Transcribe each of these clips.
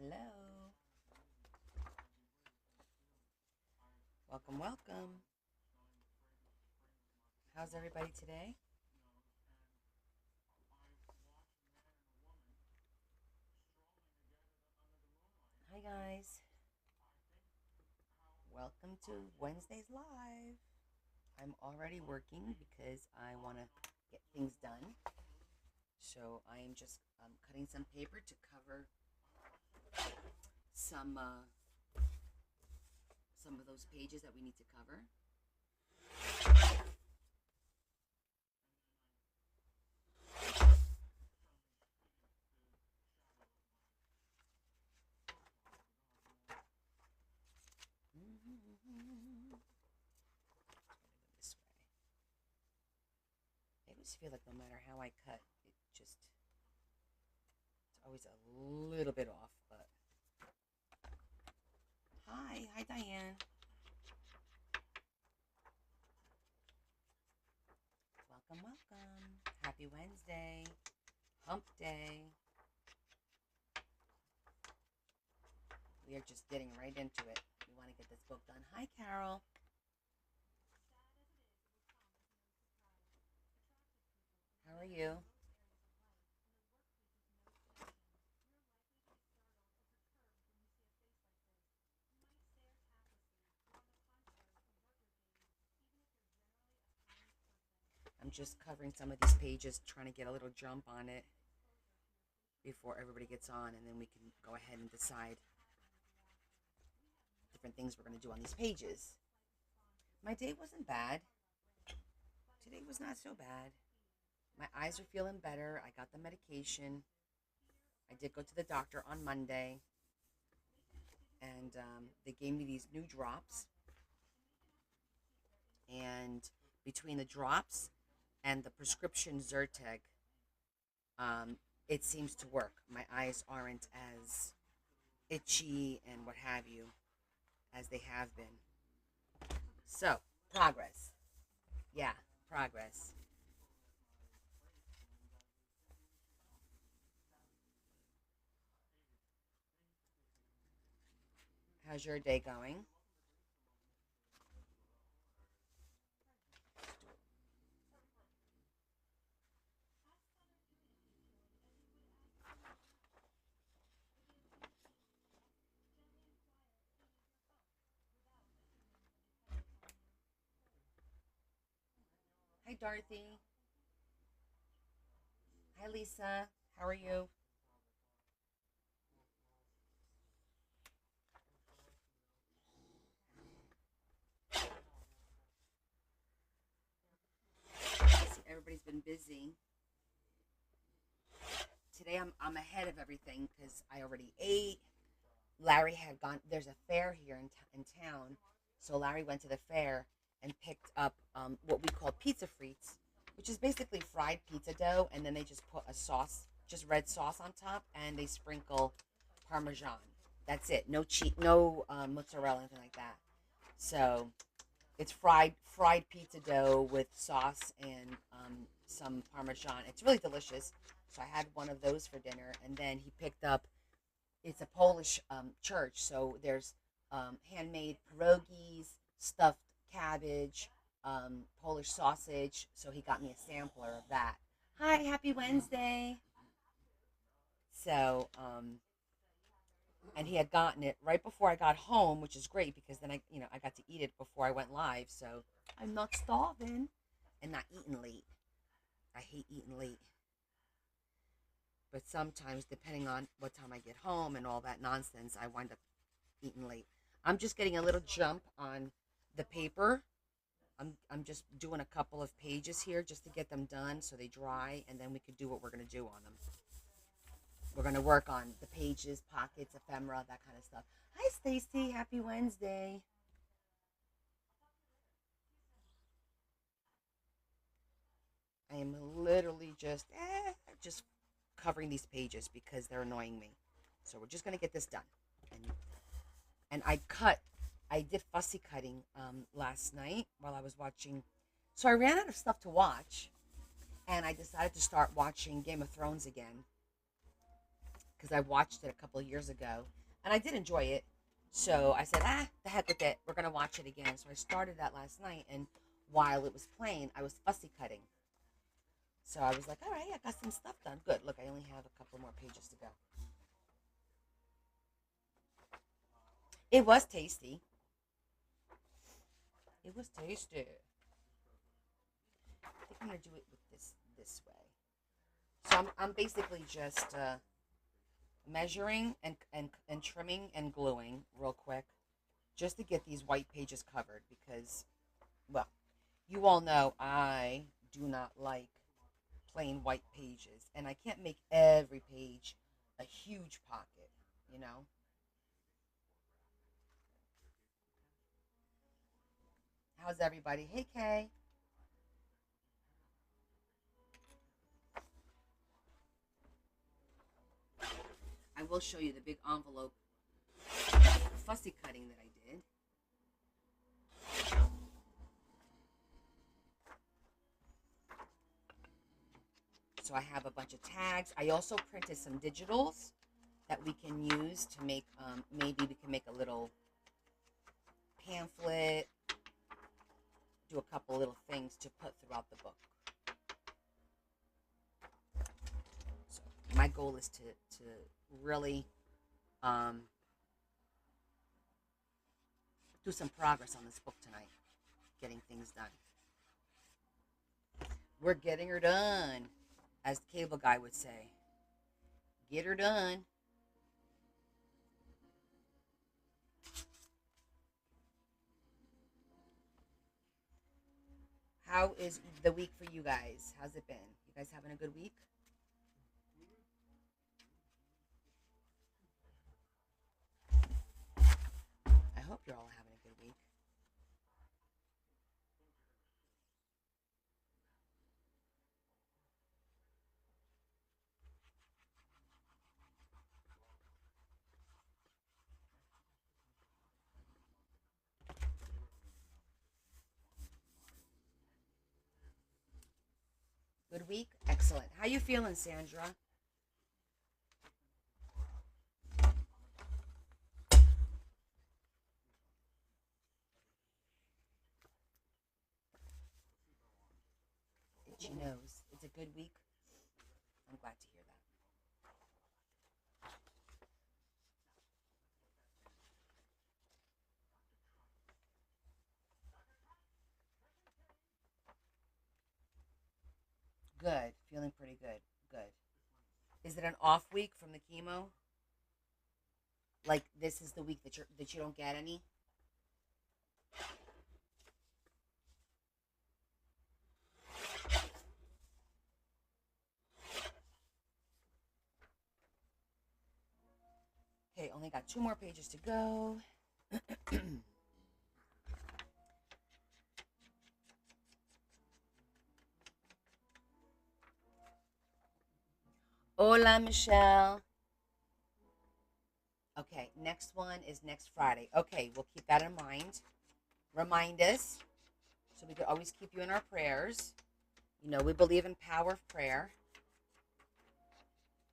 Hello. Welcome, welcome. How's everybody today? Hi, guys. Welcome to Wednesday's Live. I'm already working because I want to get things done. So I am just cutting some paper to cover some uh, some of those pages that we need to cover. This way. I always feel like no matter how I cut, it's always a little bit off. But hi, Diane. Welcome, welcome. Happy Wednesday. Hump day. We are just getting right into it. We want to get this book done. Hi, Carol. How are you? I'm just covering some of these pages, trying to get a little jump on it before everybody gets on, and then we can go ahead and decide different things we're going to do on these pages. My day wasn't bad. Today was not so bad. My eyes are feeling better. I got the medication. I did go to the doctor on Monday, and they gave me these new drops. And between the drops and the prescription Zyrtec, it seems to work. My eyes aren't as itchy and what have you as they have been. So, progress. Yeah, progress. How's your day going? Hi, Dorothy. Hi, Lisa. How are you? See, everybody's been busy. Today I'm ahead of everything because I already ate. Larry had gone. There's a fair here in town, so Larry went to the fair and picked up what we call pizza frites, which is basically fried pizza dough, and then they just put a sauce, just red sauce on top, and they sprinkle Parmesan. That's it. No cheese, no mozzarella, anything like that. So it's fried pizza dough with sauce and some Parmesan. It's really delicious. So I had one of those for dinner, and then he picked up. It's a Polish church, so there's handmade pierogies, stuffed cabbage, Polish sausage. So he got me a sampler of that. Hi, happy Wednesday. So, and he had gotten it right before I got home, which is great because then I got to eat it before I went live. So I'm not starving and not eating late. I hate eating late. But sometimes, depending on what time I get home and all that nonsense, I wind up eating late. I'm just getting a little jump on the paper. I'm just doing a couple of pages here just to get them done so they dry, and then we could do what we're going to do on them. We're going to work on the pages, pockets, ephemera, that kind of stuff. Hi, Stacy. Happy Wednesday. I am literally just covering these pages because they're annoying me. So we're just going to get this done. And I did fussy cutting last night while I was watching. So I ran out of stuff to watch, and I decided to start watching Game of Thrones again because I watched it a couple of years ago, and I did enjoy it. So I said, the heck with it. We're gonna watch it again. So I started that last night, and while it was playing, I was fussy cutting. So I was like, all right, I got some stuff done. Good. Look, I only have a couple more pages to go. It was tasty. It was tasty. I think I'm gonna do it with this way. So I'm basically just measuring and trimming and gluing real quick, just to get these white pages covered because, well, you all know I do not like plain white pages, and I can't make every page a huge pocket, you know. How's everybody? Hey, Kay. I will show you the big envelope fussy cutting that I did. So I have a bunch of tags. I also printed some digitals that we can use to make, maybe we can make a little pamphlet, do a couple little things to put throughout the book. So my goal is to really do some progress on this book tonight, getting things done. We're getting her done, as the cable guy would say. Get her done. How is the week for you guys? How's it been? You guys having a good week? I hope you're all having a good week. Good week? Excellent. How you feeling, Sandra? Itchy nose. It's a good week. I'm glad to hear that. Good. Feeling pretty good. Good. Is it an off week from the chemo? Like this is the week that you don't get any? Okay, only got 2 more pages to go. Hola, Michelle. Okay, next one is next Friday. Okay, we'll keep that in mind. Remind us so we could always keep you in our prayers. You know, we believe in power of prayer.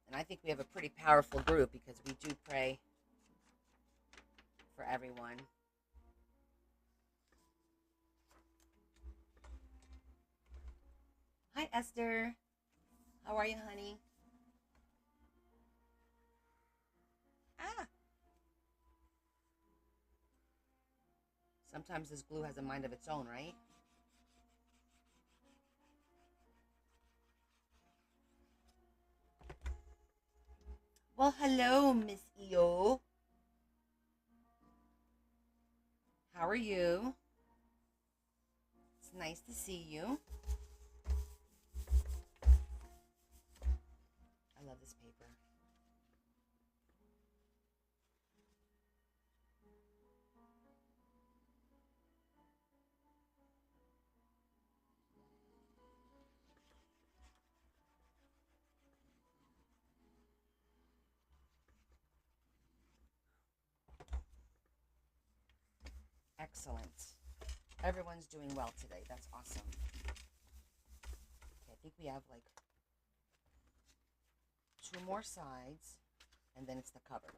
And I think we have a pretty powerful group because we do pray for everyone. Hi, Esther. How are you, honey? Ah, sometimes this glue has a mind of its own, right? Well, hello, Miss EO. How are you? It's nice to see you. I love this paper. Excellent. Everyone's doing well today. That's awesome. Okay, I think we have like 2 more sides. and then it's the cover.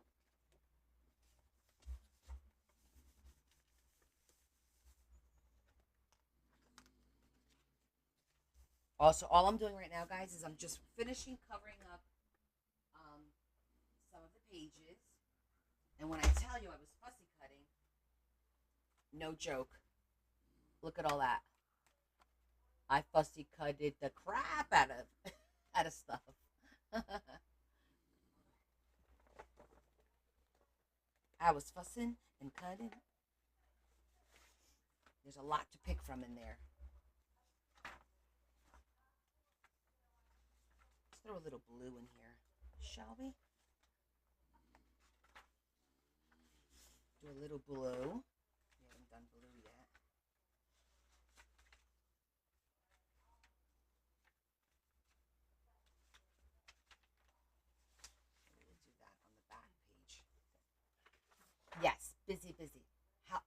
Also, all I'm doing right now, guys, is I'm just finishing covering up some of the pages. And when I tell you I was fussy cutting, no joke. Look at all that. I fussy cutted the crap out of out of stuff. I was fussing and cutting. There's a lot to pick from in there. Let's throw a little blue in here, shall we? Do a little blue. We haven't done blue yet. We'll do that on the back page. Yes, busy, busy.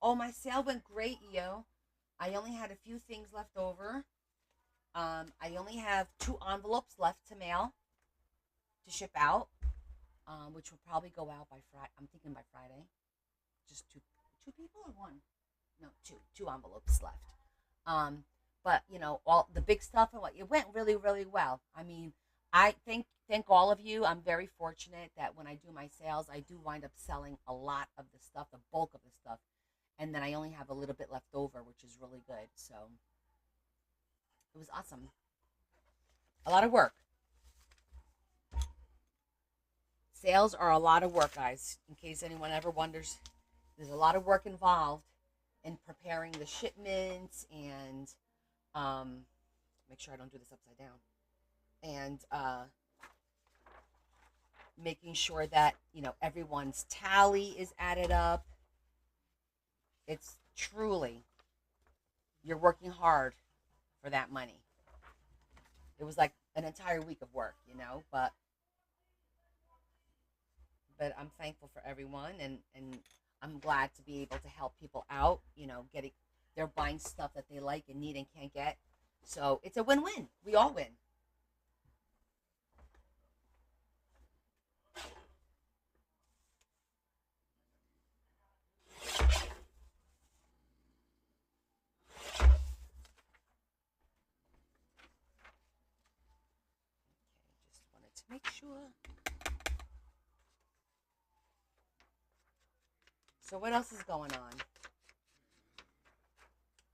Oh, my sale went great, yo. I only had a few things left over. I only have 2 envelopes left to mail, to ship out, which will probably go out by Friday. I'm thinking by Friday. Just two people or one? No, two envelopes left. But you know, all the big stuff and what it went really, really well. I mean, I thank all of you. I'm very fortunate that when I do my sales, I do wind up selling a lot of the stuff, the bulk of the stuff, and then I only have a little bit left over, which is really good. So it was awesome. A lot of work. Sales are a lot of work, guys. In case anyone ever wonders, there's a lot of work involved in preparing the shipments and make sure I don't do this upside down. And making sure that, you know, everyone's tally is added up. It's truly, you're working hard for that money. It was like an entire week of work, you know, but I'm thankful for everyone, and I'm glad to be able to help people out, you know, getting, they're buying stuff that they like and need and can't get. So it's a win-win. We all win. Just wanted to make sure. So what else is going on?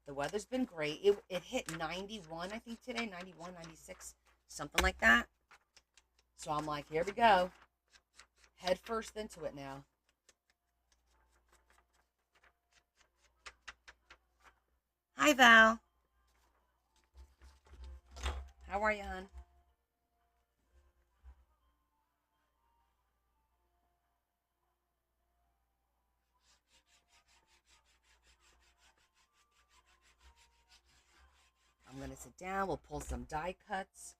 The weather's been great. It hit 91, I think, today. 91, 96, something like that. So I'm like, here we go. Head first into it now. Hi, Val. How are you, hon? I'm going to sit down. We'll pull some die cuts.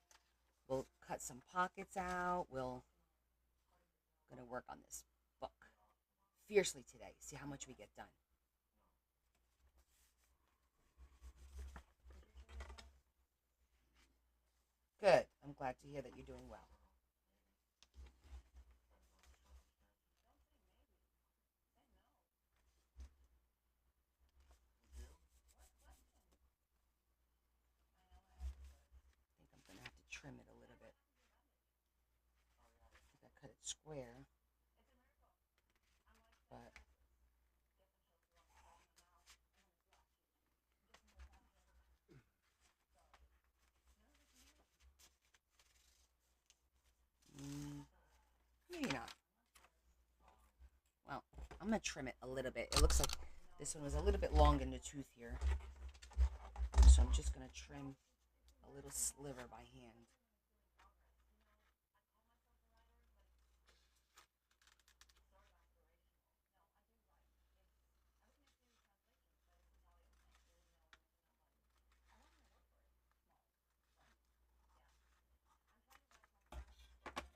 We'll cut some pockets out. We'll going to work on this book fiercely today. See how much we get done. Good. I'm glad to hear that you're doing well. I think I'm going to have to trim it a little bit. I think I cut it square, but maybe not. Well, I'm going to trim it a little bit. It looks like this one was a little bit long in the tooth here. So I'm just going to trim a little sliver by hand.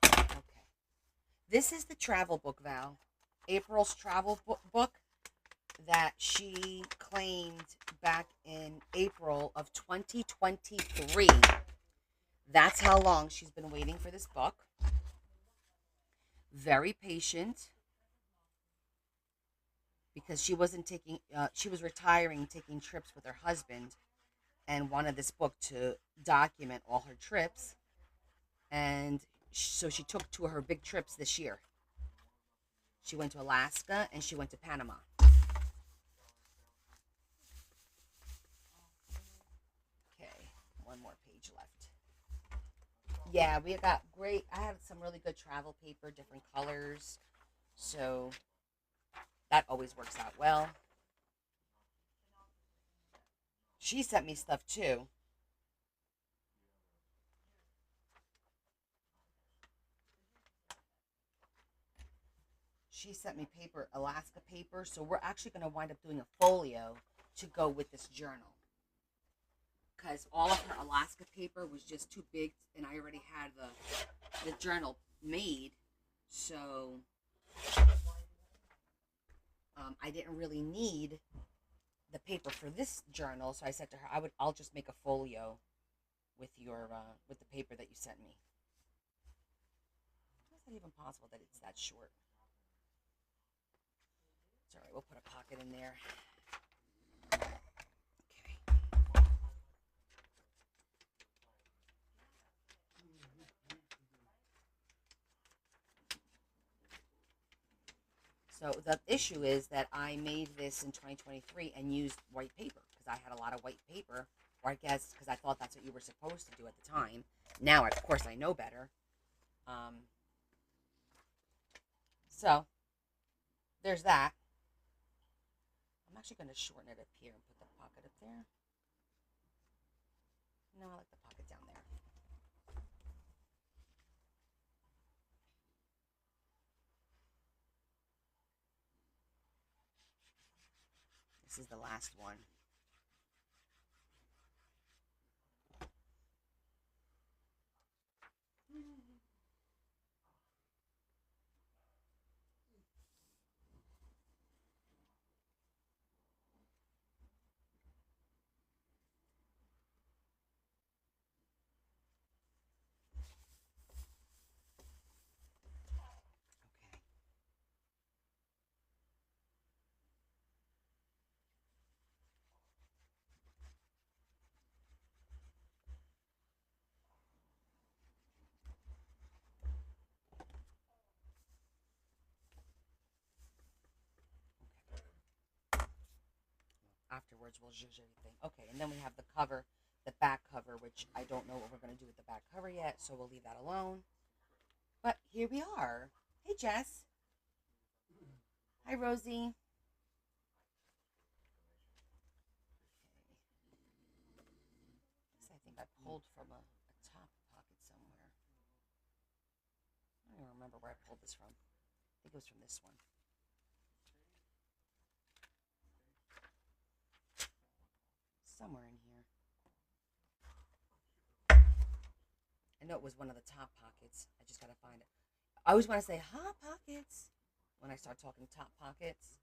Okay. This is the travel book, Val. April's travel book that she claimed back in April of 2023. That's how long she's been waiting for this book. very patient because she wasn't taking, she was retiring, taking trips with her husband, and wanted this book to document all her trips. And so she took two of her big trips this year. She went to Alaska and she went to Panama. Okay, one more page left. Yeah, we got great. I have some really good travel paper, different colors. So that always works out well. She sent me stuff too. She sent me paper, Alaska paper. So we're actually going to wind up doing a folio to go with this journal. Because all of her Alaska paper was just too big, and I already had the journal made. So I didn't really need the paper for this journal. So I said to her, I'll just make a folio with your with the paper that you sent me. How is that even possible that it's that short? It's all right. We'll put a pocket in there. Okay. So the issue is that I made this in 2023 and used white paper because I had a lot of white paper, or I guess because I thought that's what you were supposed to do at the time. Now, of course, I know better. So there's that. I'm actually going to shorten it up here and put the pocket up there. No, I like the pocket down there. This is the last one. Okay. Afterwards, we'll zhuzh everything. Okay, and then we have the cover, the back cover, which I don't know what we're going to do with the back cover yet, so we'll leave that alone. But here we are. Hey, Jess. Hi, Rosie. This I think I pulled from a top pocket somewhere. I don't even remember where I pulled this from. I think it was from this one. Somewhere in here. I know it was one of the top pockets. I just gotta find it. I always want to say hot pockets when I start talking top pockets.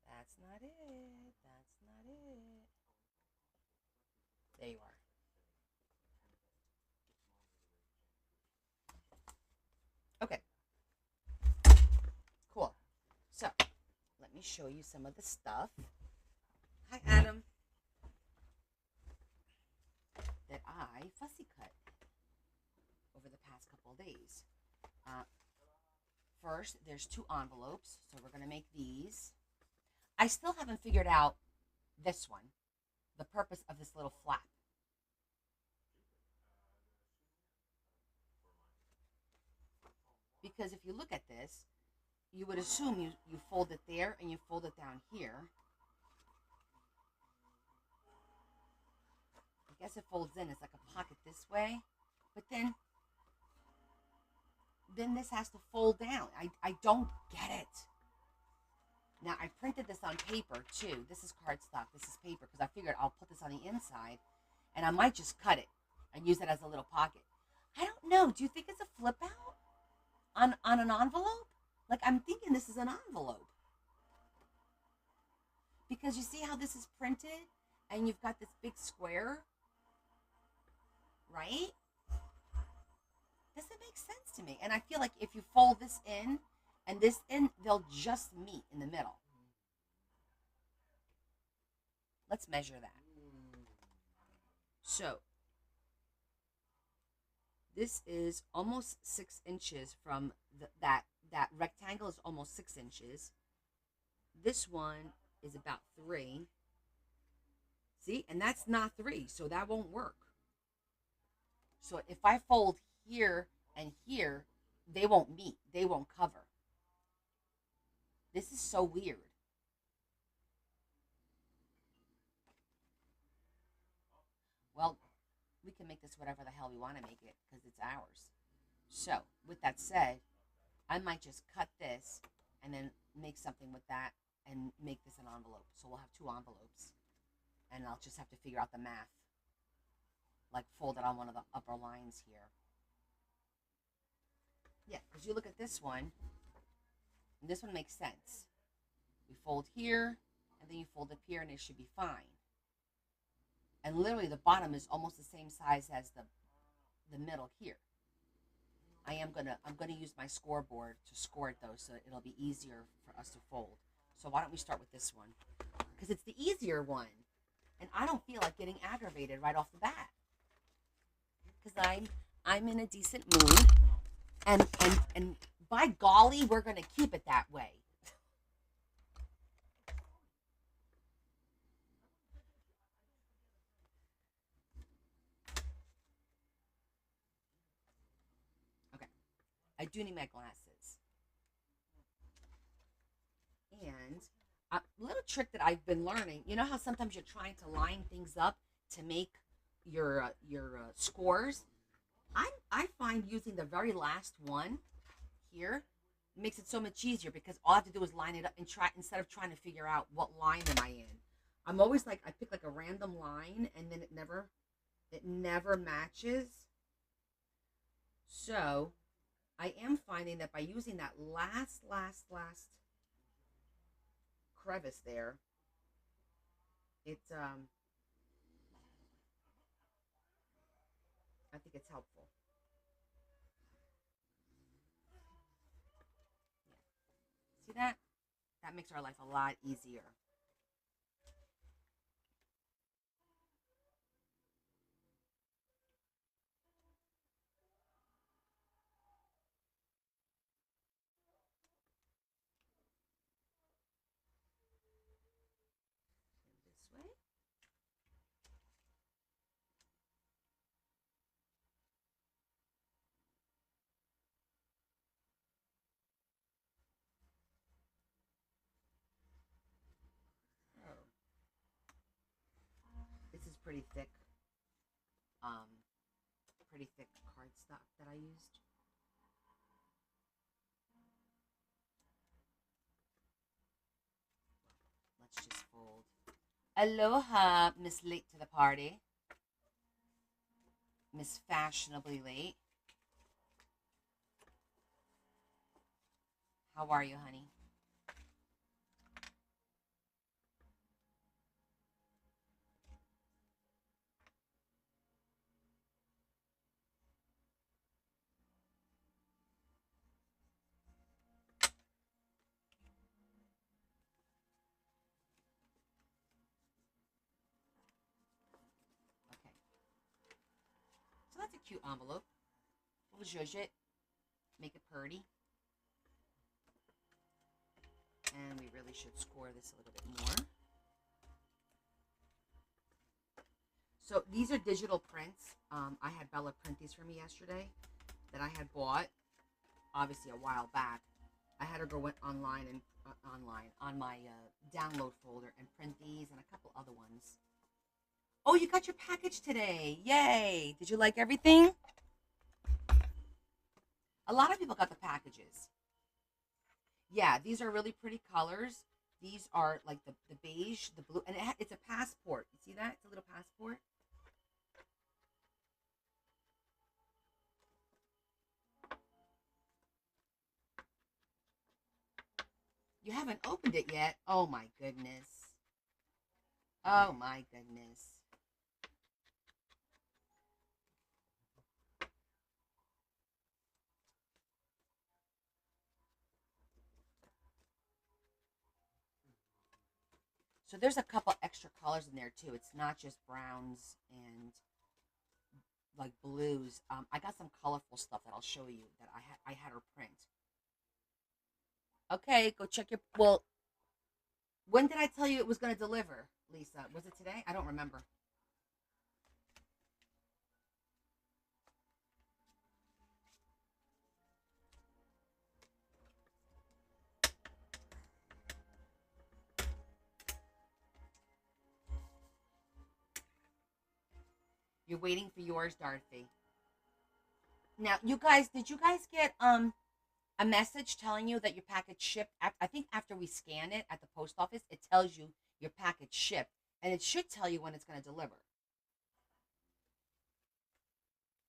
That's not it. That's not it. There you are. Okay, cool. So, let me show you some of the stuff. Hi, Adam. That I fussy cut over the past couple of days. Uh, First, there's two envelopes, so we're going to make these. I still haven't figured out this one, the purpose of this little flap. Because if you look at this, you would assume you fold it there and you fold it down here. I guess it folds in. It's like a pocket this way. But then this has to fold down. I don't get it. Now, I printed this on paper, too. This is cardstock. This is paper, because I figured I'll put this on the inside, and I might just cut it and use it as a little pocket. I don't know. Do you think it's a flip out on an envelope? Like, I'm thinking this is an envelope. Because you see how this is printed, and you've got this big square, right? makes sense to me. And I feel like if you fold this in and this in, they'll just meet in the middle. Let's measure that. So this is almost 6 inches from that rectangle is almost 6 inches. This one is about 3. See, and that's not 3, so that won't work. So if I fold here and here, they won't meet. They won't cover. This is so weird. Well, we can make this whatever the hell we want to make it because it's ours. So, with that said, I might just cut this and then make something with that and make this an envelope. So we'll have 2 envelopes. And I'll just have to figure out the math. Like fold it on one of the upper lines here. Yeah, because you look at this one, and this one makes sense. You fold here, and then you fold up here, and it should be fine. And literally the bottom is almost the same size as the middle here. I'm gonna use my scoreboard to score it though, so it'll be easier for us to fold. So why don't we start with this one? Because it's the easier one. And I don't feel like getting aggravated right off the bat. Because I'm in a decent mood. And by golly, we're gonna keep it that way. Okay. I do need my glasses. And a little trick that I've been learning, you know how sometimes you're trying to line things up to make your scores? I find using the very last one here makes it so much easier because all I have to do is line it up and try instead of trying to figure out what line am I in. I'm always like I pick like a random line and then it never matches. So I am finding that by using that last crevice there, it's I think it's helpful. Yeah. See that? That makes our life a lot easier. This way. Oh, this is pretty thick. Um, pretty thick cardstock that I used. Let's just fold. Aloha, Miss Late to the Party. Miss Fashionably Late. How are you, honey? Okay. So that's a cute envelope. We'll zhuzh it. Make it pretty. And we really should score this a little bit more. So these are digital prints. I had Bella print these for me yesterday that I had bought, obviously a while back. I had her go online and on my download folder and print these and a couple other ones. Oh, you got your package today! Yay! Did you like everything? A lot of people got the packages. Yeah, these are really pretty colors. These are like the beige, the blue, and it's a passport. You see that? It's a little passport. You haven't opened it yet. Oh my goodness. Oh my goodness. So there's a couple extra colors in there too. It's not just browns and like blues. I got some colorful stuff that I'll show you that I had her print. Okay, go check your. Well, when did I tell you it was going to deliver, Lisa? Was it today? I don't remember. You're waiting for yours, Dorothy. Now, you guys, did you guys get a message telling you that your package shipped? I think after we scan it at the post office, it tells you your package shipped, and it should tell you when it's going to deliver.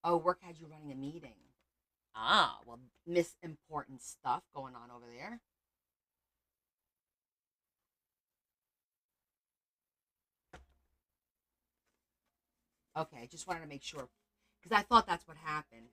Oh, work had you running a meeting. Ah, well, miss important stuff going on over there. Okay, just wanted to make sure because I thought that's what happened.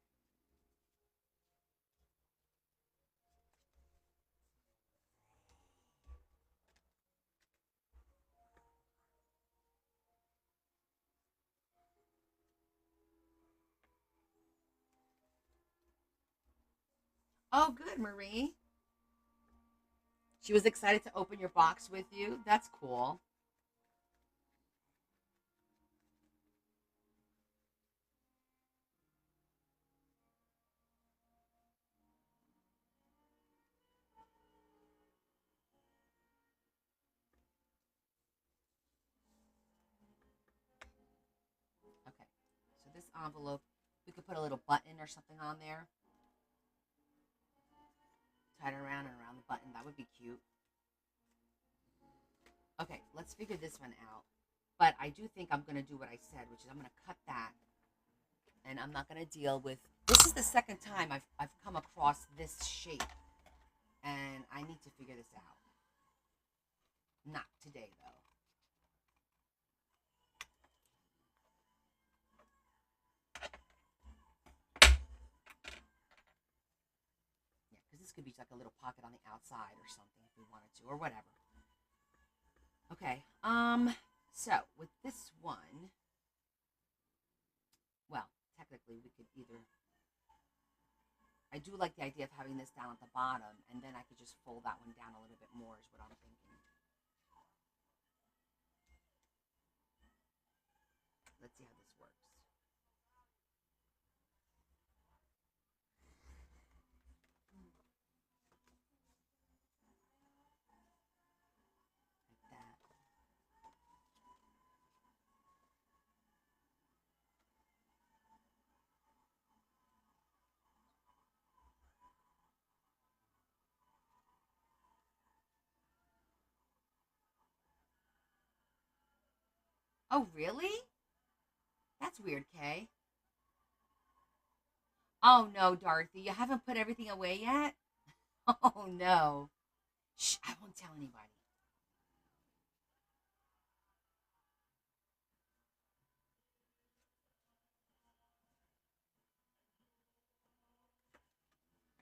Oh, good, Marie. She was excited to open your box with you. That's cool. Okay, so this envelope, we could put a little button or something on there, tie it around and around the button. That would be cute. Okay, let's figure this one out. But I do think I'm going to do what I said, which is I'm going to cut that, and I'm not going to deal with. This is the second time I've come across this shape, and I need to figure this out. Not today, though. Yeah, because this could be like a little pocket on the outside or something if we wanted to, or whatever. Okay. So with this one, well, technically we could either. I do like the idea of having this down at the bottom, and then I could just fold that one down a little bit more. Is what I'm thinking. Let's see how this works. Like that. Oh, really? That's weird, Kay. Oh no, Dorothy, you haven't put everything away yet. Oh no. Shh, I won't tell anybody.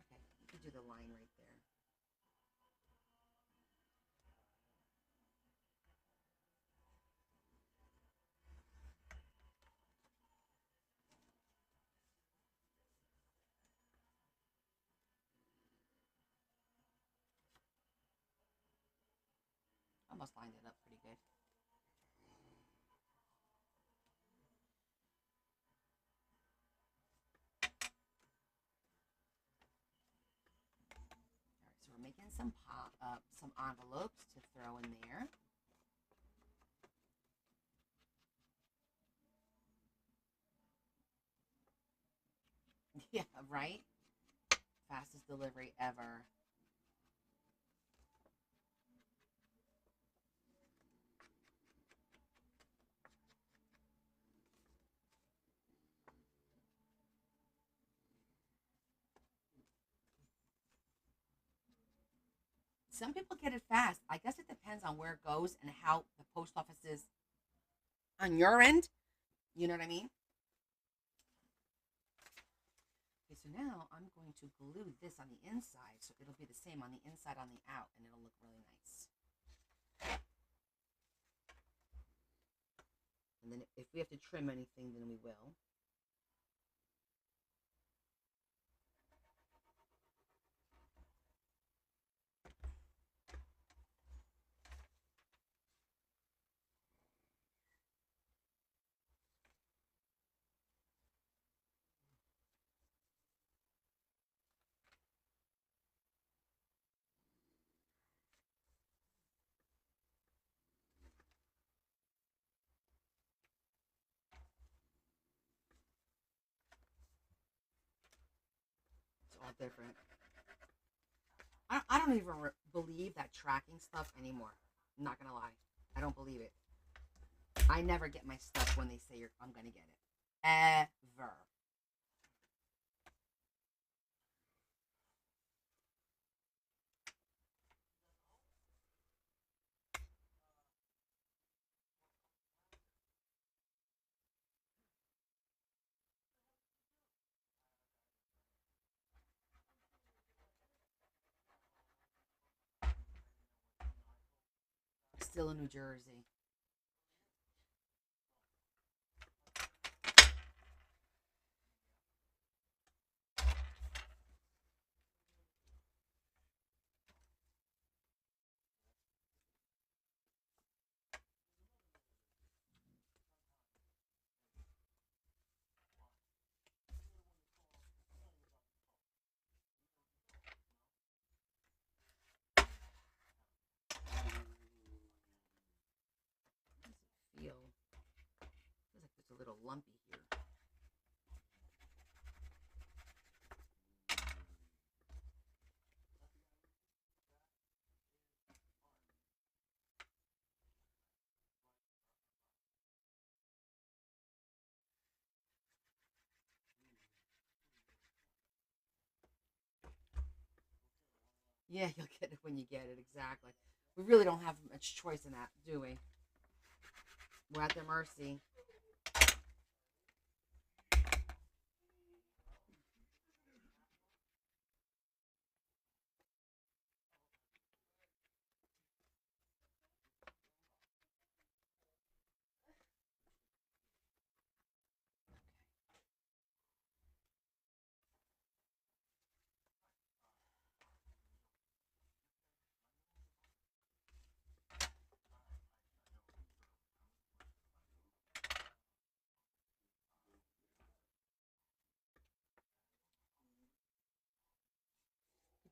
Okay, you can do the line right there. Almost lined it up pretty good. All right, so we're making some envelopes to throw in there. Yeah, right. Fastest delivery ever. Some people get it fast. I guess it depends on where it goes and how the post office is on your end. You know what I mean? Okay, so now I'm going to glue this on the inside so it'll be the same on the inside on the out and it'll look really nice. If we have to trim anything, then we will. It's all different. I don't even believe that tracking stuff anymore. I'm not gonna lie. I don't believe it. I never get my stuff when they say I'm gonna get it. Ever. Still in New Jersey. How does it feel? Feels like it's a little lumpy here. Yeah, you'll get it when you get it, exactly. We really don't have much choice in that, do we? We're at their mercy.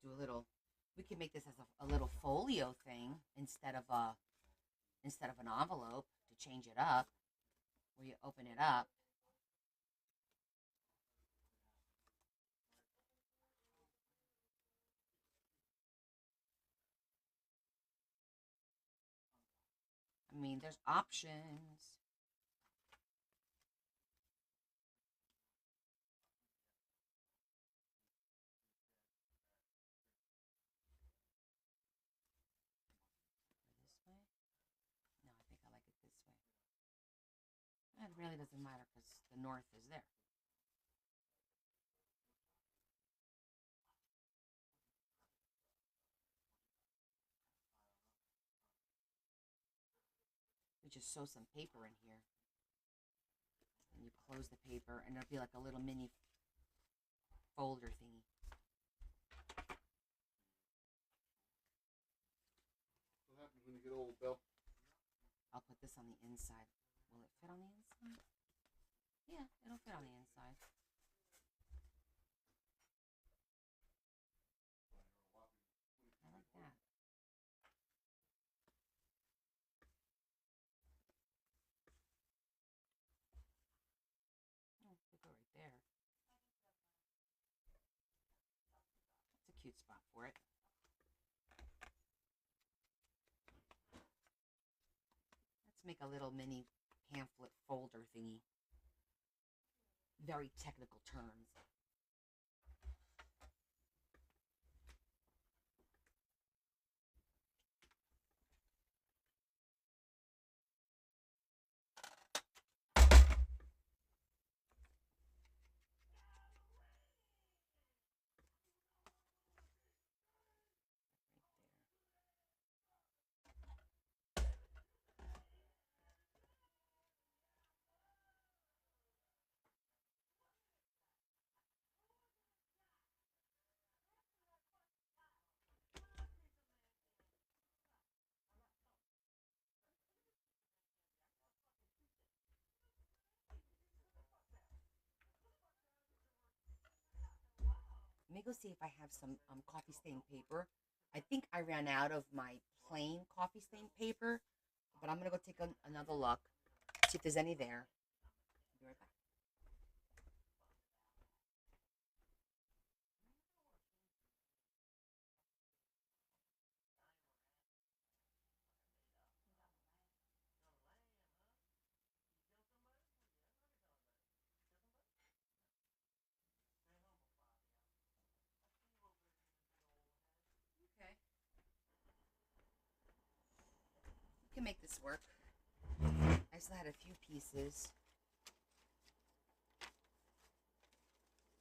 Do a little. We can make this as a little folio thing instead of an envelope to change it up. Where you open it up. I mean, there's options. This way? No, I think I like it this way. It really doesn't matter because the north is there. We just sew some paper in here. And you close the paper, and it'll be like a little mini folder thingy. What happens when you get old, Bill? I'll put this on the inside. Will it fit on the inside? Yeah, it'll fit on the inside. I like that. Oh, it could go right there. It's a cute spot for it. Let's make a little mini pamphlet folder thingy. Very technical terms. me go see if I have some coffee stain paper. I think I ran out of my plain coffee stain paper, but I'm gonna go take another look, see if there's any there. Be right back. Okay, we can make this work. I still had a few pieces.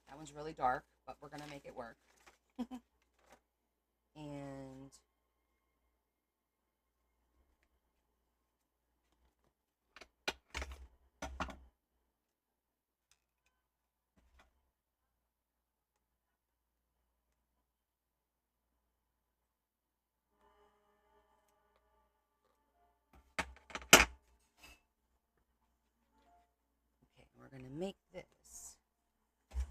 That one's really dark, but we're gonna make it work. And okay, we're gonna make this. Let's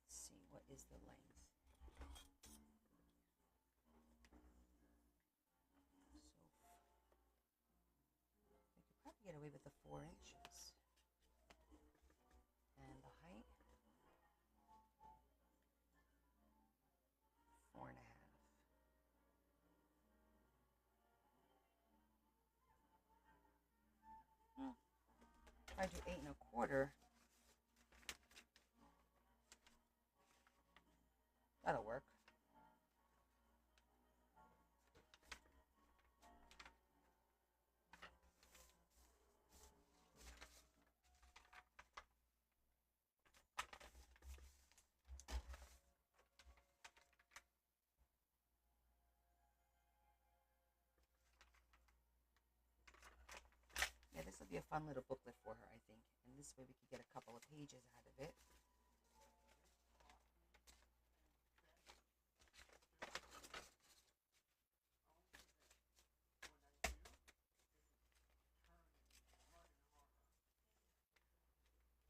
see, what is the length? So we could probably get away with the 4 inches. And the height, 4.5. If I do 8.25, that'll work. Yeah, this will be a fun little booklet for her, I think. And this way we could get a couple of pages out of it.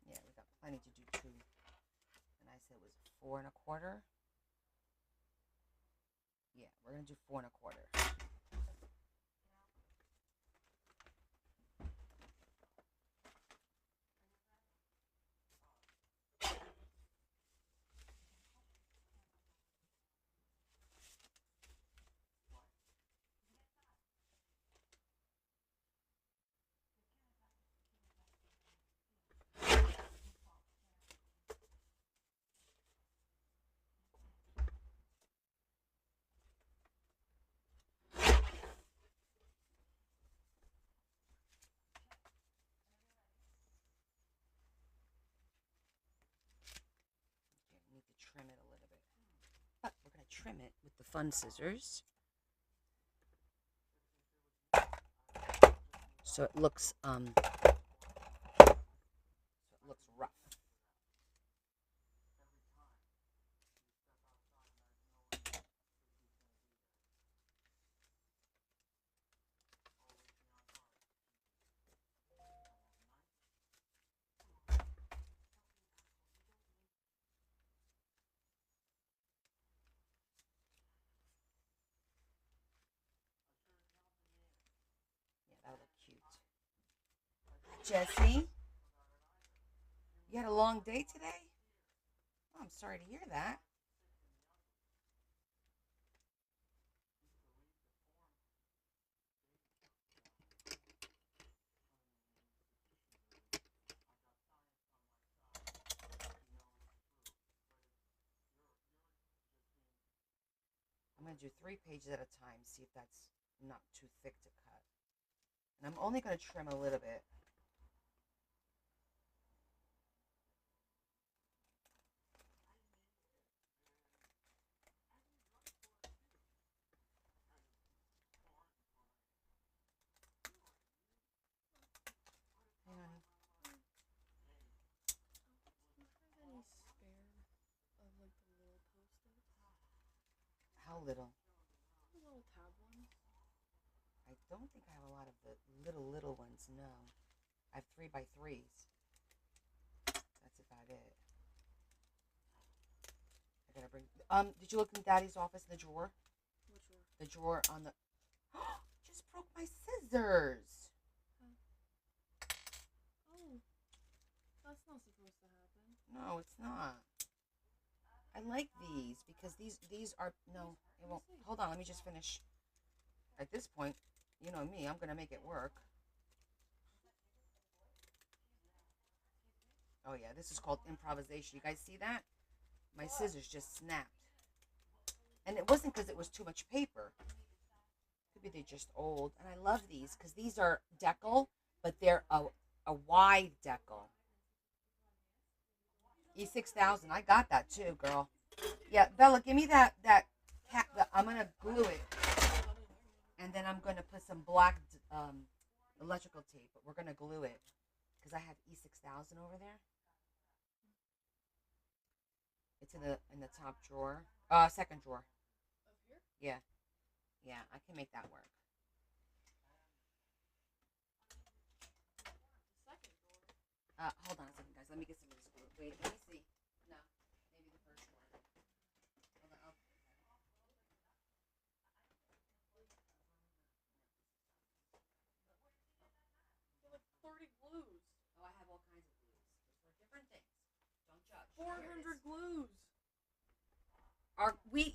Yeah, we got plenty to do too. And I said it was 4.25. Yeah, we're gonna do 4.25. Okay, we need to trim it a little bit. But we're gonna trim it with the fun scissors. So it looks rough. Yeah, that'll look cute. Jesse, you had a long day today? Oh, I'm sorry to hear that. I'm going to do 3 pages at a time, see if that's not too thick to cut. And I'm only going to trim a little bit. Hang on. Do you have any spare of like the little post-its? How little? The little tab ones? I don't think I have a lot of the little ones, no. I have 3x3s. That's about it. I I gotta bring. Did you look in Daddy's office in the drawer? Which one? The drawer on the. Just broke my scissors. Oh, that's not supposed to happen. No, it's not. I like these because these are no. It won't. Hold on. Let me just finish. At this point, you know me. I'm gonna make it work. Oh yeah, this is called improvisation. You guys see that? My scissors just snapped. And it wasn't because it was too much paper. Could be they're just old. And I love these because these are decal, but they're a wide decal. E6000. I got that too, girl. Yeah, Bella, give me that cap. I'm gonna glue it, and then I'm gonna put some black electrical tape. But we're gonna glue it because I have E6000 over there. It's in the top drawer. Second drawer. Up here? Yeah. Yeah, I can make that work. The second door. Hold on a second, guys. Let me get some of this glue. Wait, let me see. No, maybe the first drawer. Hold on. There are like 30 glues. Oh, I have all kinds of glues. For different things. Don't judge. 400 glues.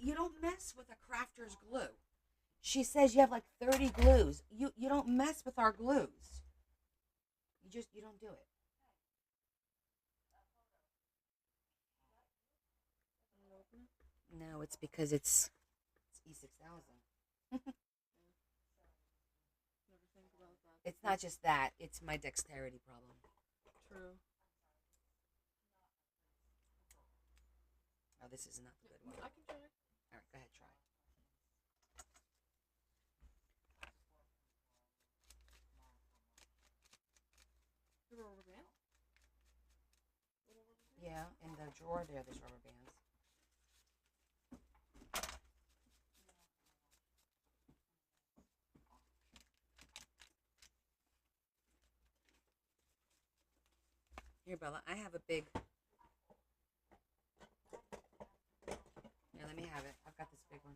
You don't mess with a crafter's glue. She says you have like 30 glues. You don't mess with our glues. You don't do it. No, it's because it's E6000. Never think about that. It's not just that. It's my dexterity problem. True. Oh, this is not the good one. I can try. All right, go ahead, try. The rubber band? Yeah, in the drawer there's rubber bands. Here, Bella, I have a big. Here, let me have it. I've got this big one.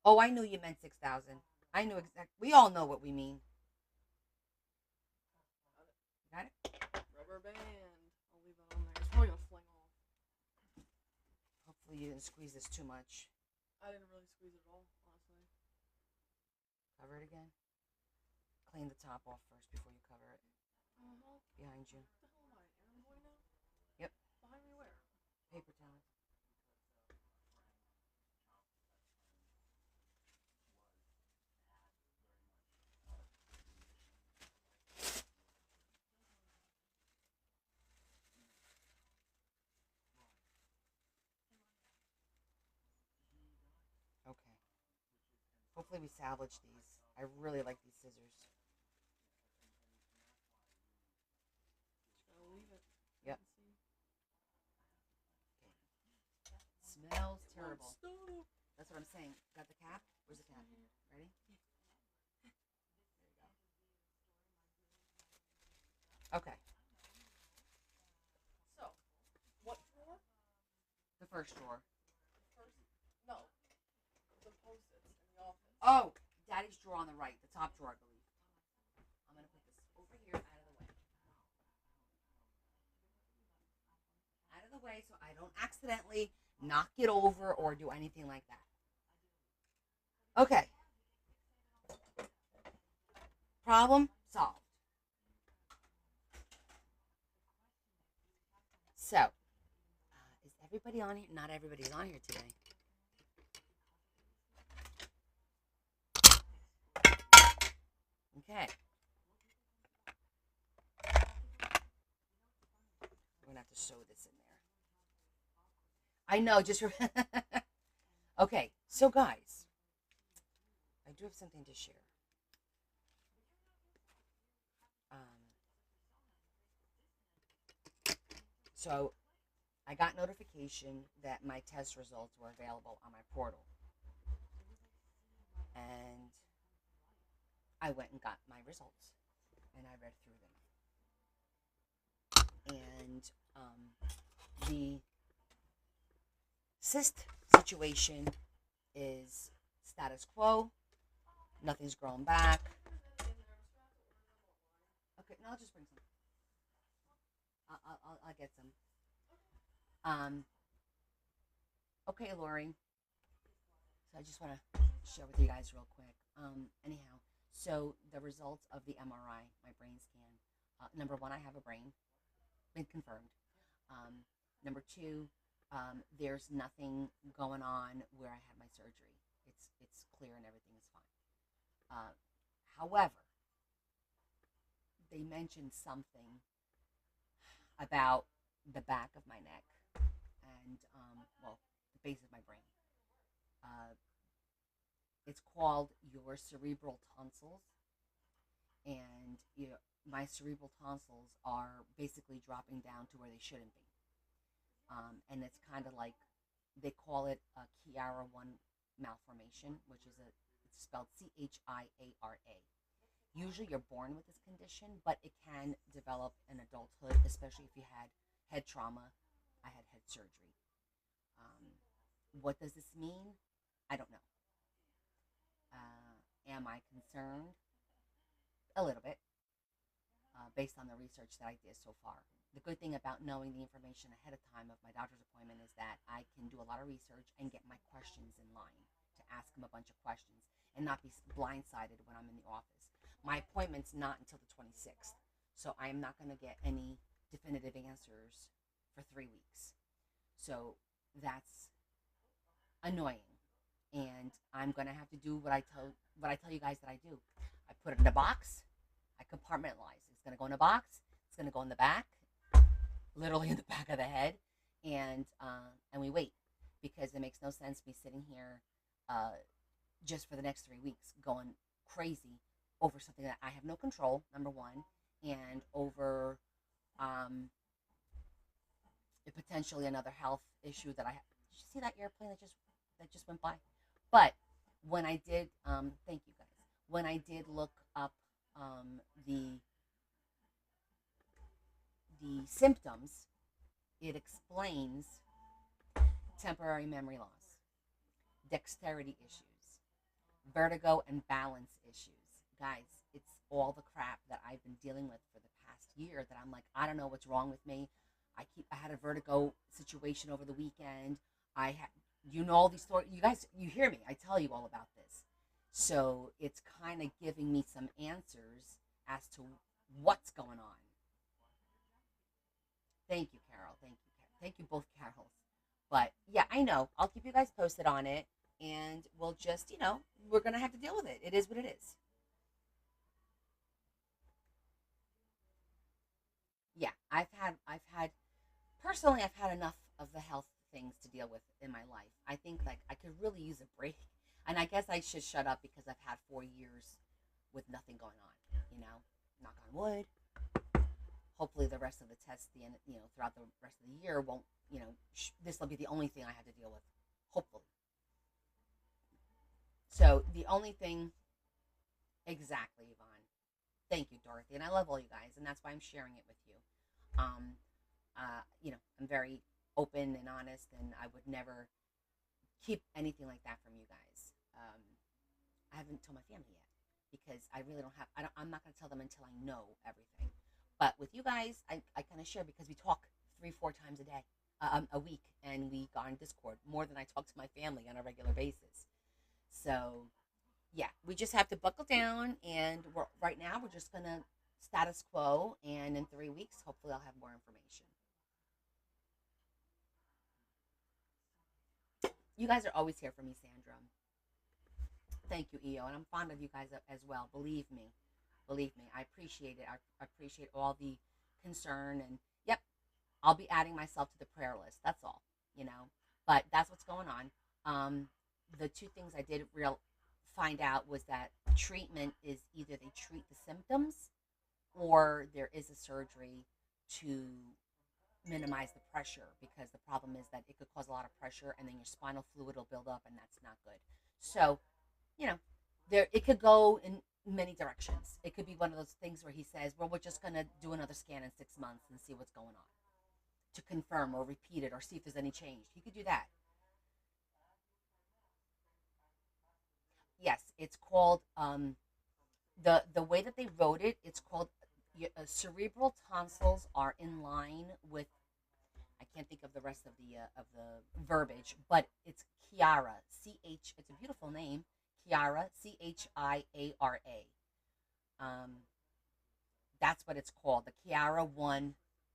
Oh, I knew you meant 6,000. I knew exactly. We all know what we mean. Got it? Rubber band. I'll leave that on there. It's probably gonna fling off. Hopefully you didn't squeeze this too much. I didn't really squeeze it at all, honestly. Cover it again. Clean the top off first before you cover it. Behind you. What the hell am I, an errand boy now? Yep. Behind me where? Paper towels. Okay. Hopefully we salvage these. I really like these scissors. Just gotta leave it. Yep. And see. Smells terrible. Stop. That's what I'm saying. Got the cap? Where's the cap? Ready? There you go. Okay. So, what drawer? The first drawer. First, no. The post-its in the office. Oh, Daddy's drawer on the right. The top drawer, I believe. I'm going to put this over here out of the way. Out of the way so I don't accidentally knock it over or do anything like that. Okay. Problem solved. So, is everybody on here? Not everybody's on here today. Okay. We're going to have to sew this in there. I know, just okay, so guys, I do have something to share. So I got notification that my test results were available on my portal. And I went and got my results, and I read through them. And the cyst situation is status quo. Nothing's growing back. Okay, no, I'll just bring some. I'll get some. Okay, Lori. So I just want to share with you guys real quick. Anyhow, so the results of the MRI, my brain scan. Number one, I have a brain, been confirmed. Number two, there's nothing going on where I had my surgery. It's clear and everything is fine. However, they mentioned something about the back of my neck and well, the base of my brain. Uh, it's called your cerebral tonsils, and my cerebral tonsils are basically dropping down to where they shouldn't be. And it's kind of like they call it a Chiara 1 malformation, which is it's spelled CHIARA. Usually you're born with this condition, but it can develop in adulthood, especially if you had head trauma. I had head surgery. What does this mean? I don't know. Am I concerned? A little bit, based on the research that I did so far. The good thing about knowing the information ahead of time of my doctor's appointment is that I can do a lot of research and get my questions in line to ask him a bunch of questions and not be blindsided when I'm in the office. My appointment's not until the 26th, so I am not going to get any definitive answers for 3 weeks. So that's annoying, and I'm going to have to do what I tell you guys that I do. I put it in a box. I compartmentalize. It's going to go in a box. It's going to go in the back, literally in the back of the head, and we wait, because it makes no sense me sitting here just for the next 3 weeks going crazy over something that I have no control, number one, and over potentially another health issue that I have. Did you see that airplane that just went by? But when I did, thank you guys. When I did look up the symptoms, it explains temporary memory loss, dexterity issues, vertigo and balance issues. Guys, it's all the crap that I've been dealing with for the past year that I'm like, I don't know what's wrong with me. I had a vertigo situation over the weekend. All these stories. You guys, you hear me. I tell you all about this. So it's kind of giving me some answers as to what's going on. Thank you, Carol. Thank you both, Carols. But yeah, I know. I'll keep you guys posted on it, and we'll just, we're gonna have to deal with it. It is what it is. Yeah, personally, I've had enough of the health things to deal with in my life. I think like I could really use a break, and I guess I should shut up because I've had 4 years with nothing going on. Knock on wood. Hopefully, the rest of the tests, throughout the rest of the year, won't. This will be the only thing I have to deal with. Hopefully. So the only thing, exactly, Yvonne. Thank you, Dorothy, and I love all you guys, and that's why I'm sharing it with you. Um, I'm very open and honest, and I would never keep anything like that from you guys. I haven't told my family yet because I really don't have. I'm not going to tell them until I know everything. But with you guys, I kind of share because we talk 3-4 times a week, and we go on Discord more than I talk to my family on a regular basis. So, yeah, we just have to buckle down, and right now we're just gonna status quo, and in 3 weeks, hopefully, I'll have more information. You guys are always here for me, Sandra. Thank you, EO, and I'm fond of you guys as well. Believe me, I appreciate it. I appreciate all the concern, and yep, I'll be adding myself to the prayer list. That's all, But that's what's going on. The two things I did find out was that treatment is either they treat the symptoms, or there is a surgery to minimize the pressure, because the problem is that it could cause a lot of pressure, and then your spinal fluid will build up, and that's not good. So, there it could go in many directions. It could be one of those things where he says, well, we're just going to do another scan in 6 months and see what's going on to confirm or repeat it or see if there's any change. He could do that. Yes, it's called the way that they wrote it. It's called cerebral tonsils are in line with. I can't think of the rest of the verbiage, but it's Chiara. CH. It's a beautiful name. Chiara. CHIARA. That's what it's called. The Chiara one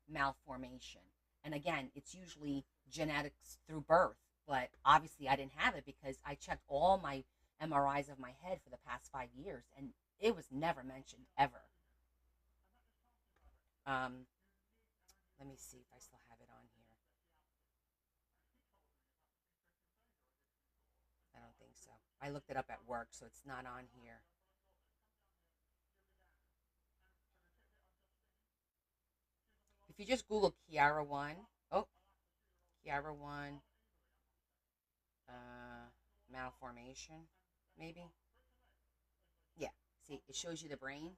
malformation. And again, it's usually genetics through birth, but obviously I didn't have it because I checked all my MRIs of my head for the past 5 years, and it was never mentioned ever. Um, Let me see if I still have it on here. I don't think so. I looked it up at work, so it's not on here. If you just Google Chiara one, oh, Chiara one, uh, malformation, maybe. Yeah. See, it shows you the brain.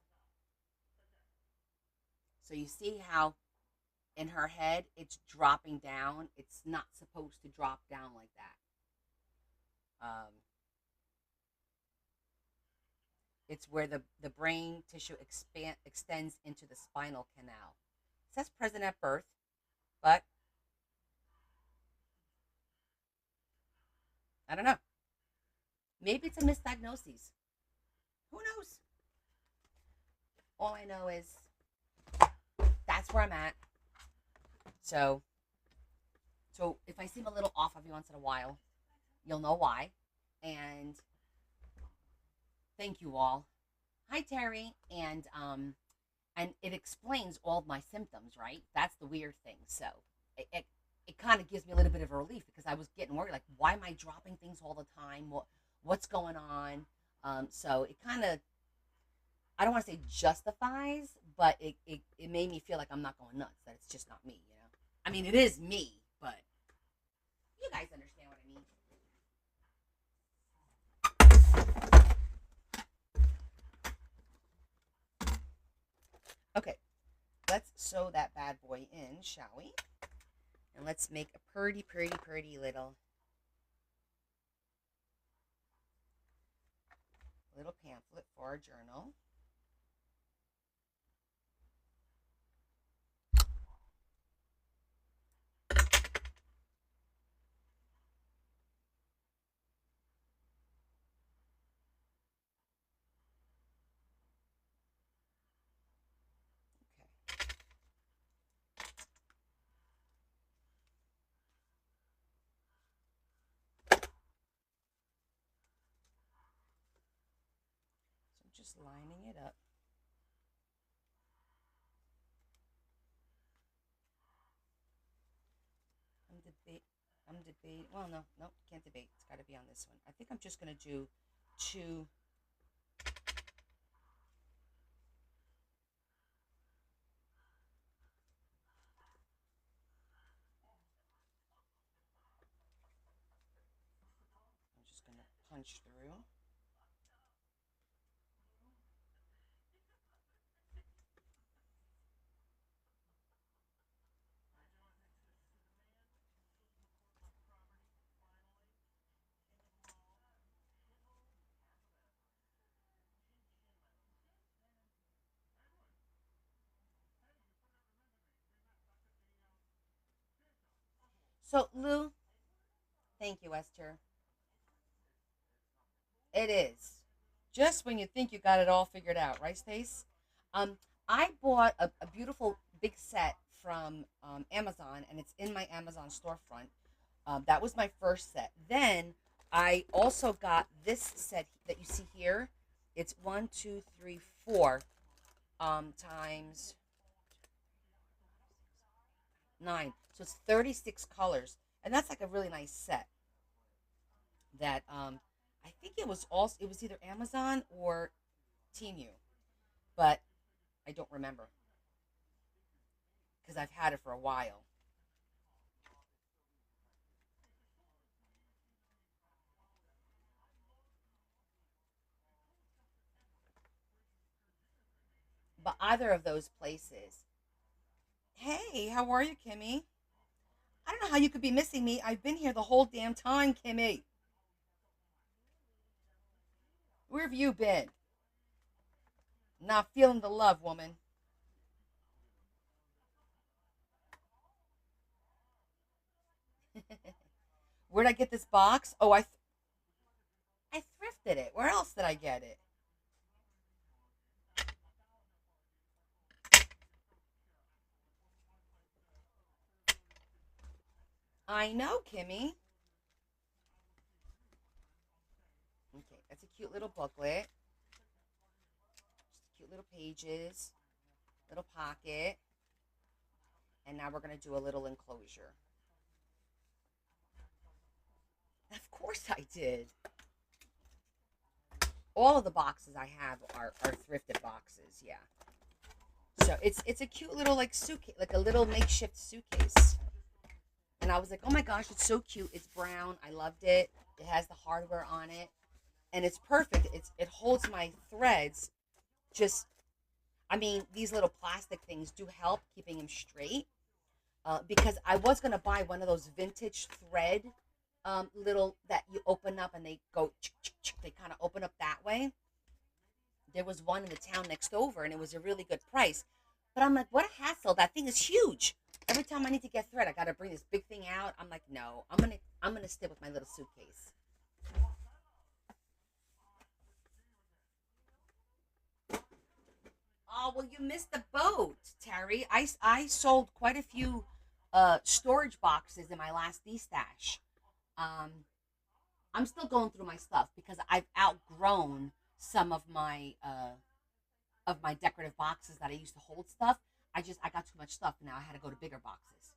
So you see how in her head it's dropping down. It's not supposed to drop down like that. It's where the brain tissue extends into the spinal canal. It says present at birth, but I don't know. Maybe it's a misdiagnosis. Who knows? All I know is that's where I'm at. So, so if I seem a little off every once in a while, you'll know why. And thank you all. Hi Terry, and it explains all of my symptoms, right? That's the weird thing. So it kind of gives me a little bit of a relief because I was getting worried, like, why am I dropping things all the time? What's going on? So it kind of, I don't want to say justifies, but it made me feel like I'm not going nuts. That it's just not me, you know. I mean, it is me, but you guys understand what I mean. Okay, let's sew that bad boy in, shall we? And let's make a pretty, pretty, pretty little pamphlet for our journal. Okay. So I'm just lining it up. I'm debate. I'm debate. Well, no, no, can't debate. It's got to be on this one. I think I'm just gonna do two. I'm just gonna punch through. So Lou, thank you, Esther. It is. Just when you think you got it all figured out, right, Stace? Um, I bought a beautiful big set from Amazon, and it's in my Amazon storefront. That was my first set. Then I also got this set that you see here. It's one, two, three, four times 9. So it's 36 colors, and that's like a really nice set. That I think it was either Amazon or Temu, but I don't remember because I've had it for a while. but either of those places. Hey, how are you, Kimmy? I don't know how you could be missing me. I've been here the whole damn time, Kimmy. Where have you been? Not feeling the love, woman. Where'd I get this box? Oh, I thrifted it. Where else did I get it? I know, Kimmy. Okay, that's a cute little booklet. Just cute little pages, little pocket. And now we're going to do a little enclosure. Of course I did. All of the boxes I have are thrifted boxes, yeah. So it's a cute little like suitcase, like a little makeshift suitcase. And I was like, oh my gosh, it's so cute. It's brown. I loved it. It has the hardware on it. And it's perfect. It holds my threads. Just, I mean, these little plastic things do help keeping them straight. Because I was gonna buy one of those vintage thread little that you open up and they go, they kind of open up that way. There was one in the town next over, and it was a really good price. But I'm like, what a hassle! That thing is huge. Every time I need to get thread, I gotta bring this big thing out. I'm like, no, I'm gonna stick with my little suitcase. Oh well, you missed the boat, Terry. I sold quite a few storage boxes in my last D-stash. Um, I'm still going through my stuff because I've outgrown some of my decorative boxes that I used to hold stuff. I got too much stuff now. I had to go to bigger boxes.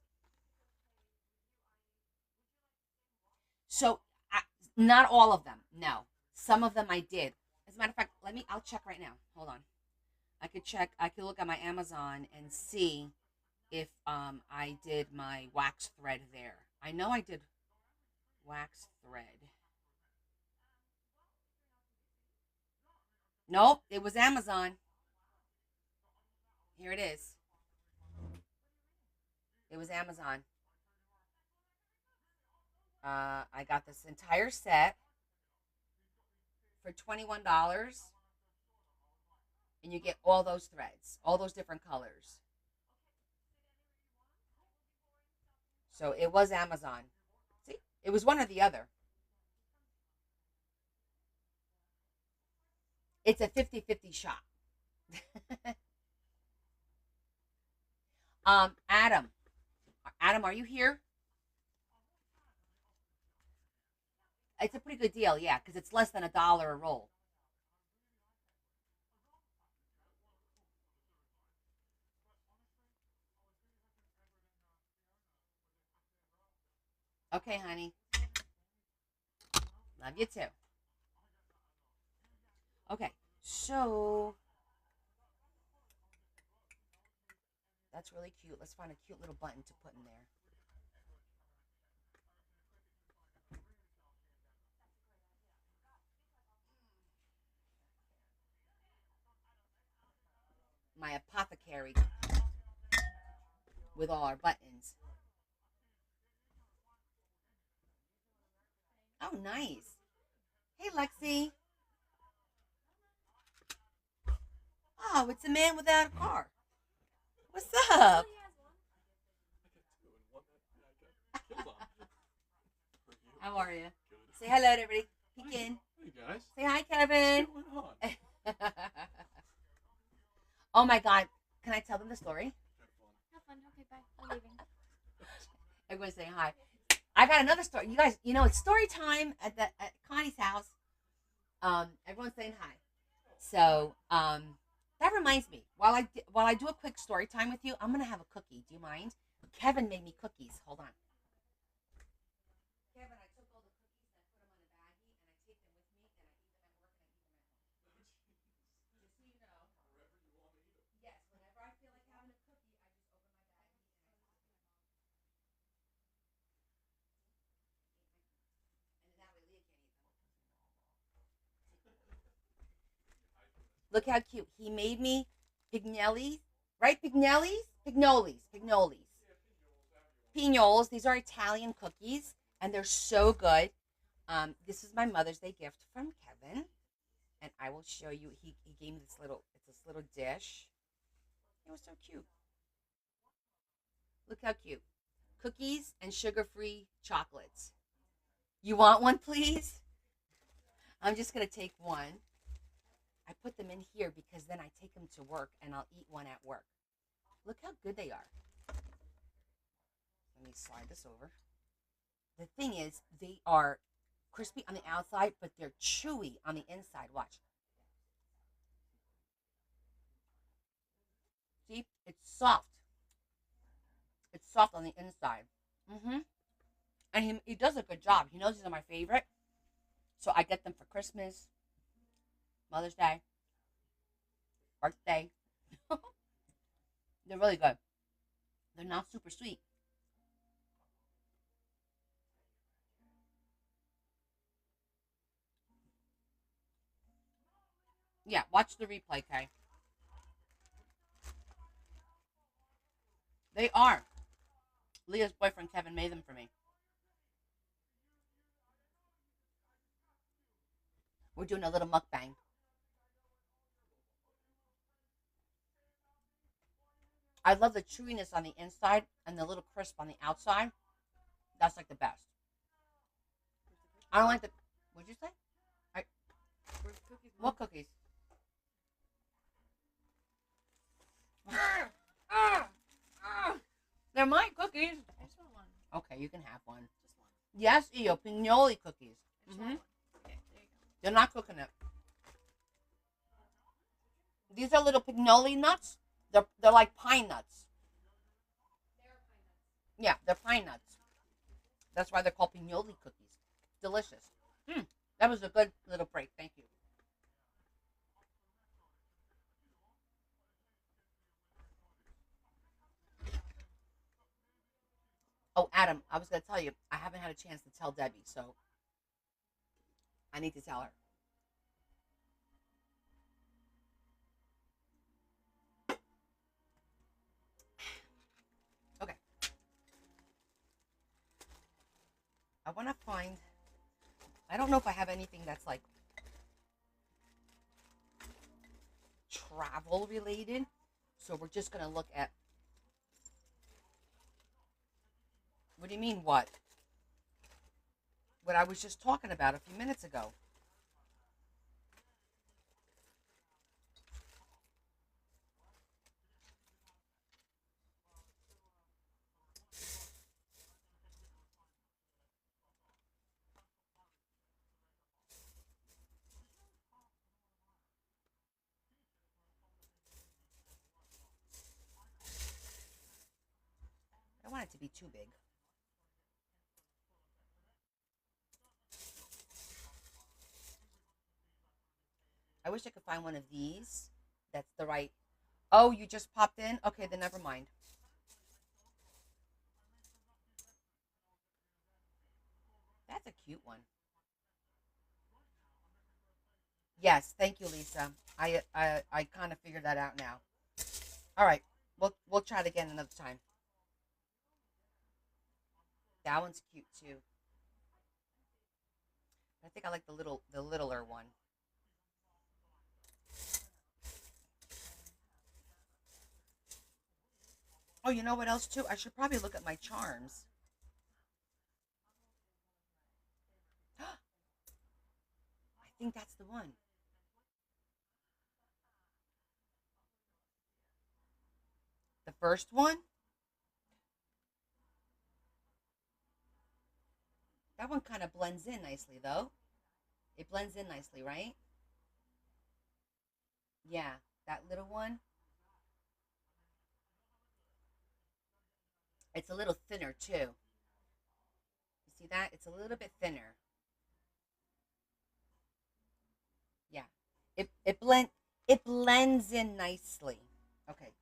So I, not all of them. No, some of them I did. As a matter of fact, I'll check right now. Hold on. I could check. I could look at my Amazon and see if I did my wax thread there. I know I did wax thread. Nope, it was Amazon. Here it is. It was Amazon. I got this entire set for $21, and you get all those threads, all those different colors. So it was Amazon. See, it was one or the other. It's a 50-50 shot. Adam. Adam, are you here? It's a pretty good deal, yeah, because it's less than $1 a roll. Okay, honey. Love you too. Okay, so that's really cute. Let's find a cute little button to put in there. My apothecary with all our buttons. Oh, nice. Hey, Lexi. Oh, it's a man without a car. What's up? How are you? Say hello to everybody. Peek in. Hey guys. Say hi, Kevin. What's going on? Oh my God. Can I tell them the story? Have fun. Okay, bye. I'm leaving. Everyone's saying hi. I got another story. You guys, it's story time at Connie's house. Everyone's saying hi. So, that reminds me. While I do a quick story time with you, I'm gonna have a cookie. Do you mind? Kevin made me cookies. Hold on. Kevin, I took all the cookies and I put them on a baggie and I take them with me and I eat them at work and I eat them at home. Just so you know. Yes, whenever I feel like having a cookie, I just open my baggie and I pop it. And that way Leah can't eat them. Look how cute. He made me Pignelli, right? Pignolis. Pignoles. These are Italian cookies, and they're so good. This is my Mother's Day gift from Kevin, and I will show you. He gave me this little dish. It was so cute. Look how cute. Cookies and sugar-free chocolates. You want one, please? I'm just gonna take one. I put them in here because then I take them to work and I'll eat one at work. Look how good they are. Let me slide this over. The thing is, they are crispy on the outside, but they're chewy on the inside. Watch. See? It's soft. It's soft on the inside. And he does a good job. He knows these are my favorite. So I get them for Christmas, Mother's Day, birthday. They're really good. They're not super sweet. Yeah, watch the replay, Kay. They are. Leah's boyfriend Kevin made them for me. We're doing a little mukbang. I love the chewiness on the inside and the little crisp on the outside. That's like the best. I don't like the. What'd you say? Where's the cookies? What cookies? They're my cookies. I just want one. Okay, you can have one. Just one. Yes, Io, Pignoli cookies. I just want one. Okay, there you go. They're not coconut. These are little Pignoli nuts. They're like pine nuts. Yeah, they're pine nuts. That's why they're called Pignoli cookies. Delicious. That was a good little break. Thank you. Oh, Adam, I was going to tell you, I haven't had a chance to tell Debbie, so I need to tell her. Okay. I want to find, I don't know if I have anything that's like travel related, so we're just going to look at. What do you mean, what? What I was just talking about a few minutes ago. I don't want it to be too big. I wish I could find one of these. That's the right. Oh, you just popped in? Okay, then never mind. That's a cute one. Yes, thank you, Lisa. I kind of figured that out now. All right, we'll try it again another time. That one's cute too. I think I like the littler one. Oh, you know what else too? I should probably look at my charms. I think that's the one. The first one? That one kind of blends in nicely though. It blends in nicely, right? Yeah, that little one. It's a little thinner too. You see that? It's a little bit thinner. Yeah. It blends in nicely. Okay.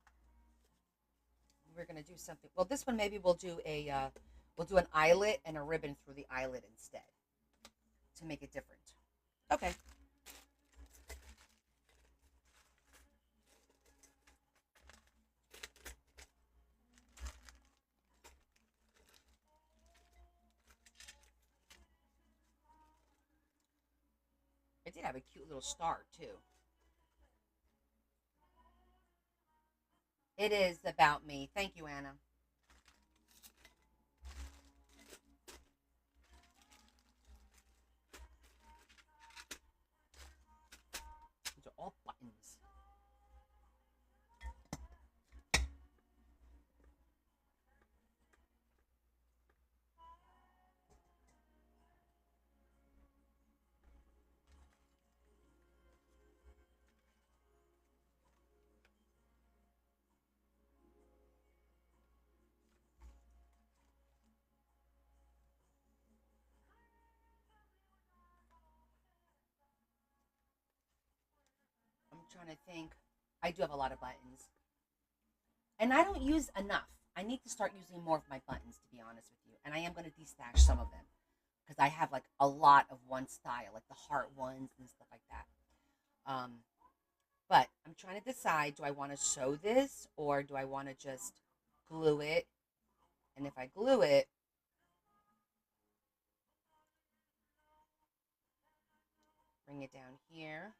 We're gonna do something. Well, this one maybe we'll do an eyelet and a ribbon through the eyelet instead to make it different. Okay. It did have a cute little star too. It is about me. Thank you, Anna. These are all buttons. I'm trying to think. I do have a lot of buttons. And I don't use enough. I need to start using more of my buttons, to be honest with you. And I am going to destash some of them because I have like a lot of one style, like the heart ones and stuff like that. Um, but I'm trying to decide: do I want to sew this or do I want to just glue it? And if I glue it, bring it down here.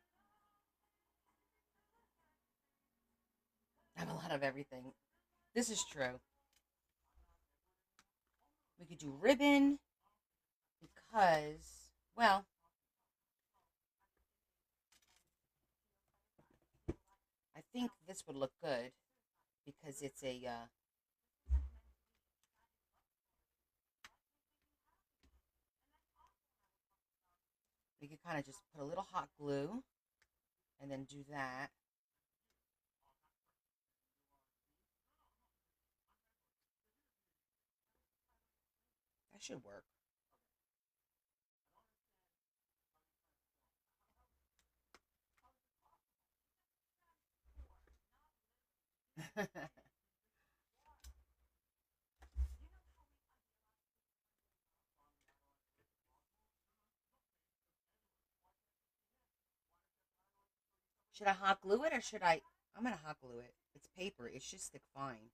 I have a lot of everything. This is true. We could do ribbon because, well, I think this would look good because it's a, we could kind of just put a little hot glue and then do that. That should work. Should I hot glue it or should I? I'm going to hot glue it. It's paper. It should stick fine.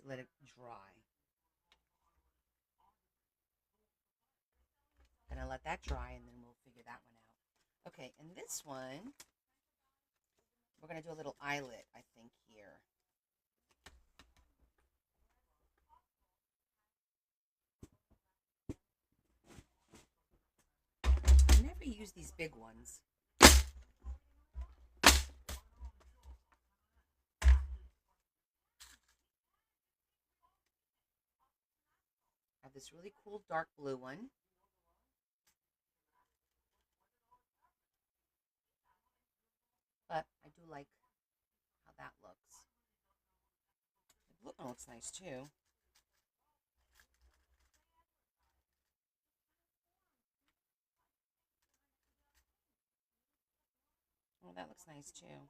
Let it dry. Gonna let that dry and then we'll figure that one out. Okay, and this one, we're gonna do a little eyelet, I think, here. I never use these big ones. I have this really cool dark blue one. But I do like how that looks. The blue one looks nice too. Oh, that looks nice too.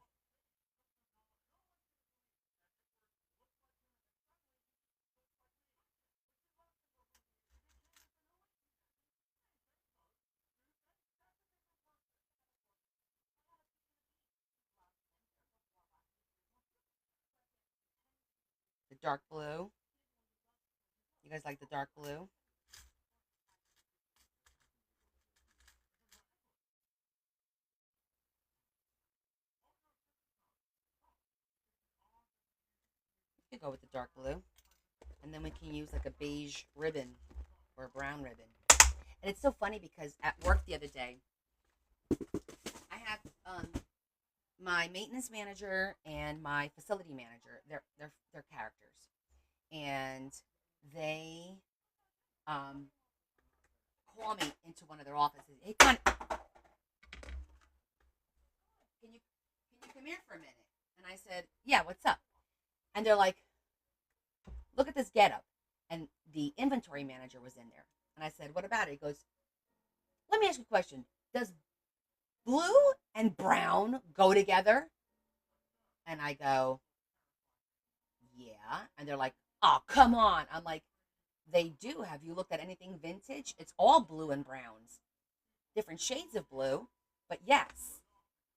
The dark blue. You guys like the dark blue? You could go with the dark blue. And then we can use like a beige ribbon or a brown ribbon. And it's so funny because at work the other day, I have my maintenance manager and my facility manager. They're characters, and they um, call me into one of their offices. Hey, Con, can you come here for a minute? And I said, yeah, what's up? And they're like, look at this getup. And the inventory manager was in there. And I said, what about it? He goes, let me ask you a question. Does blue and brown go together? And I go, yeah. And they're like, oh, come on. I'm like, they do. Have you looked at anything vintage? It's all blue and browns, different shades of blue, but yes.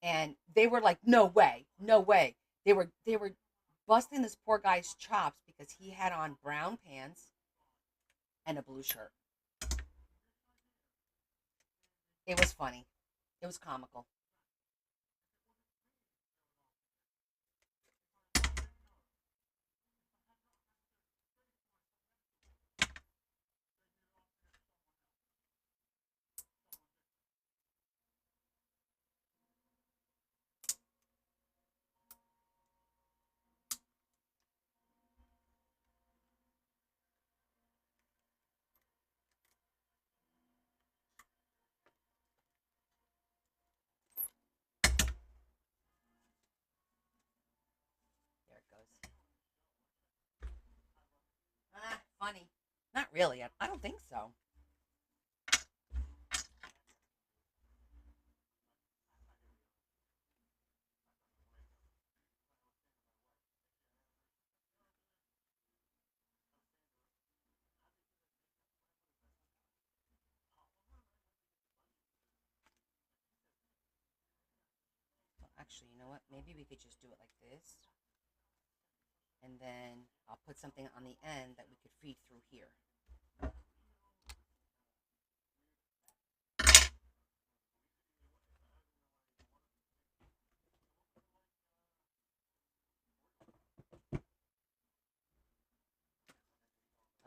And they were like, no way, no way. They were busting this poor guy's chops because he had on brown pants and a blue shirt. It was funny. It was comical. There it goes. Funny. Not really. I don't think so. Well, actually, you know what? Maybe we could just do it like this. And then I'll put something on the end that we could feed through here.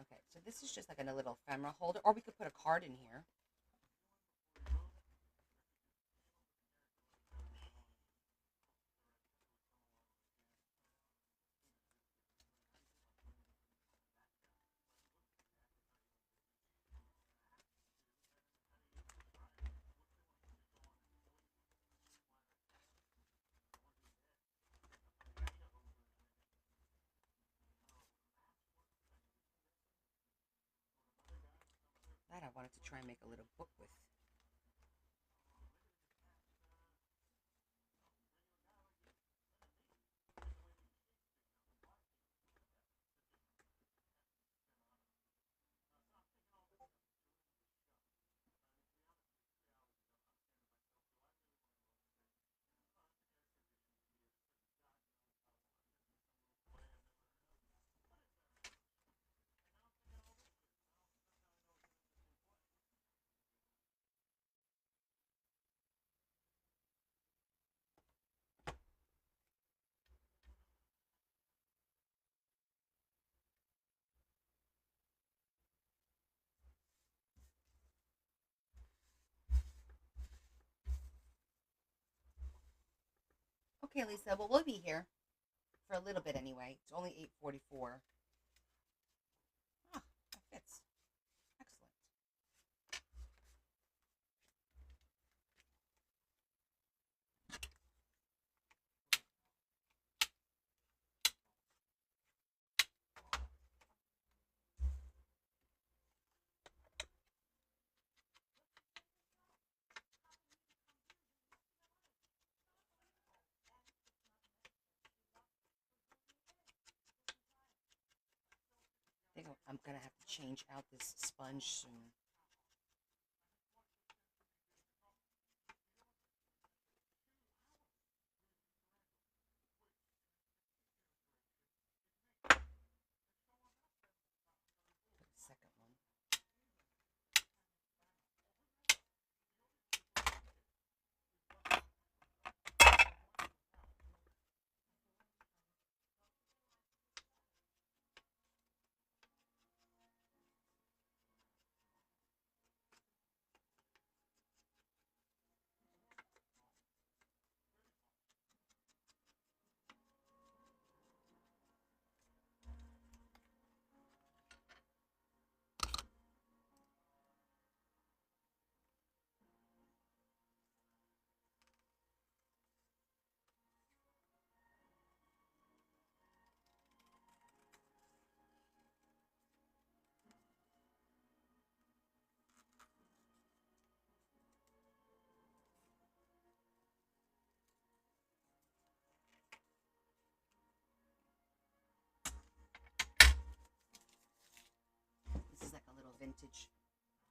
Okay, so this is just like a little ephemera holder, or we could put a card in here. That I wanted to try and make a little book with. Okay, Lisa. Well, we'll be here for a little bit anyway. It's only 8:44. Ah, that fits. Excellent. I think I'm gonna have to change out this sponge soon. Put a second one.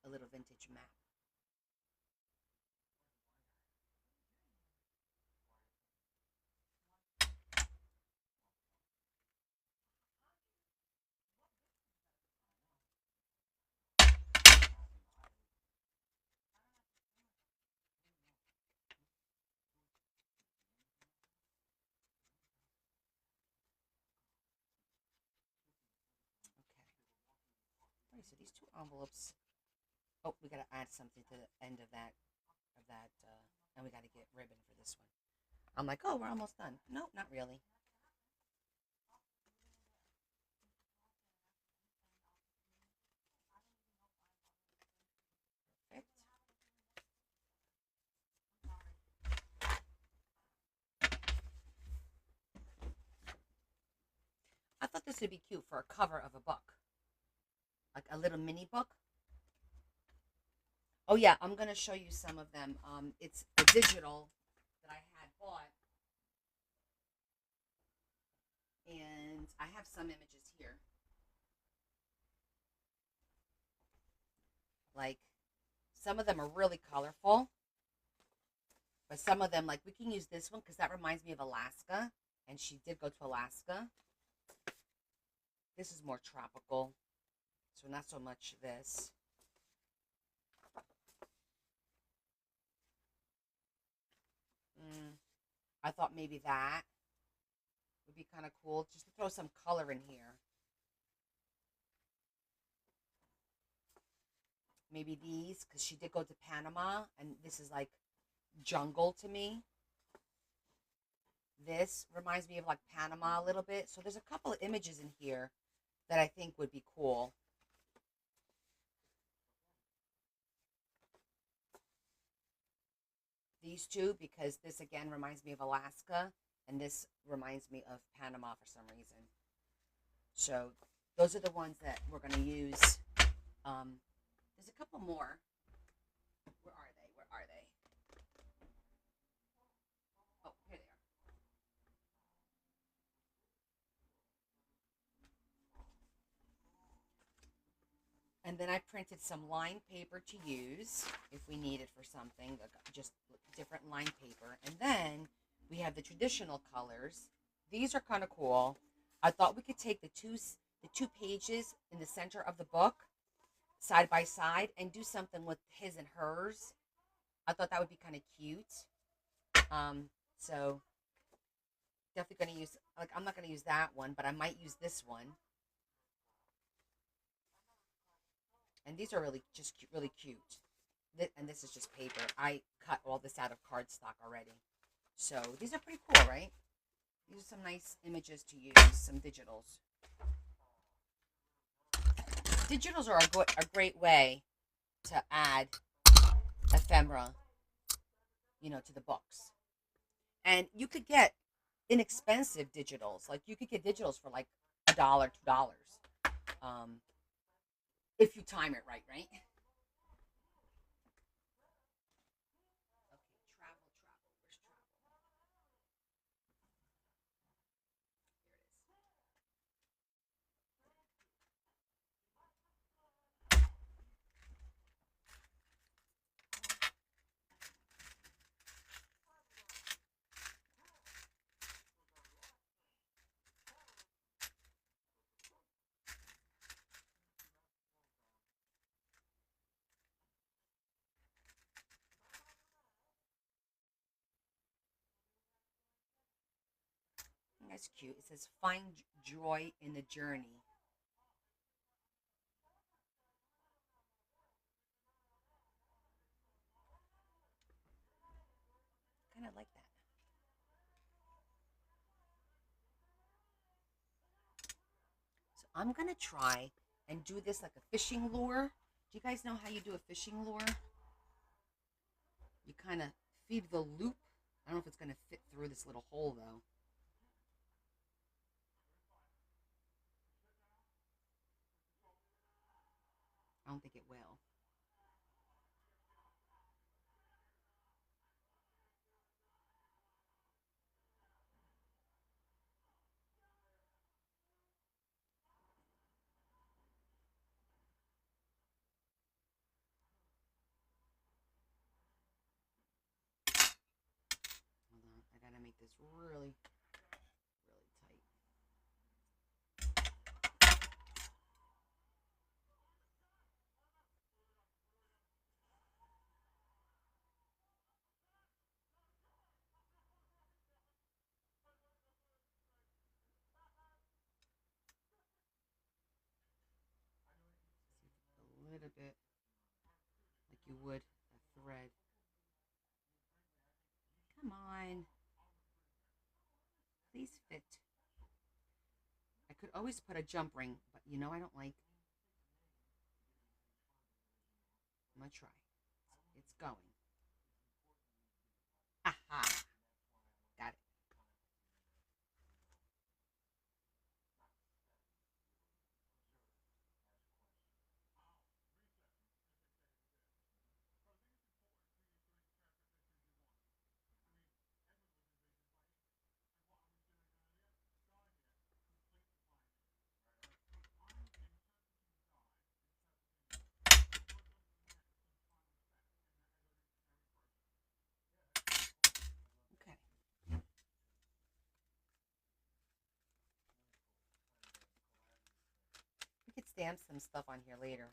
a little vintage map. Okay. All right, so these two envelopes. Oh, we gotta add something to the end of that, and we gotta get ribbon for this one. I'm like, oh, we're almost done. Nope, not really. Perfect. I thought this would be cute for a cover of a book, like a little mini book. Oh yeah, I'm gonna show you some of them. It's a digital that I had bought, and I have some images here. Like some of them are really colorful, but some of them, like we can use this one because that reminds me of Alaska, and she did go to Alaska. This is more tropical, so not so much this. I thought maybe that would be kind of cool just to throw some color in here. Maybe these, because she did go to Panama, and this is like jungle to me. This reminds me of like Panama a little bit. So there's a couple of images in here that I think would be cool. These two, because this again reminds me of Alaska, and this reminds me of Panama for some reason. So those are the ones that we're going to use. There's a couple more. Where are they? Where are they? Oh, here they are. And then I printed some lined paper to use if we need it for something, just different lined paper. And then we have the traditional colors. These are kind of cool. I thought we could take the two pages in the center of the book side by side and do something with his and hers. I thought that would be kind of cute. So definitely going to use, like, I'm not going to use that one, but I might use this one. And these are really just really cute. And this is just paper. I cut all this out of cardstock already. So these are pretty cool, right? These are some nice images to use, some digitals. Digitals are a great way to add ephemera, to the books. And you could get inexpensive digitals. Like you could get digitals for like $1, $2. Um, if you time it right, right? Okay, travel, travel. Where's travel? Here it is. That's cute. It says find joy in the journey. Kind of like that. So I'm gonna try and do this like a fishing lure. Do you guys know how you do a fishing lure? You kind of feed the loop. I don't know if it's gonna fit through this little hole though. I don't think it will. make this really, really tight. A little bit like you would a thread. Come on. Please fit. I could always put a jump ring, but you know I don't like. I'm going to try. It's going. Aha. Got it. Okay. We could stamp some stuff on here later.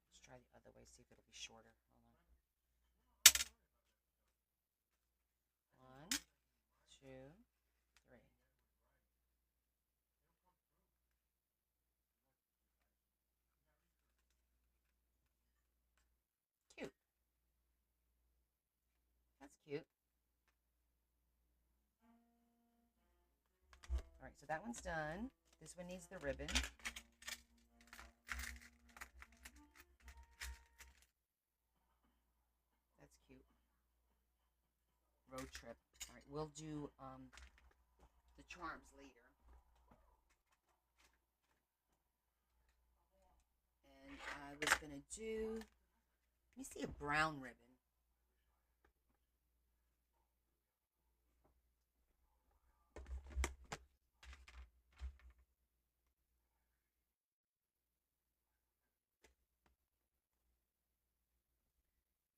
Let's try the other way, see if it'll be shorter. Hold on. 1, 2, 3. Cute. That's cute. All right, so that one's done. This one needs the ribbon. That's cute. Road trip. All right, we'll do the charms later. And I was gonna do. Let me see a brown ribbon.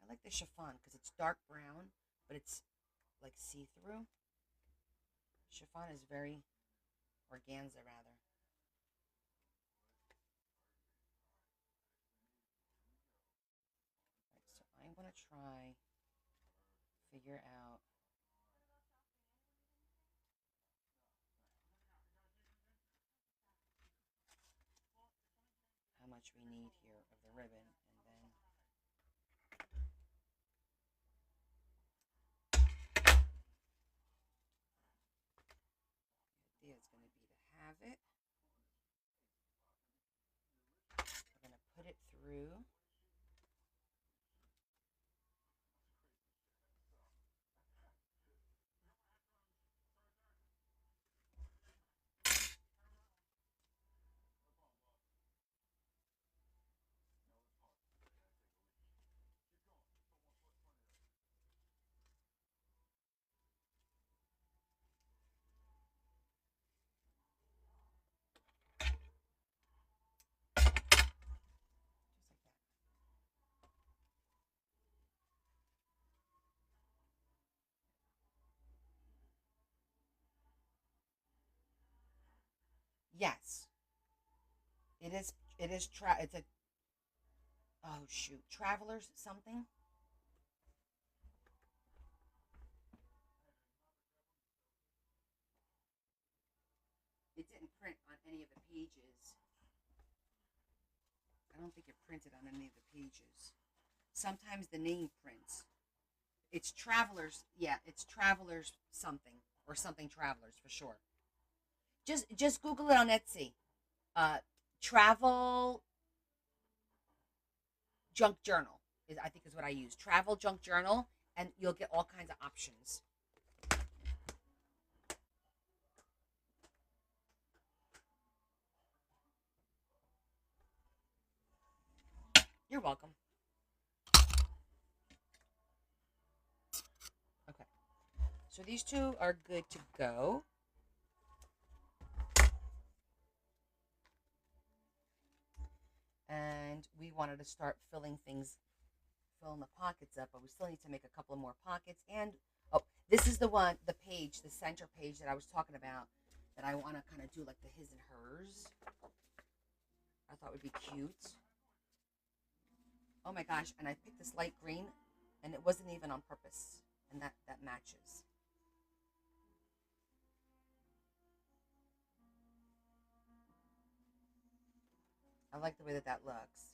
I like the chiffon because it's dark brown, but it's like see-through. Chiffon is very organza, rather. Right, so I'm gonna try figure out how much we need here of the ribbon, and then the idea is going to be to have it. We're going to put it through. Yes, it is. It is. It's a. Oh shoot, Travelers something. It didn't print on any of the pages. I don't think it printed on any of the pages. Sometimes the name prints. It's Travelers. Yeah, it's Travelers something or something Travelers for sure. Just Google it on Etsy. Travel junk journal is I think is what I use. Travel junk journal, and you'll get all kinds of options. You're welcome. Okay. So these two are good to go. And we wanted to start filling the pockets up, but we still need to make a couple of more pockets. And oh, this is the page, the center page that I was talking about that I want to kind of do like the his and hers. I thought would be cute. Oh my gosh, and I picked this light green and it wasn't even on purpose. And that matches. I like the way that looks.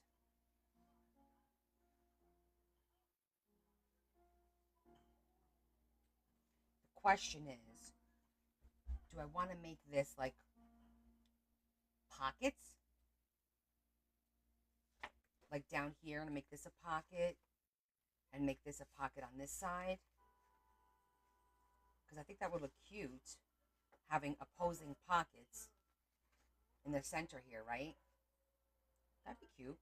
The question is, do I want to make this like pockets? Like down here and make this a pocket and make this a pocket on this side? Because I think that would look cute having opposing pockets in the center here, right? That'd be cute.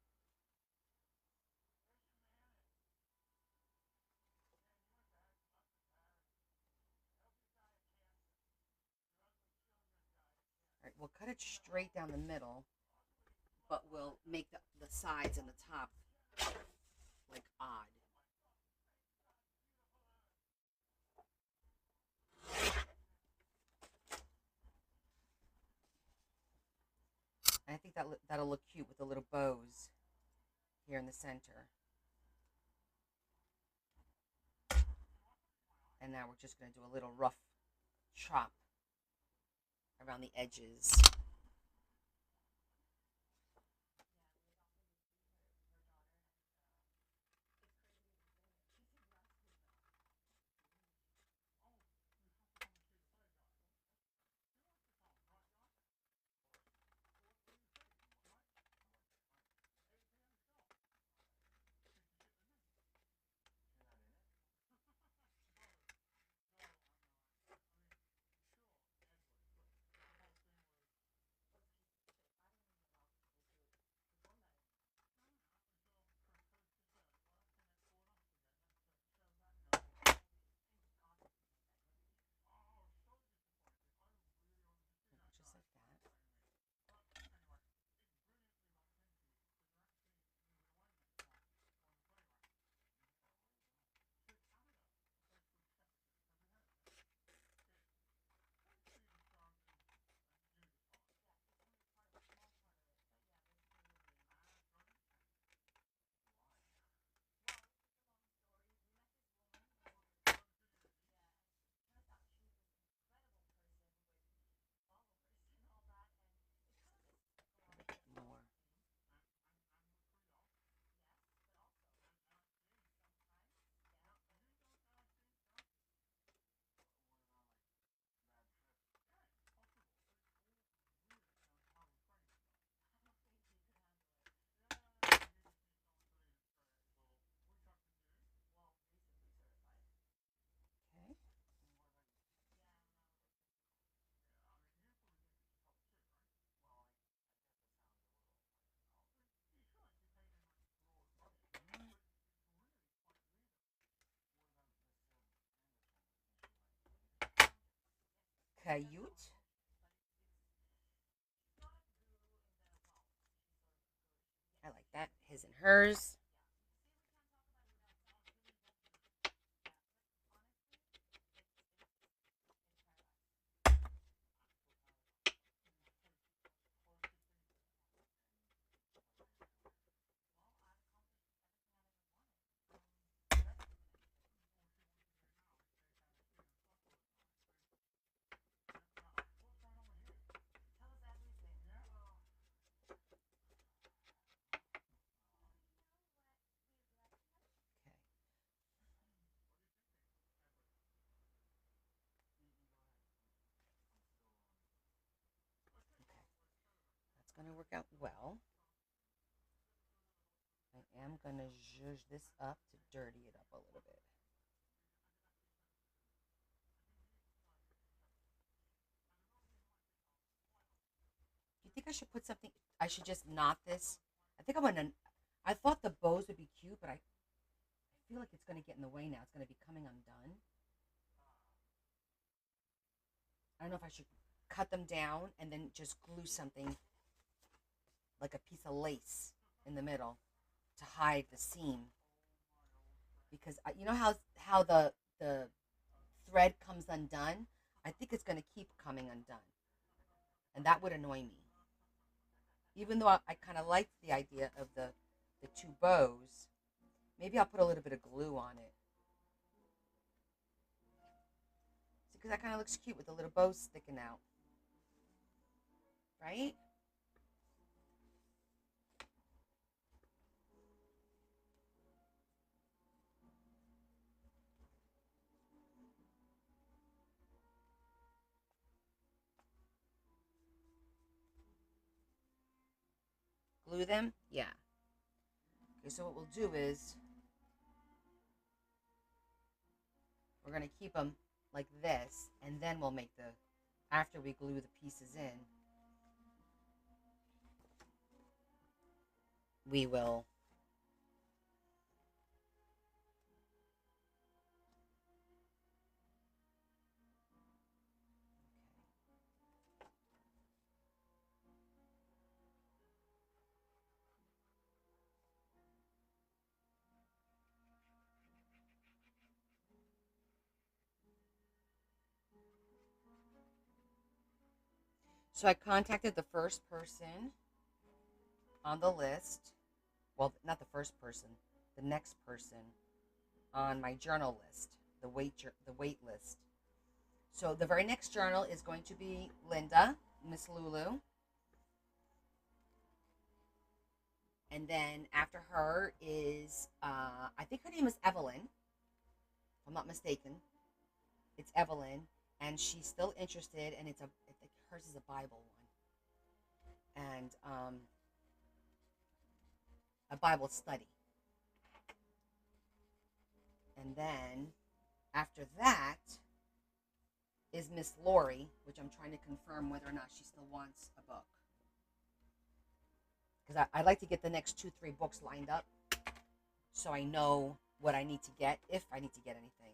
All right, we'll cut it straight down the middle, but we'll make the sides and the top like odd. And I think that'll look cute with the little bows here in the center. And now we're just going to do a little rough chop around the edges. Just like that. More. Okay. Cute. I like that. His and hers. Okay. Okay. That's going to work out well. I am going to zhuzh this up to dirty it up a little bit. Do you think I should put something? I should just knot this. I think I'm gonna. I thought the bows would be cute, but I feel like it's gonna get in the way now. It's gonna be coming undone. I don't know if I should cut them down and then just glue something like a piece of lace in the middle to hide the seam. Because you know how the thread comes undone? I think it's going to keep coming undone. And that would annoy me. Even though I kind of like the idea of the two bows, maybe I'll put a little bit of glue on it. Because that kind of looks cute with the little bows sticking out. Right? Glue them? Yeah. Okay, so what we'll do is we're going to keep them like this, and then we'll make after we glue the pieces in, we will So I contacted the first person on the list. Well, not the first person, the next person on my journal list, the wait list. So the very next journal is going to be Linda, Miss Lulu. And then after her is, I think her name is Evelyn, if I'm not mistaken. It's Evelyn, and she's still interested, and hers is a Bible one, and a Bible study. And then after that is Miss Lori, which I'm trying to confirm whether or not she still wants a book. Because I'd like to get the next 2-3 books lined up so I know what I need to get, if I need to get anything.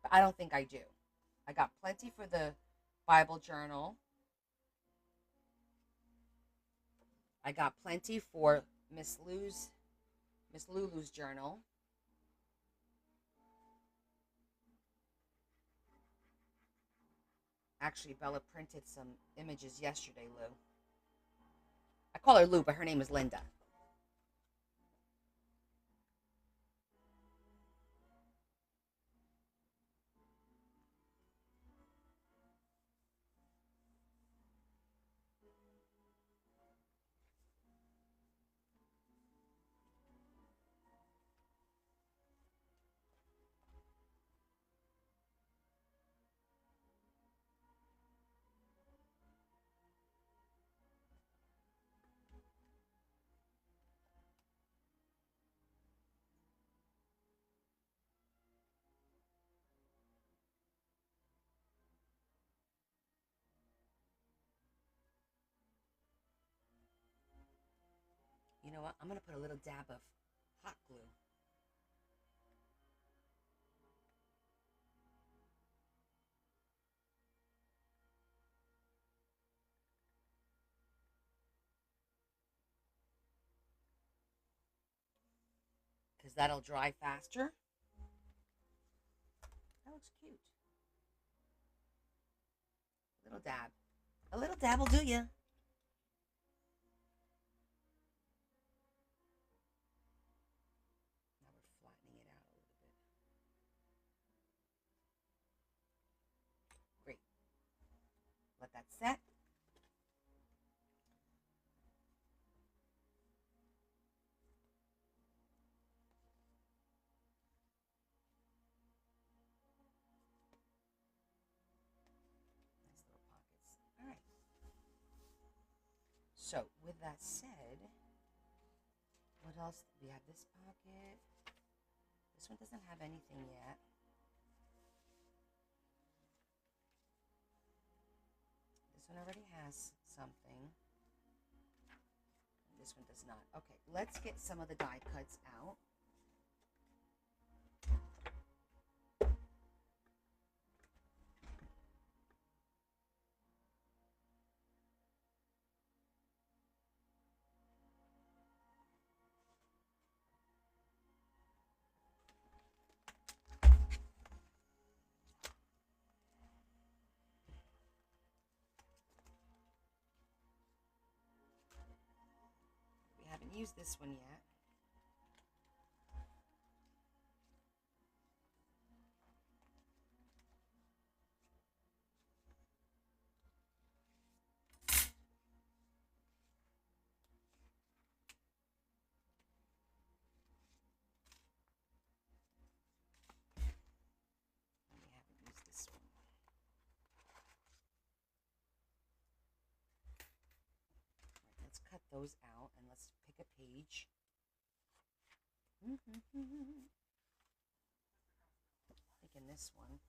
But I don't think I do. I got plenty for the Bible journal. I got plenty for Miss Lulu's journal. Actually, Bella printed some images yesterday, Lou. I call her Lou, but her name is Linda. You know what? I'm going to put a little dab of hot glue. Because that'll dry faster. That looks cute. A little dab. A little dab will do ya. Now we're flattening it out a little bit. Great. Let that set. Nice little pockets. All right. So, with that said, what else? We have this pocket. This one doesn't have anything yet. This one already has something. This one does not. Okay, let's get some of the die cuts out. used this one yet. We haven't used this one. Right, let's cut those out and let's pick a page. I think in this one.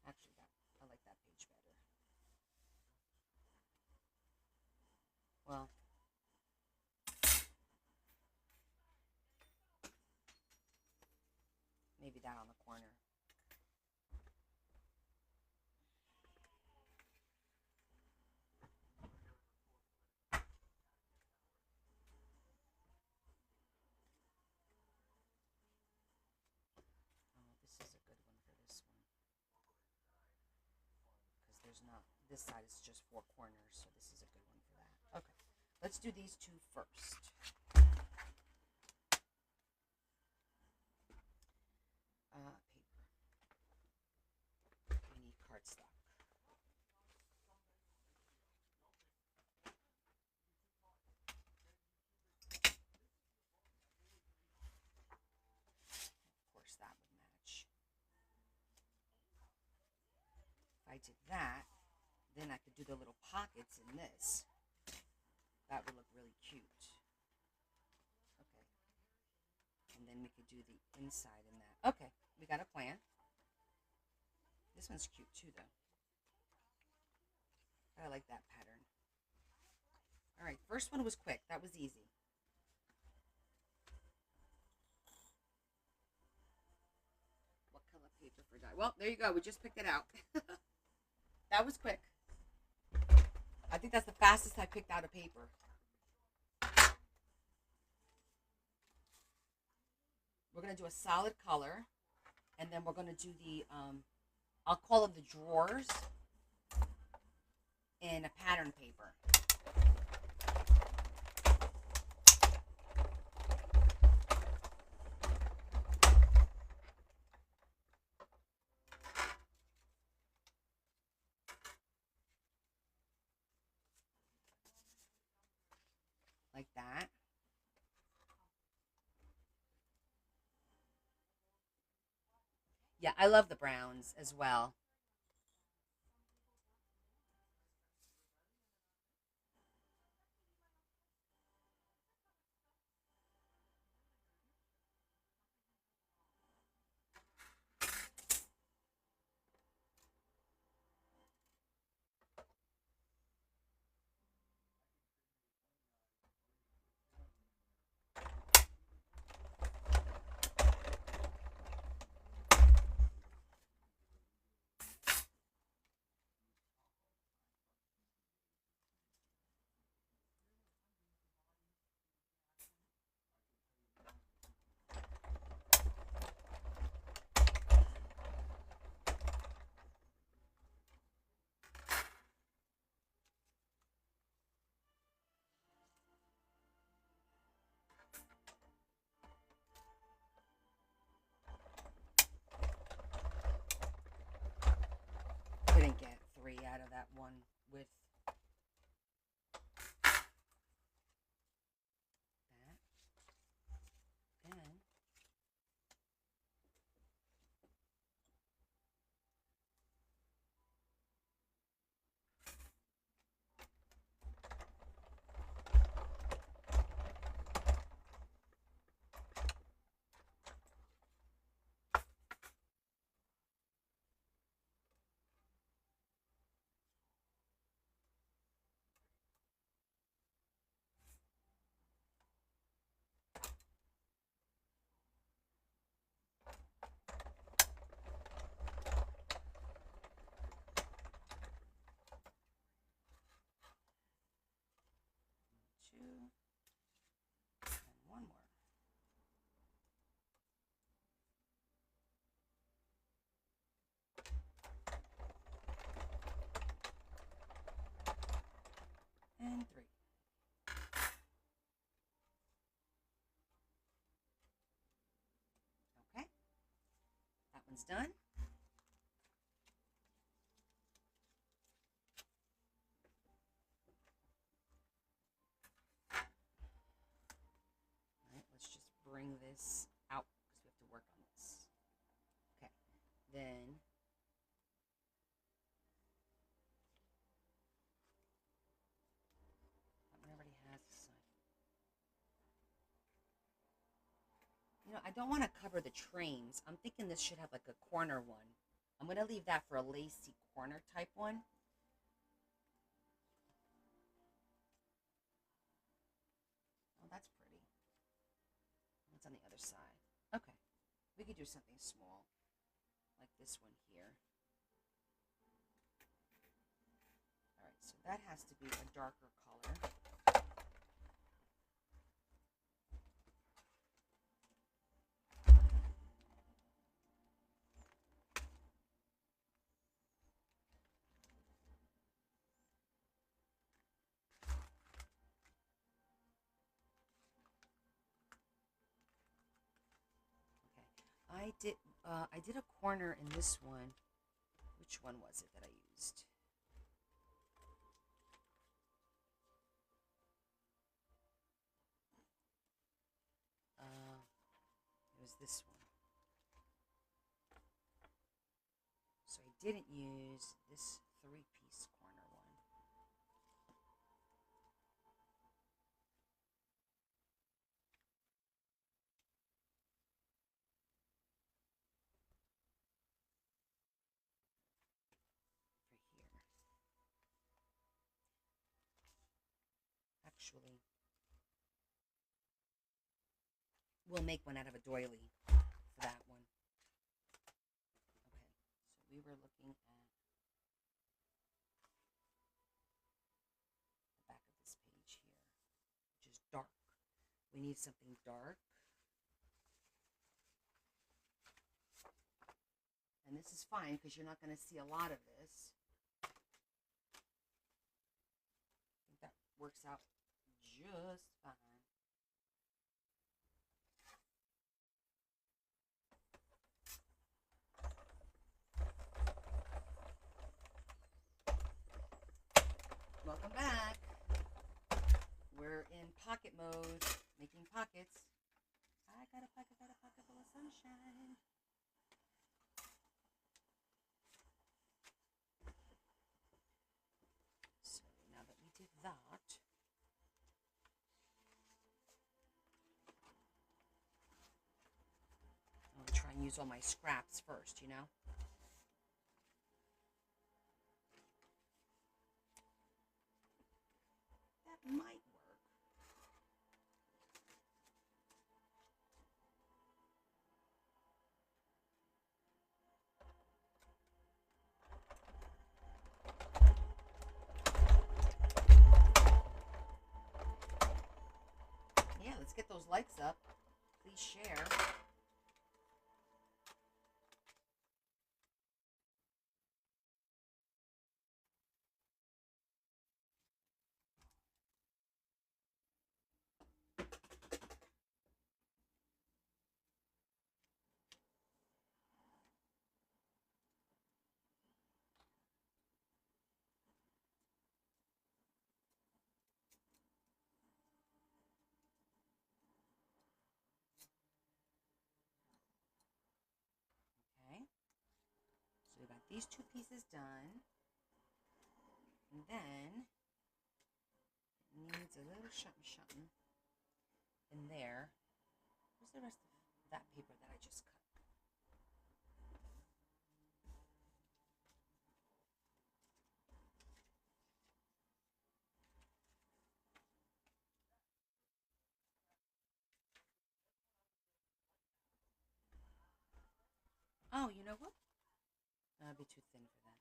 Actually, I like that page better. Well, maybe that on the corner. Oh, this is a good one for this one. Because there's not, this side is just 4 corners, so this is a good one for that. Okay, let's do these two first. Paper. We need cardstock. Of course, that would match. If I did that, then I could do the little pockets in this. That would look really cute. Okay. And then we could do the inside in that. Okay, we got a plan. This one's cute too, though. I like that pattern. All right, first one was quick. That was easy. What color paper for die? Well, there you go. We just picked it out. That was quick. I think that's the fastest I picked out of paper. We're going to do a solid color, and then we're going to do the, I'll call them the drawers in a pattern paper. Like that. Yeah, I love the browns as well. Couldn't get 3 out of that one with that. Then 3. Okay. That one's done. All right, let's just bring this out because we have to work on this. Okay. Then that one already has the sign. You know, I don't want to cover the trains. I'm thinking this should have like a corner one. I'm going to leave that for a lacy corner type one. Oh, that's pretty. What's on the other side? Okay. We could do something small, like this one here. All right, so that has to be a darker color. Okay, I did a corner in this one. Which one was it that I used? It was this one. So I didn't use this 3-piece corner one. For here. Actually, we'll make one out of a doily for that one. Okay, so we were looking at the back of this page here, which is dark. We need something dark. And this is fine because you're not going to see a lot of this. I think that works out just fine. Welcome back. We're in pocket mode, making pockets. I got a pocket full of sunshine. So now that we did that, I'm gonna try and use all my scraps first, you know? That might work. Yeah, let's get those likes up. Please share. Okay. So we got these 2 pieces done. And then it needs a little something in there. Where's the rest of that paper that I just cut? Oh, you know what? That'd be too thin for that.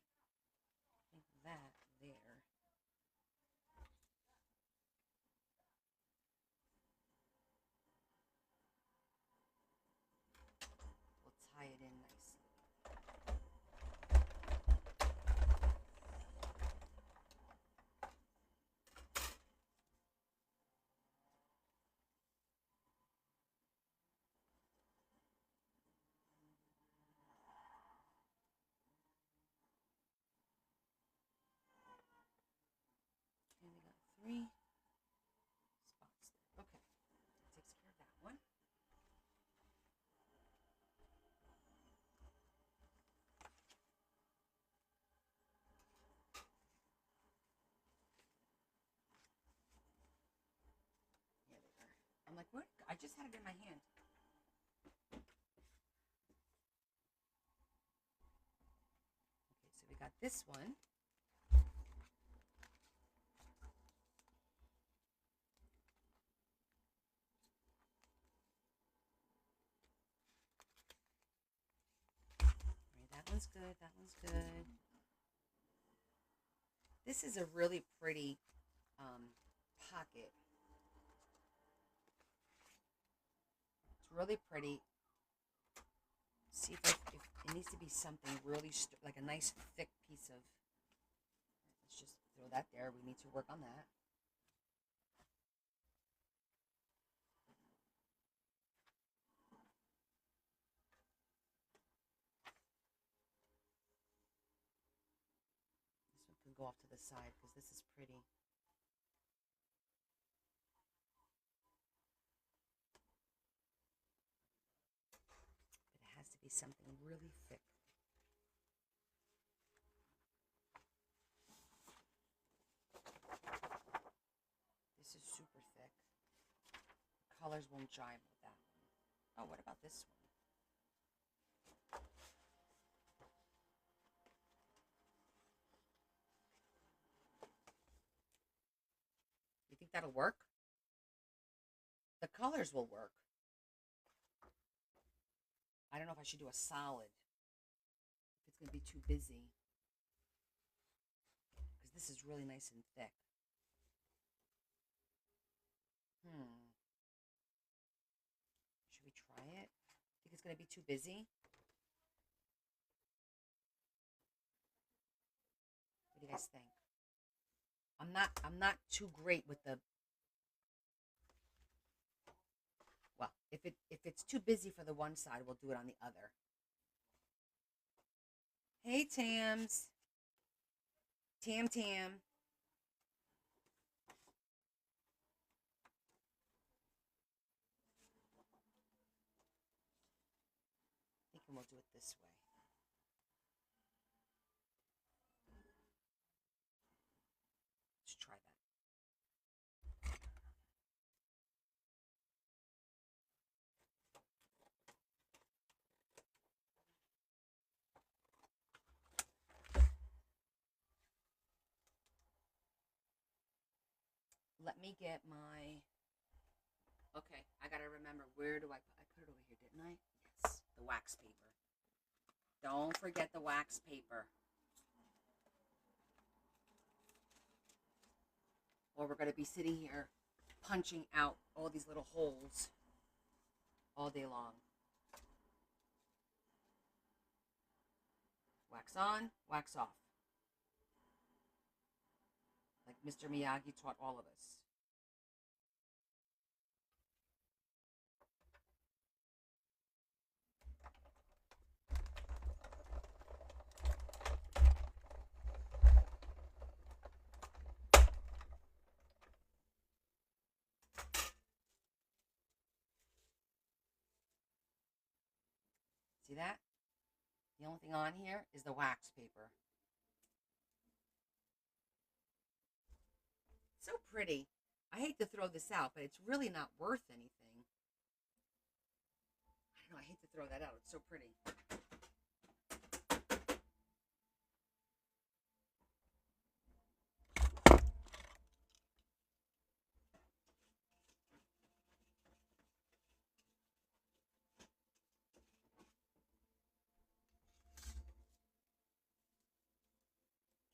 I think that there. We'll tie it in nicely. 3 spots there. Okay, that takes care of that one. Yeah, they are. I'm like, what? I just had it in my hand. Okay, so we got this one. That one's good. That one's good. This is a really pretty pocket. It's really pretty. See if it needs to be something really like a nice thick piece of. Let's just throw that there. We need to work on that. This one can go off to the side because this is pretty. But it has to be something really thick. This is super thick. The colors won't jive with that one. Oh, what about this one? You think that'll work? The colors will work. I don't know if I should do a solid. If it's going to be too busy. Because this is really nice and thick. Should we try it? Think it's going to be too busy? What do you guys think? I'm not too great with the. Well, if it's too busy for the one side, we'll do it on the other. Hey, Tams. Tam. I think we'll do it this way. Let's try that. Let me get my. Okay, I gotta remember where do I put it over here, didn't I? Yes, the wax paper. Don't forget the wax paper. Or we're gonna be sitting here punching out all these little holes all day long. Wax on, wax off. Like Mr. Miyagi taught all of us. See that? The only thing on here is the wax paper. So pretty. I hate to throw this out, but it's really not worth anything. I don't know, I hate to throw that out. It's so pretty.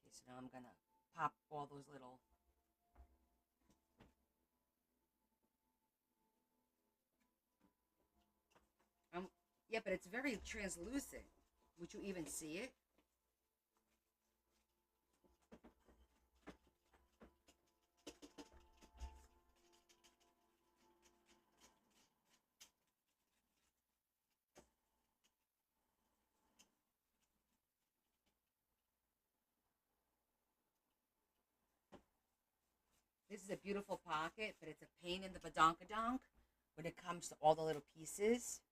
Okay, so now I'm gonna pop all those little. Yeah, but it's very translucent. Would you even see it? This is a beautiful pocket, but it's a pain in the badonkadonk when it comes to all the little pieces.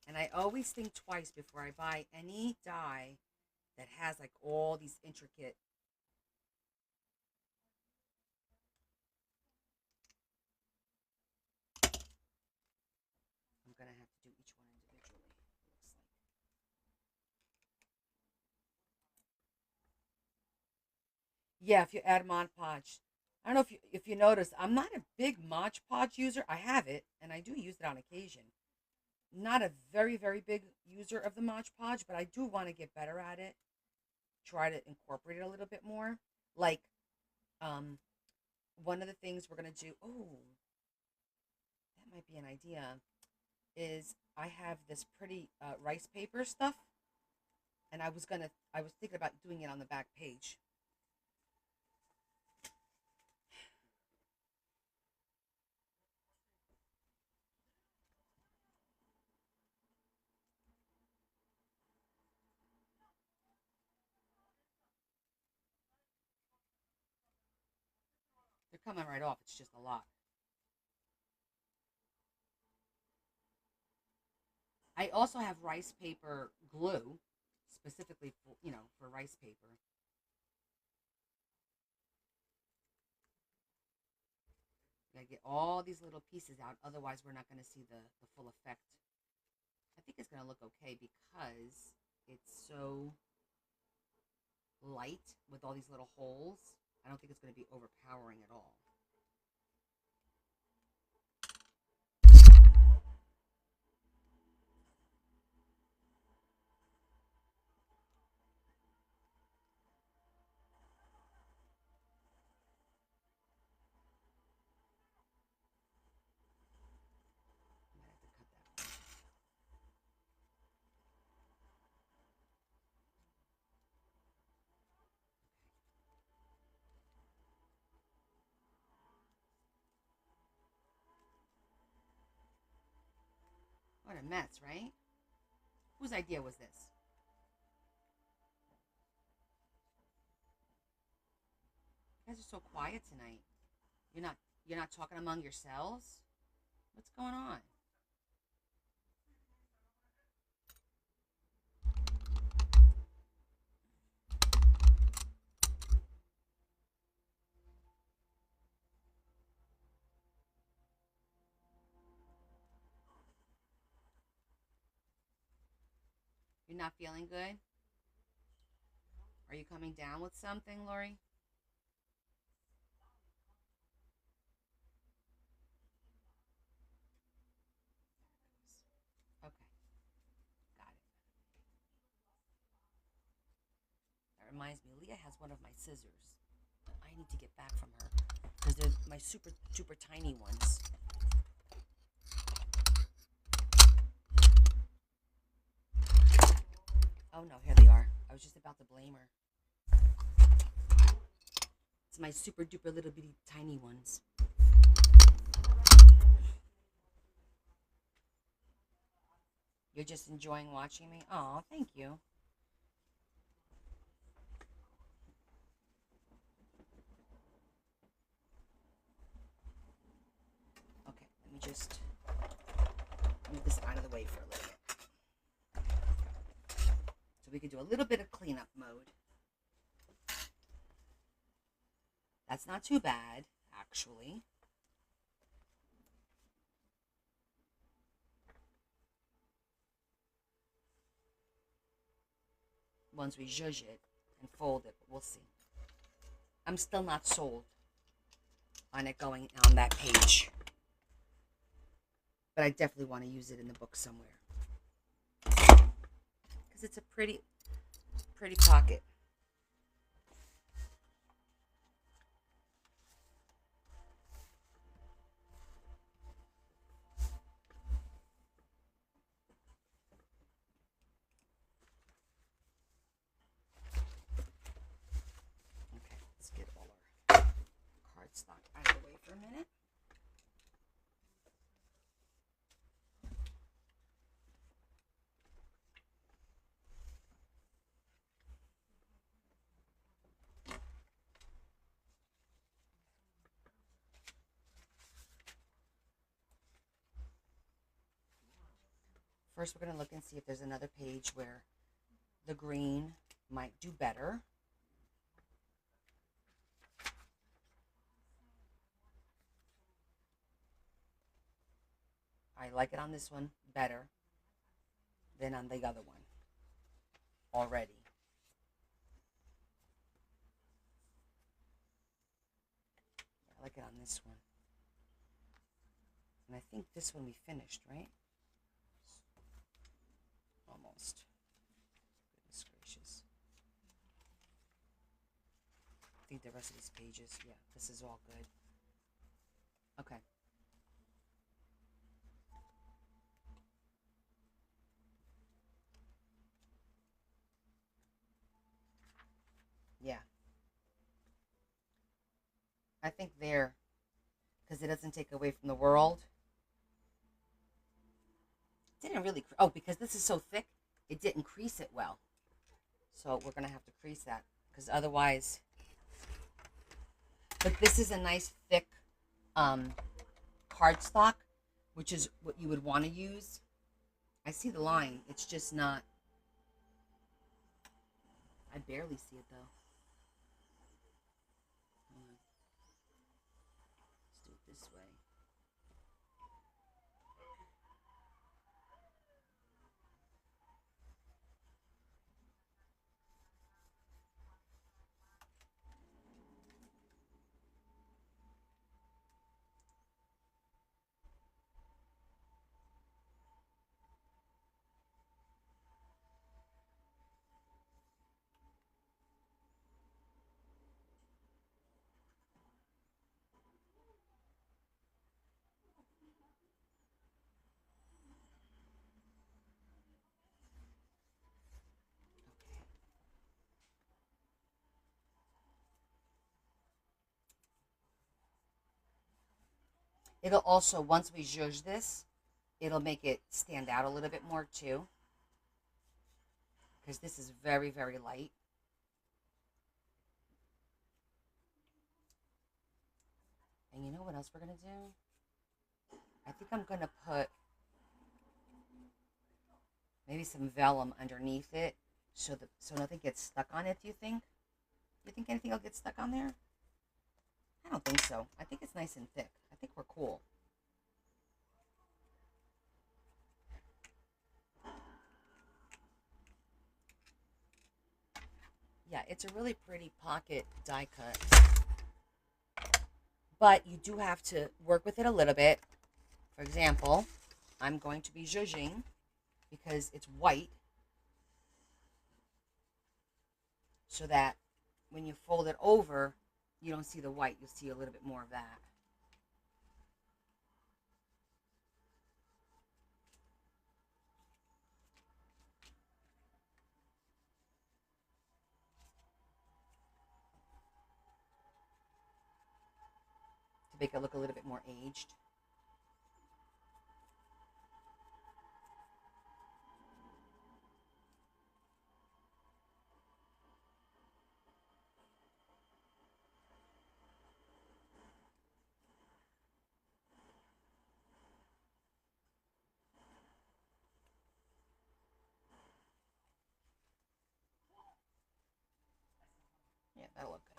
And I always think twice before I buy any die that has like all these intricate. I'm gonna have to do each one individually. Looks like. Yeah, if you add Mod Podge. I don't know if you notice, I'm not a big Mod Podge user. I have it and I do use it on occasion. Not a very, very big user of the Mod Podge, but I do want to get better at it. Try to incorporate it a little bit more. Like, um, one of the things we're gonna do. Oh, that might be an idea. Is I have this pretty rice paper stuff, and I was thinking about doing it on the back page. They're coming right off. It's just a lot. I also have rice paper glue, specifically for for rice paper. Gotta get all these little pieces out, otherwise we're not gonna see the full effect. I think it's gonna look okay because it's so light with all these little holes. I don't think it's gonna be overpowering at all. I might have to cut that one. What a mess, right? Whose idea was this? You guys are so quiet tonight. You're not you're not talking among yourselves? What's going on? You're not feeling good? Are you coming down with something, Lori? Okay, got it. That reminds me, Leah has one of my scissors. I need to get back from her because they're my super duper tiny ones. Oh no, here they are. I was just about to blame her. It's my super duper little bitty tiny ones. You're just enjoying watching me? Oh, thank you. Okay, let me just move this out of the way for a little bit. So we can do a little bit of cleanup mode. That's not too bad, actually. Once we zhuzh it and fold it, but we'll see. I'm still not sold on it going on that page. But I definitely want to use it in the book somewhere. Because it's a pretty pocket. Okay, let's get all our cardstock out of the way for a minute. First, we're going to look and see if there's another page where the green might do better. I like it on this one better than on the other one already. I like it on this one. And I think this one we finished, right? Almost. Goodness gracious. I think the rest of these pages, yeah, this is all good. Okay. Yeah. I think there, because it doesn't take away from the world. It didn't really, oh, because this is so thick, it didn't crease it well. So we're going to have to crease that, because otherwise, but this is a nice thick cardstock, which is what you would want to use. I see the line, it's just not, I barely see it though. Let's do it this way. It'll also, once we zhuzh this, it'll make it stand out a little bit more too. Because this is very, very light. And you know what else we're going to do? I think I'm going to put maybe some vellum underneath it so nothing gets stuck on it, do you think? Do you think anything will get stuck on there? I don't think so. I think it's nice and thick. I think we're cool. Yeah, it's a really pretty pocket die cut. But you do have to work with it a little bit. For example, I'm going to be zhuzhing because it's white, so that when you fold it over, you don't see the white. You'll see a little bit more of that. To make it look a little bit more aged. Yeah, that'll look good.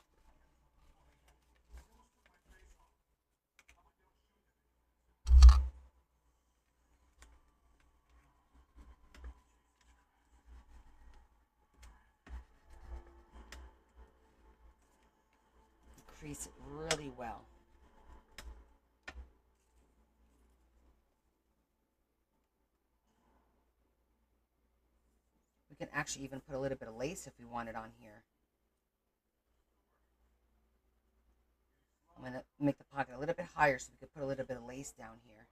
Crease it really well. We can actually even put a little bit of lace if we want it on here. I'm going to make the pocket a little bit higher so we can put a little bit of lace down here.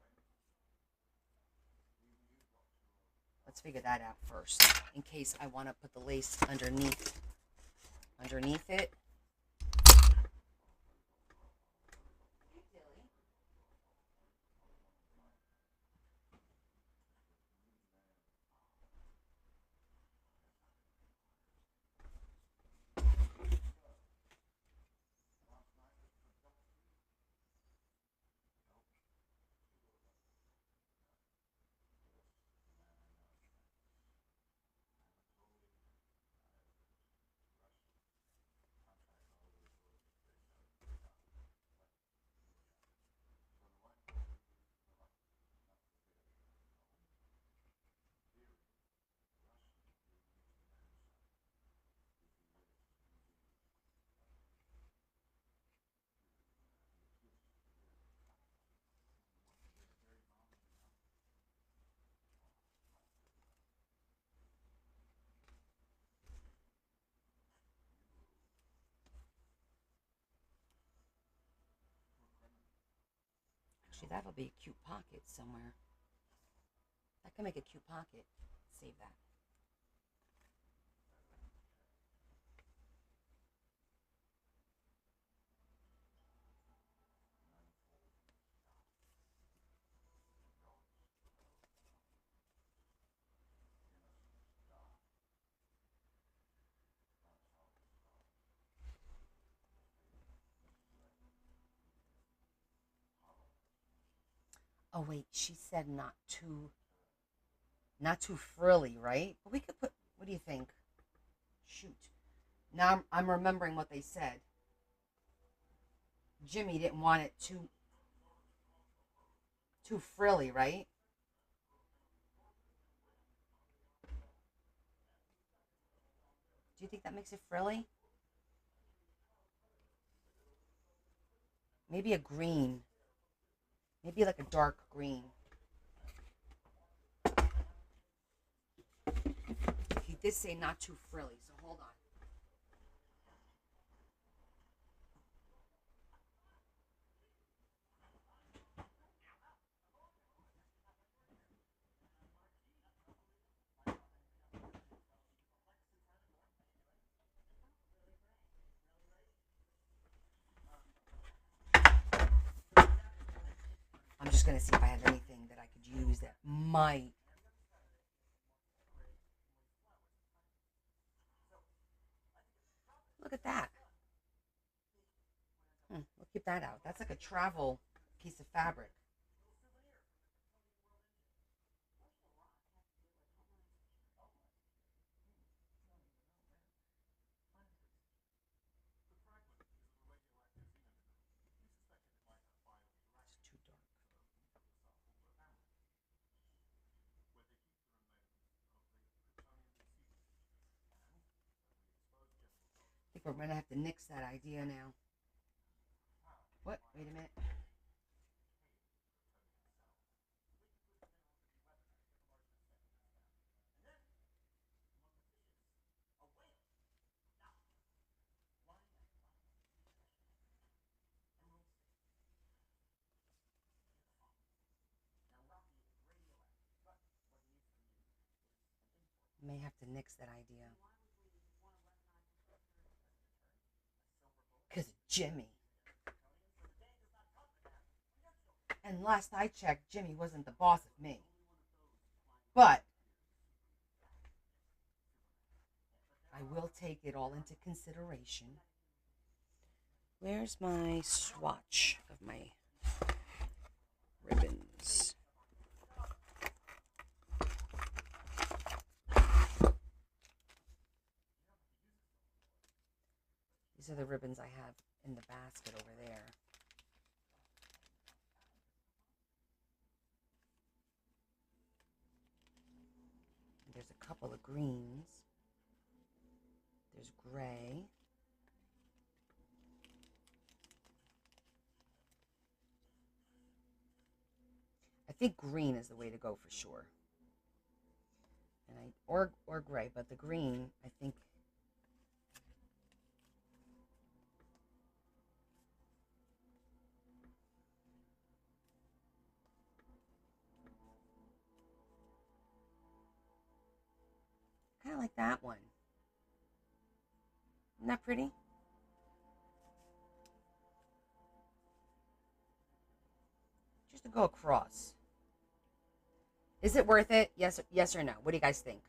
Let's figure that out first, in case I want to put the lace underneath it. Actually, that'll be a cute pocket somewhere. That can make a cute pocket. Save that. Oh wait, she said not too frilly, right? But we could put. What do you think? Shoot. Now I'm remembering what they said. Jimmy didn't want it too frilly, right? Do you think that makes it frilly? Maybe a green. Maybe like a dark green. He did say not too frilly, so hold on. I'm just gonna see if I have anything that I could use that might. Look at that. We'll keep that out. That's like a travel piece of fabric. It's too dark. I think we're gonna have to nix that idea now. What? Wait a minute. May have to nix that idea. Because of Jimmy. And last I checked, Jimmy wasn't the boss of me. But I will take it all into consideration. Where's my swatch of my ribbons? These are the ribbons I have in the basket over there. There's a couple of greens. There's gray. I think green is the way to go for sure. And or gray, but the green, I think. Kind of like that one. Isn't that pretty? Just to go across. Is it worth it? Yes or no? What do you guys think?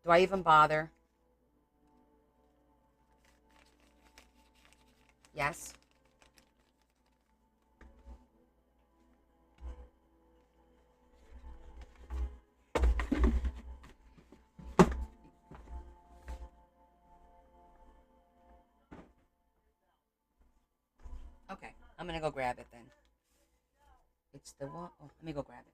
Do I even bother? Yes. Okay, I'm gonna go grab it then. It's the one. Oh, let me go grab it.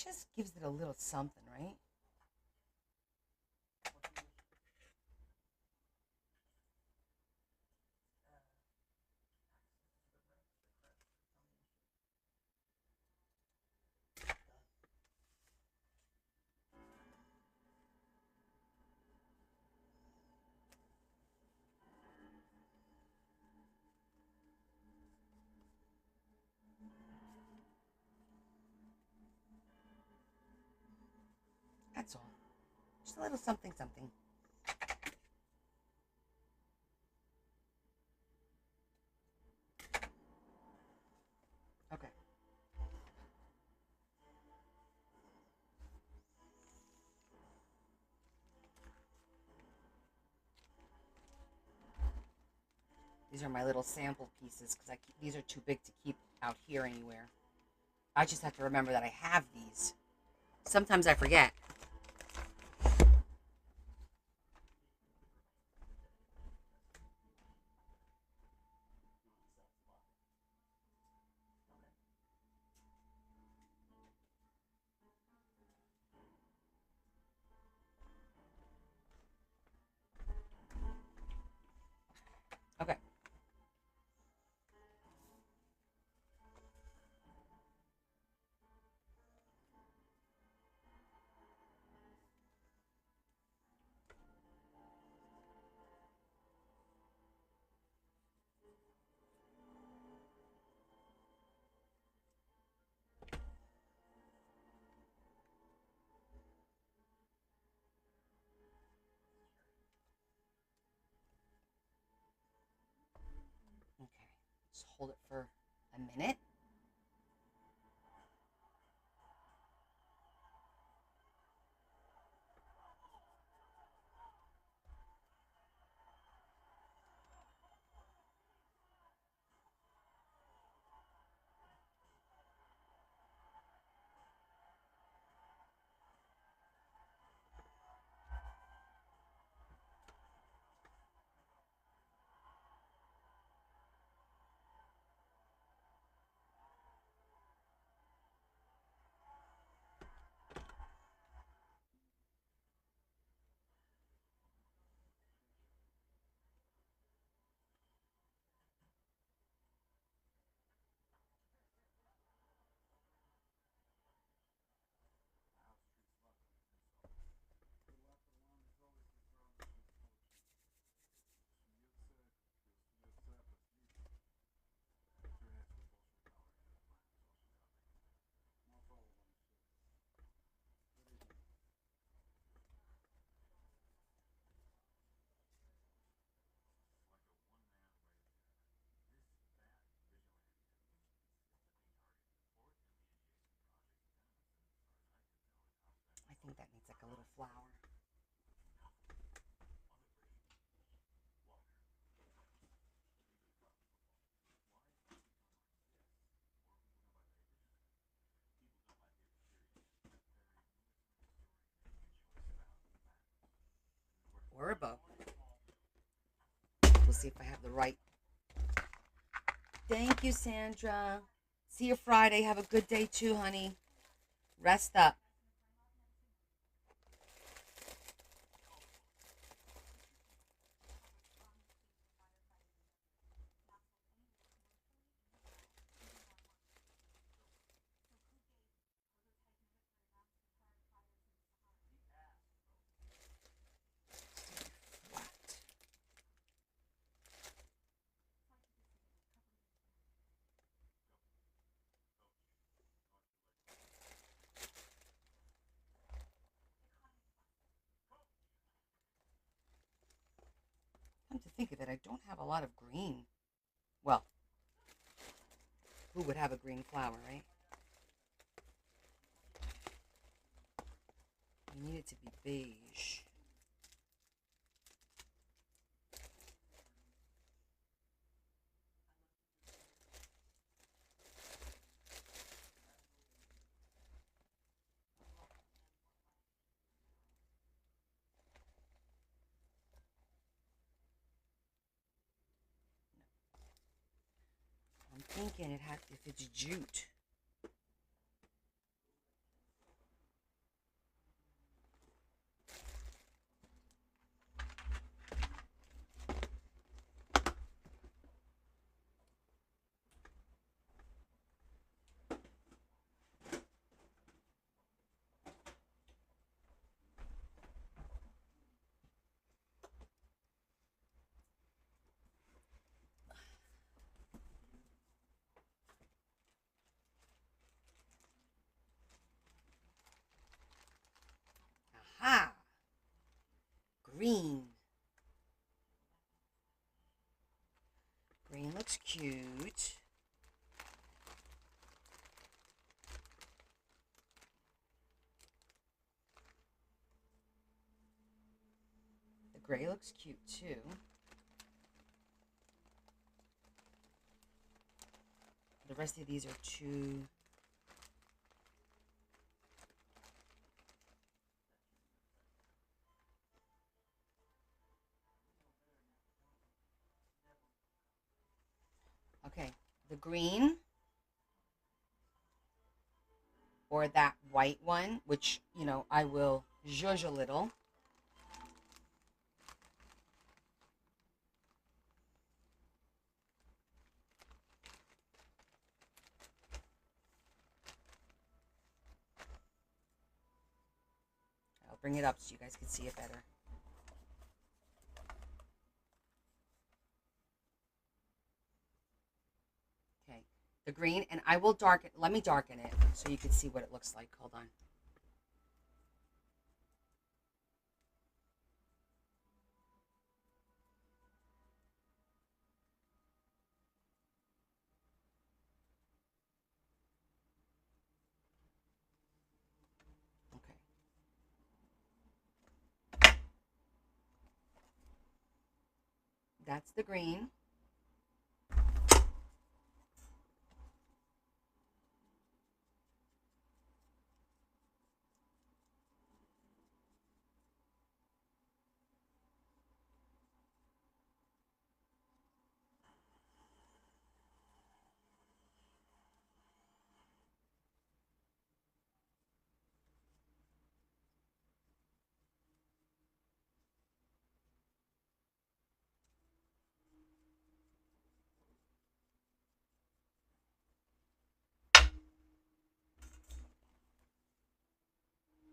just gives it a little something, right? That's all. Just a little something, something. Okay. These are my little sample pieces because these are too big to keep out here anywhere. I just have to remember that I have these. Sometimes I forget. Okay. Okay. Just hold it for a minute. I think that needs like a little flower. Or a bow. We'll see if I have the right. Thank you, Sandra. See you Friday. Have a good day too, honey. Rest up. Come to think of it, I don't have a lot of green. Well, who would have a green flower, right? You need it to be beige. I'm thinking if it's jute. green. Green looks cute. The gray looks cute too. The rest of these are too... Okay, the green or that white one, which, you know, I will zhuzh a little. I'll bring it up so you guys can see it better. Okay, the green, and I will darken, let me darken it so you can see what it looks like. Hold on. Okay. That's the green.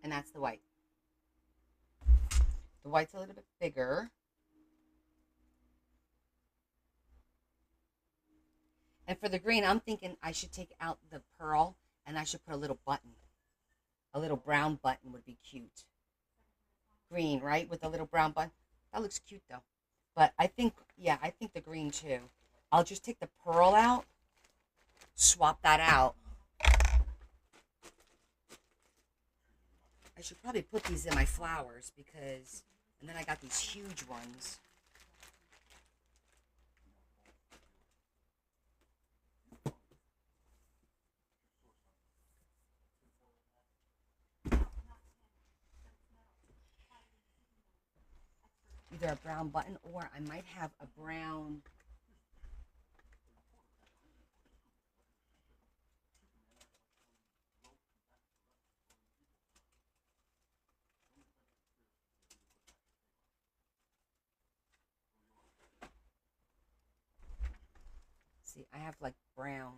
And that's the white. The white's a little bit bigger. And for the green, I'm thinking I should take out the pearl and I should put a little button. A little brown button would be cute. Green, right? With a little brown button. That looks cute though. But I think, yeah, I think the green too. I'll just take the pearl out, swap that out. I should probably put these in my flowers because, and then I got these huge ones. Either a brown button or I might have a brown... See, I have like brown.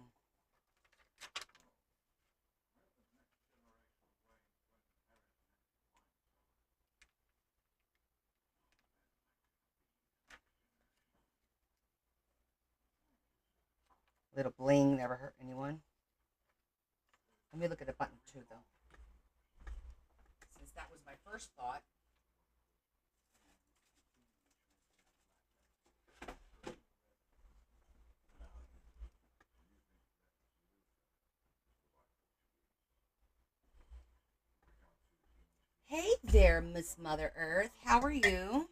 Little bling never hurt anyone. Let me look at the button too, though. Since that was my first thought. Hey there, Miss Mother Earth. How are you?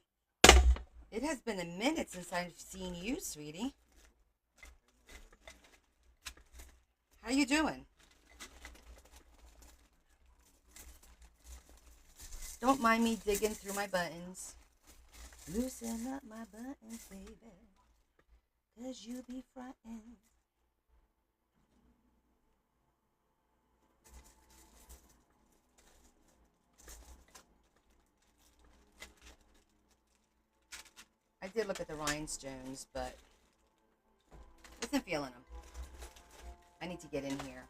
It has been a minute since I've seen you, sweetie. How you doing? Don't mind me digging through my buttons. Loosen up my buttons, baby, 'cause you be frightened. I did look at the rhinestones, but wasn't feeling them. I need to get in here.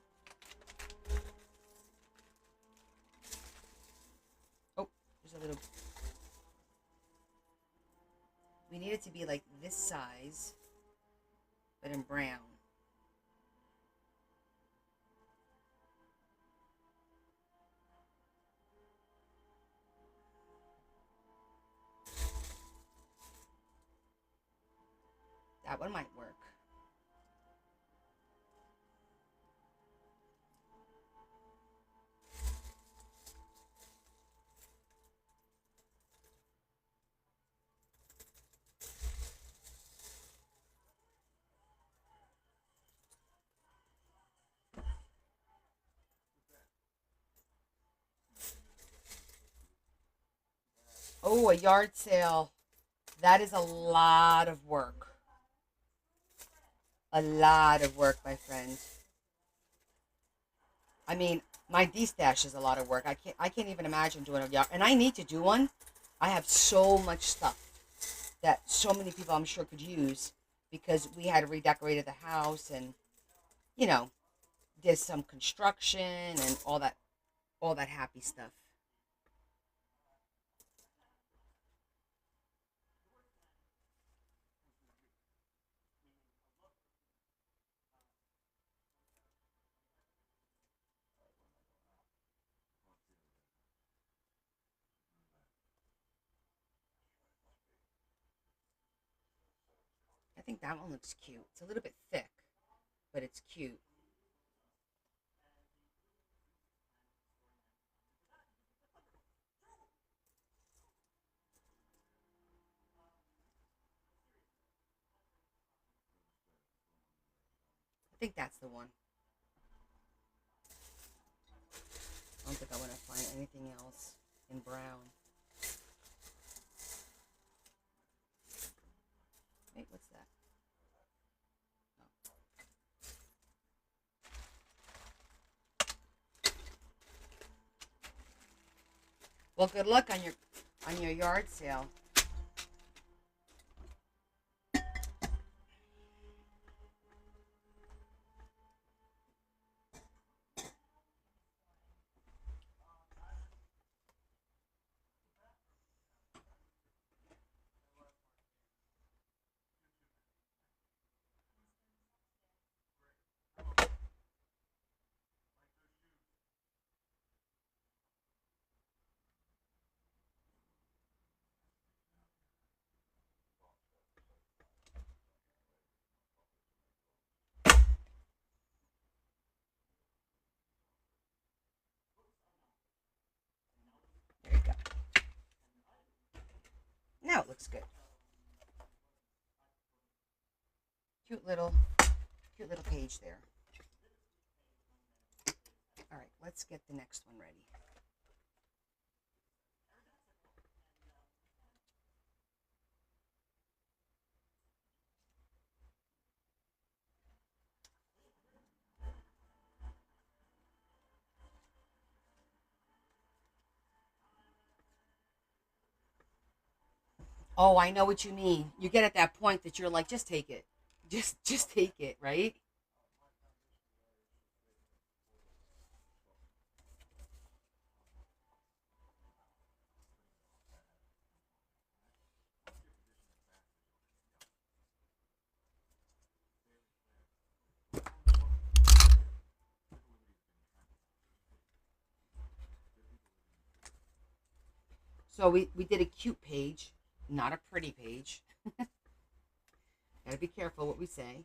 Oh, there's a little... We need it to be like this size, but in brown. That one might work. Oh, a yard sale. That is a lot of work. A lot of work, my friend. I mean, my D stash is a lot of work. I can't even imagine doing a yard, and I need to do one. I have so much stuff that so many people I'm sure could use because we had redecorated the house and you know, did some construction and all that happy stuff. I think that one looks cute. It's a little bit thick, but it's cute. I think that's the one. I don't think I want to find anything else in brown. Wait, what's that? Well, good luck on your yard sale. There you go. Now it looks good. Cute little, cute little page there. All right, let's get the next one ready. Oh, I know what you mean. You get at that point that you're like, just take it. Just take it, right? So we did a cute page, not a pretty page. Gotta be careful what we say.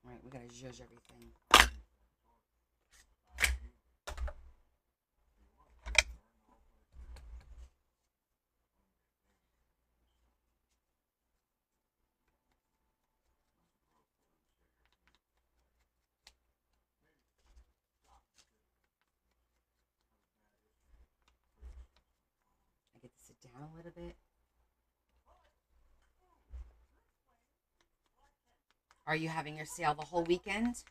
All right, we gotta judge everything. I get to sit down a little bit. Are you having your sale the whole weekend?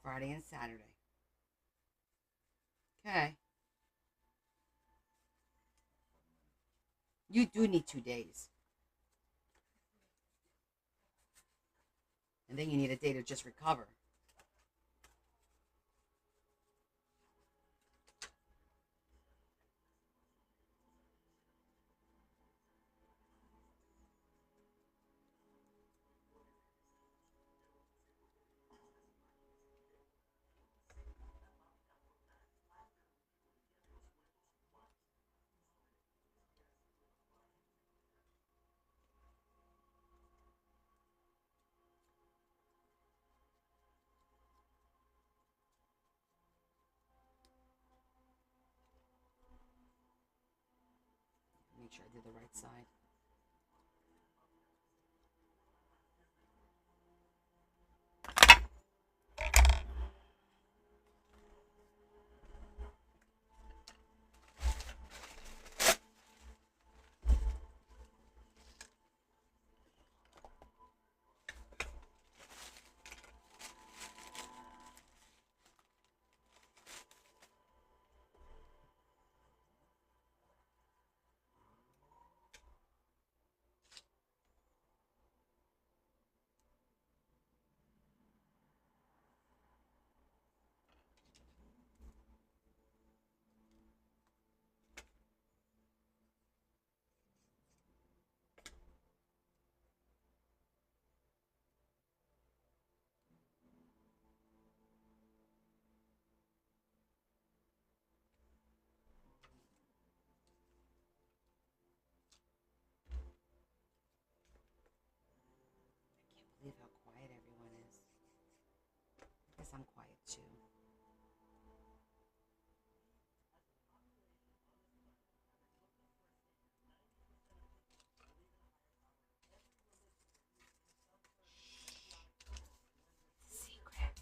Friday and Saturday. Okay. You do need 2 days. And then you need a day to just recover. Make sure I did the right side. I can't believe how quiet everyone is. I guess I'm quiet too. Secret.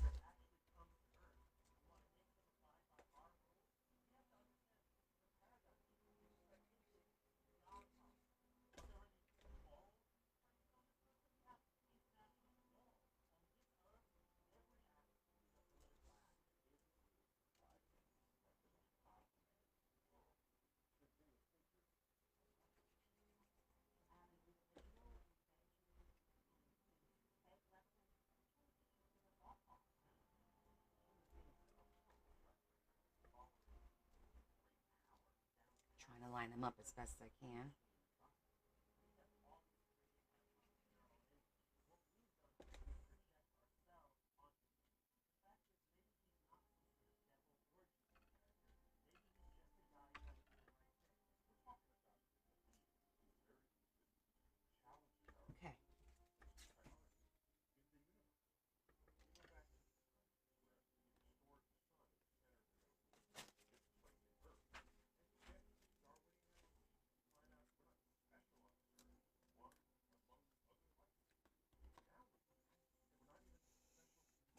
Trying to line them up as best I can. Okay.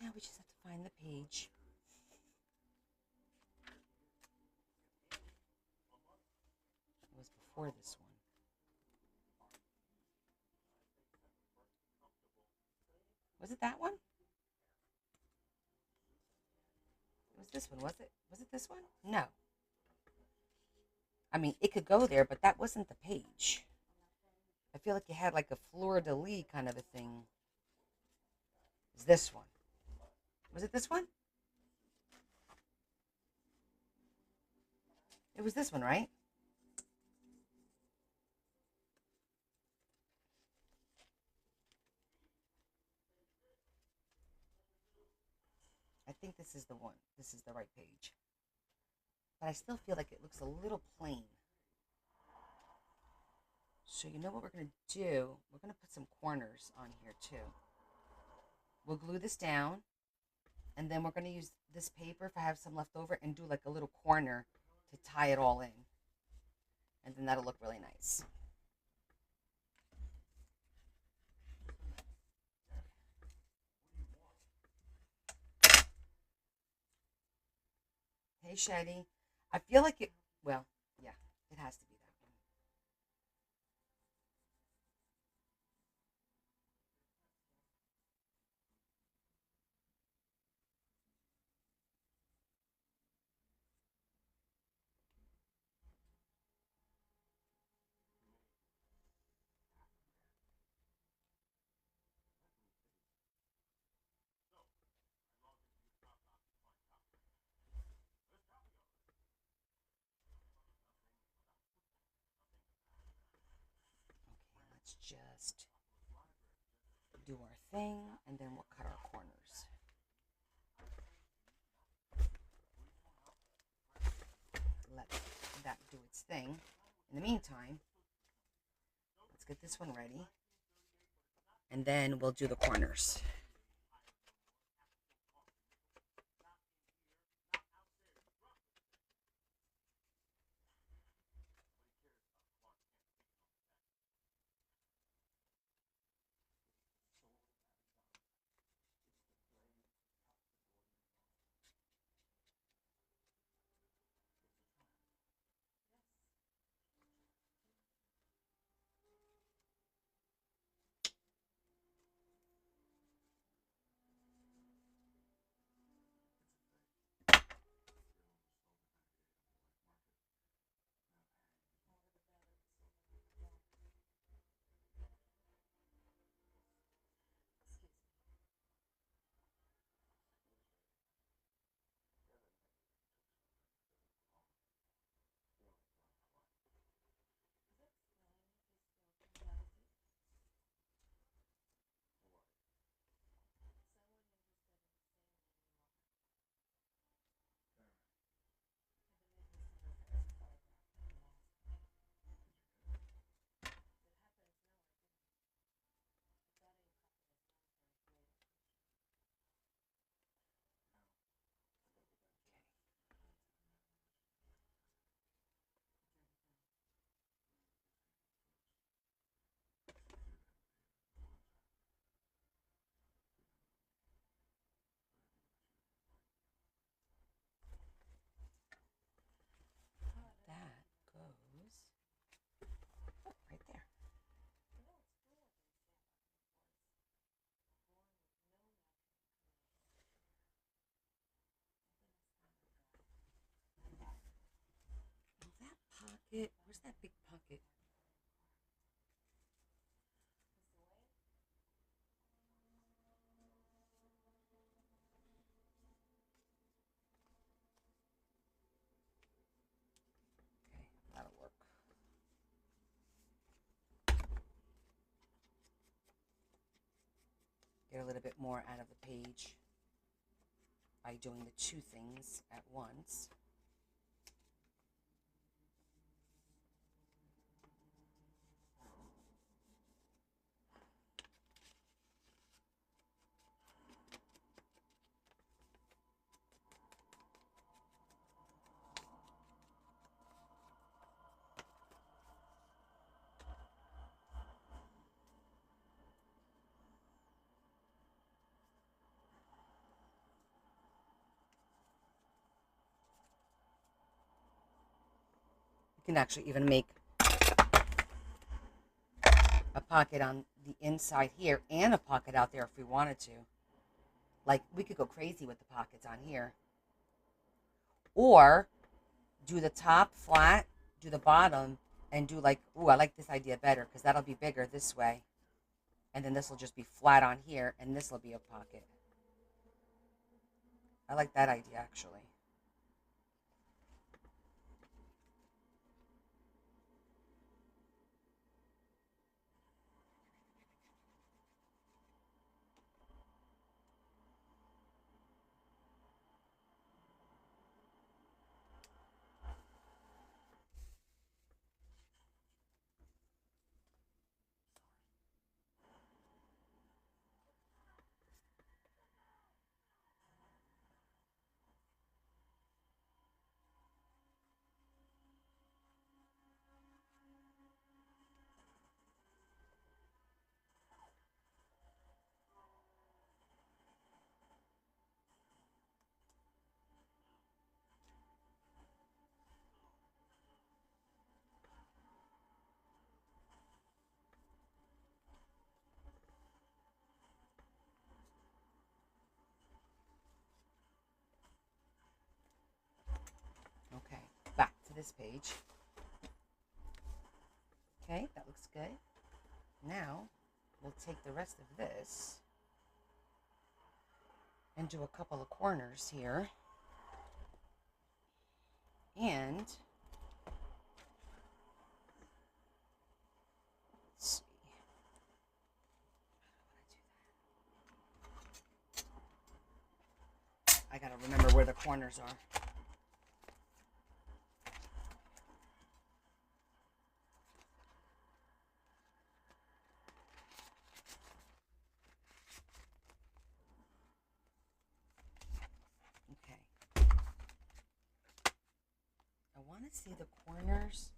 Now we just have to find the page. It was before this one. Was it that one? It was this one, was it? Was it this one? No. I mean, it could go there, but that wasn't the page. I feel like you had like a fleur de lis kind of a thing. Is this one? Was it this one? It was this one, right? I think this is the one. This is the right page. But I still feel like it looks a little plain. So you know what we're going to do? We're going to put some corners on here too. We'll glue this down. And then we're going to use this paper if I have some left over and do like a little corner to tie it all in. And then that'll look really nice. Hey, Shetty. I feel like it, well, yeah, it has to be that one. let's just do our thing, and then we'll cut our corners. Let that do its thing. In the meantime, let's get this one ready, and then we'll do the corners. That goes right there. That pocket, where's that big pocket? Okay, that'll work. Get a little bit more out of the page by doing the two things at once. You can actually even make a pocket on the inside here and a pocket out there if we wanted to. Like, we could go crazy with the pockets on here. Or do the top flat, do the bottom, and do like, ooh, I like this idea better because that'll be bigger this way. And then this will just be flat on here, and this will be a pocket. I like that idea, actually. Okay, back to this page. Okay, that looks good. Now, we'll take the rest of this and do a couple of corners here. And let's see. corners are. Okay. I want to see the corners.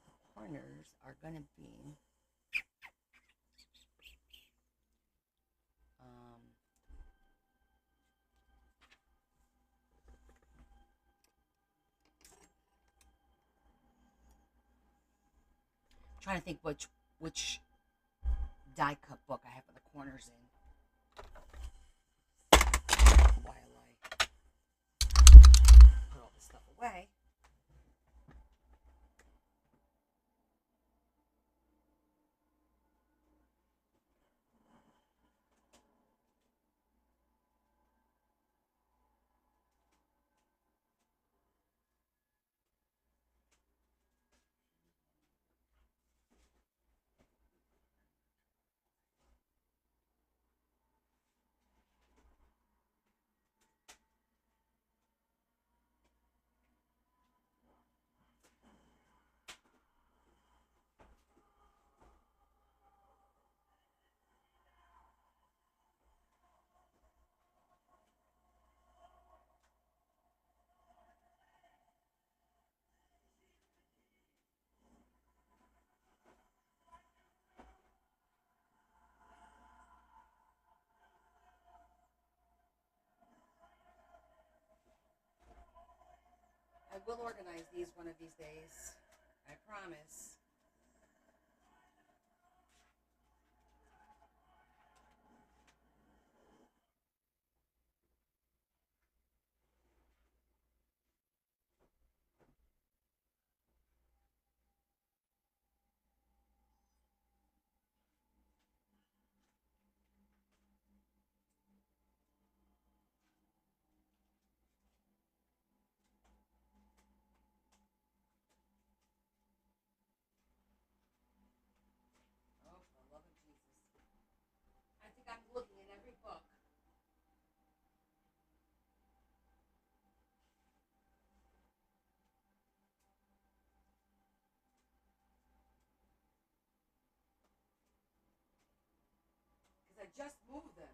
The corners are going to be trying to think which die cut book I have for the corners in. While I put all this stuff away. I will organize these one of these days. I promise. Oh, for the love of Jesus. I think I'm looking in every book. Because I just moved them.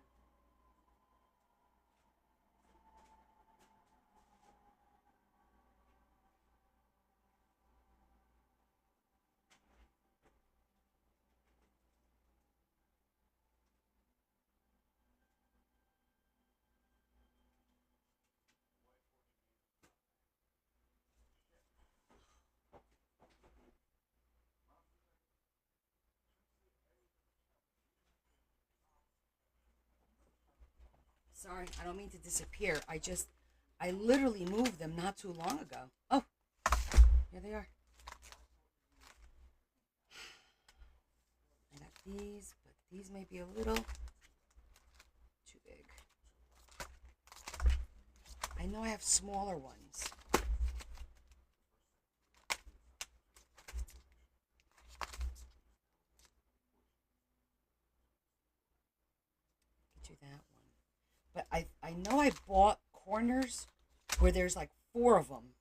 Sorry, I don't mean to disappear. I literally moved them not too long ago. Oh, here they are. I got these, but these may be a little too big. I know I have smaller ones. Get you that one. But I know I bought corners where there's like 4 of them.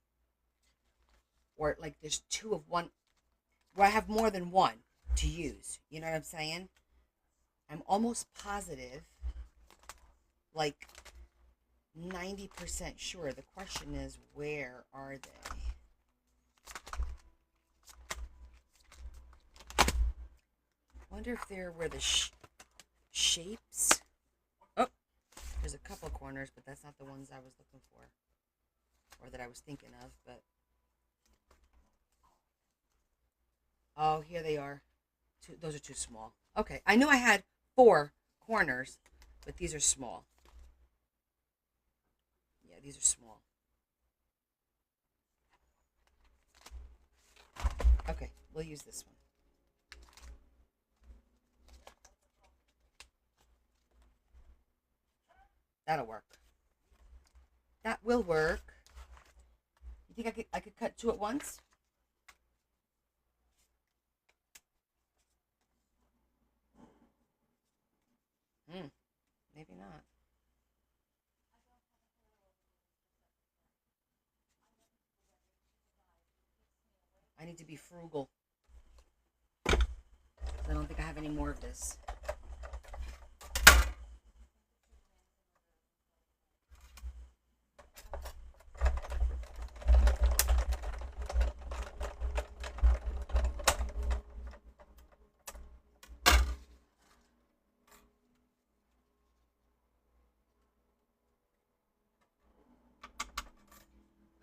Or like there's 2 of one, where I have more than one to use. You know what I'm saying? I'm almost positive, like 90% sure. The question is, where are they? Wonder if they're where the shapes. Oh, there's a couple corners, but that's not the ones I was looking for, or that I was thinking of. But oh, here they are. Those are too small. Okay, I knew I had 4 corners, but these are small. Yeah, these are small. Okay, we'll use this one. That'll work. That will work. You think I could cut 2 at once? Maybe not. I need to be frugal. 'Cause I don't think I have any more of this.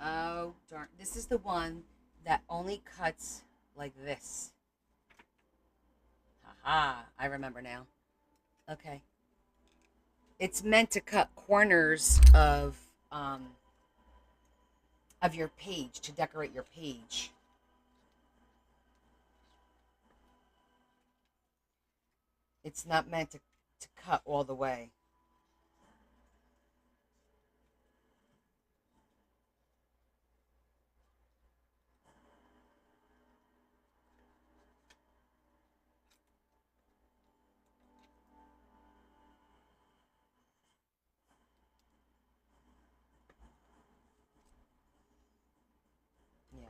Oh, darn. This is the one that only cuts like this. Haha, I remember now. Okay. It's meant to cut corners of your page, to decorate your page. It's not meant to cut all the way. Yeah.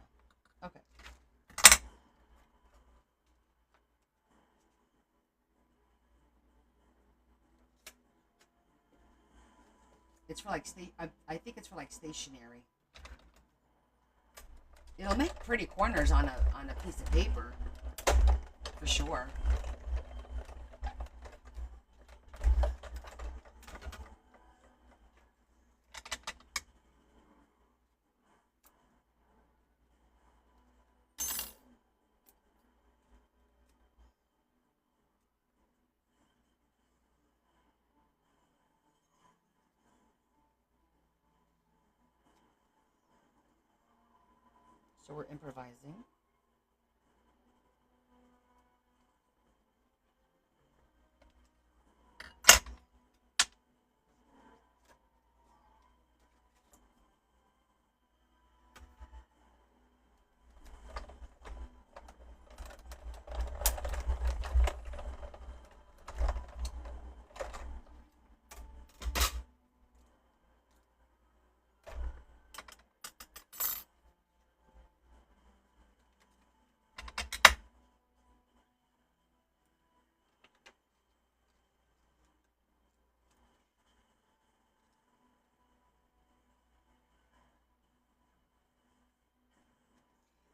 Okay. It's for like I think it's for like stationery. It'll make pretty corners on a piece of paper, for sure. So we're improvising.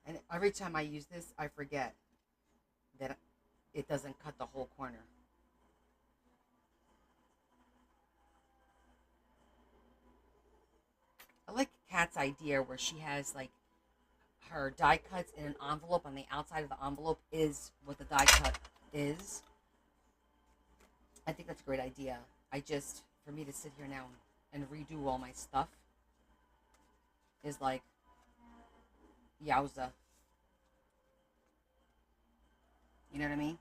And every time I use this, I forget that it doesn't cut the whole corner. I like Kat's idea where she has like her die cuts in an envelope, on the outside of the envelope is what the die cut is. I think that's a great idea. For me to sit here now and redo all my stuff is like, yowza. You know what I mean?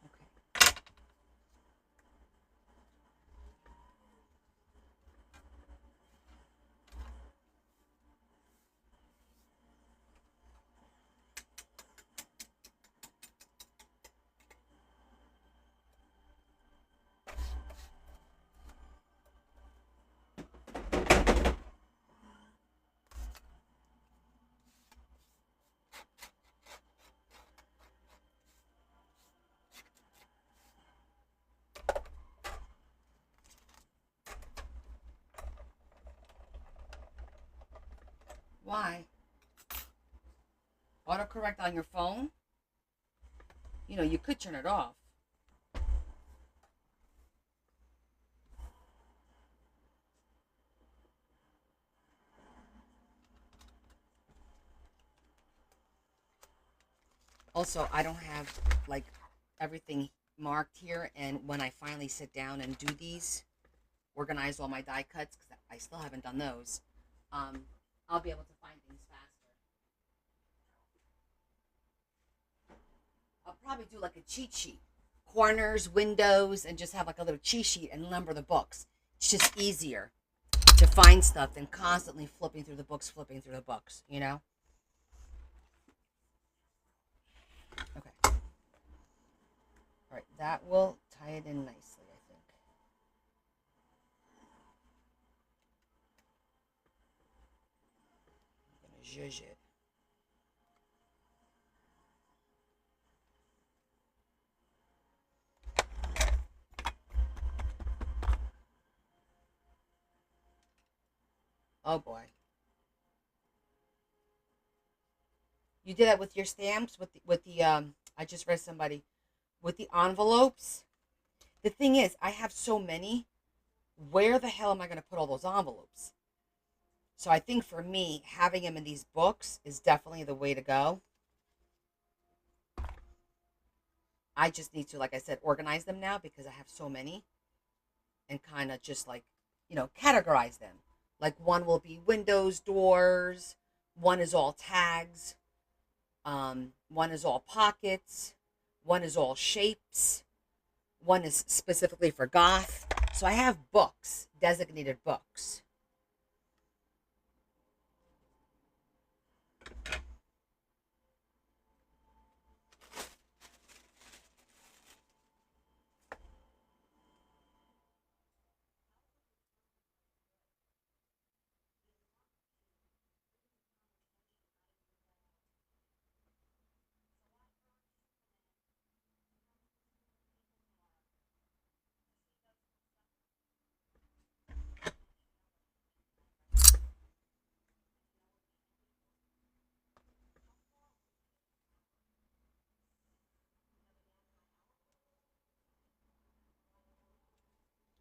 Okay. Why? Autocorrect on your phone? You know, you could turn it off. Also, I don't have like everything marked here, and when I finally sit down and do these, organize all my die cuts because I still haven't done those. Um, I'll be able to find things faster. I'll probably do like a cheat sheet, corners, windows, and just have like a little cheat sheet and number the books. It's just easier to find stuff than constantly flipping through the books. You know? Okay. All right, that will tie it in nicely, I think. I'm gonna zhuzh it. Oh boy. You did that with your stamps, with the. I just read somebody with the envelopes. The thing is, I have so many. Where the hell am I going to put all those envelopes? So I think for me, having them in these books is definitely the way to go. I just need to, like I said, organize them now because I have so many, and kind of just like, categorize them. Like one will be windows, doors. One is all tags. One is all pockets. One is all shapes. One is specifically for goth. So I have books, designated books.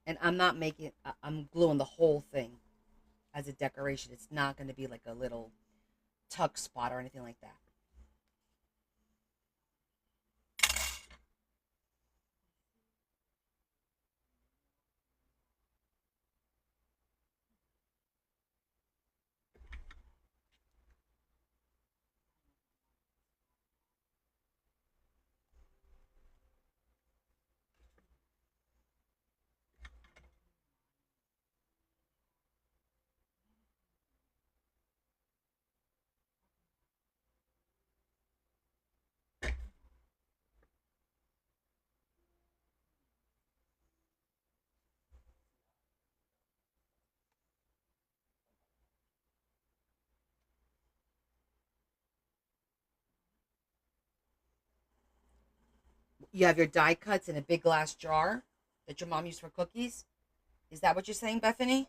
And I'm not making, I'm gluing the whole thing as a decoration. It's not going to be like a little tuck spot or anything like that. You have your die cuts in a big glass jar that your mom used for cookies. Is that what you're saying, Bethany?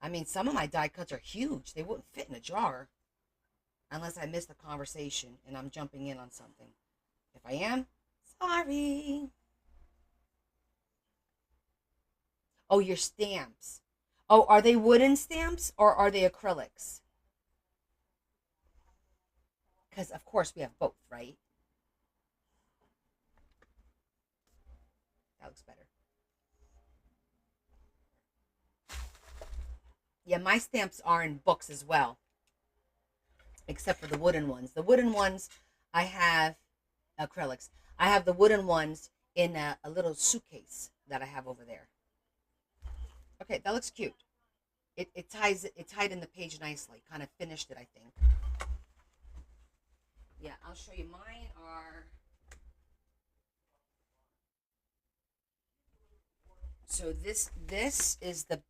I mean, some of my die cuts are huge. They wouldn't fit in a jar unless I missed the conversation and I'm jumping in on something. If I am, sorry. Oh, your stamps. Oh, are they wooden stamps or are they acrylics? Because, of course, we have both, right? That looks better. Yeah, my stamps are in books as well, except for the wooden ones. The wooden ones, I have acrylics. I have the wooden ones in a little suitcase that I have over there. Okay, that looks cute. It tied in the page nicely. Kind of finished it, I think. Yeah, I'll show you. Mine are so this is the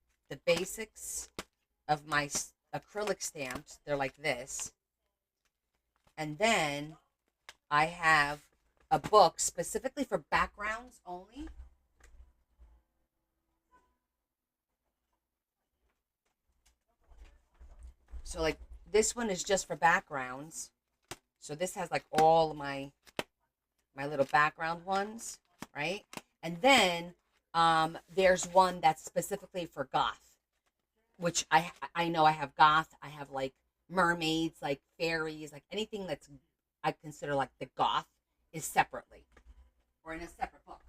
basics of my acrylic stamps. They're like this, and then I have a book specifically for backgrounds only. So like this one is just for backgrounds. So this has like all my little background ones, right? And then there's one that's specifically for goth. which I know I have goth, I have like mermaids, like fairies, like anything that's I consider like the goth is separately or in a separate book.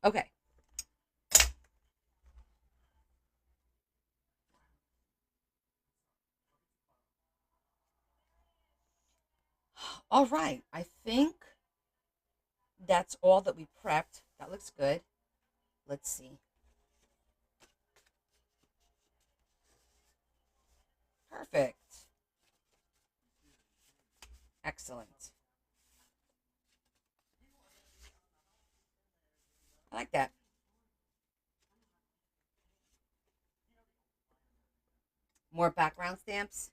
Okay. All right. I think that's all that we prepped. That looks good. Let's see. Perfect. Excellent. I like that. More background stamps.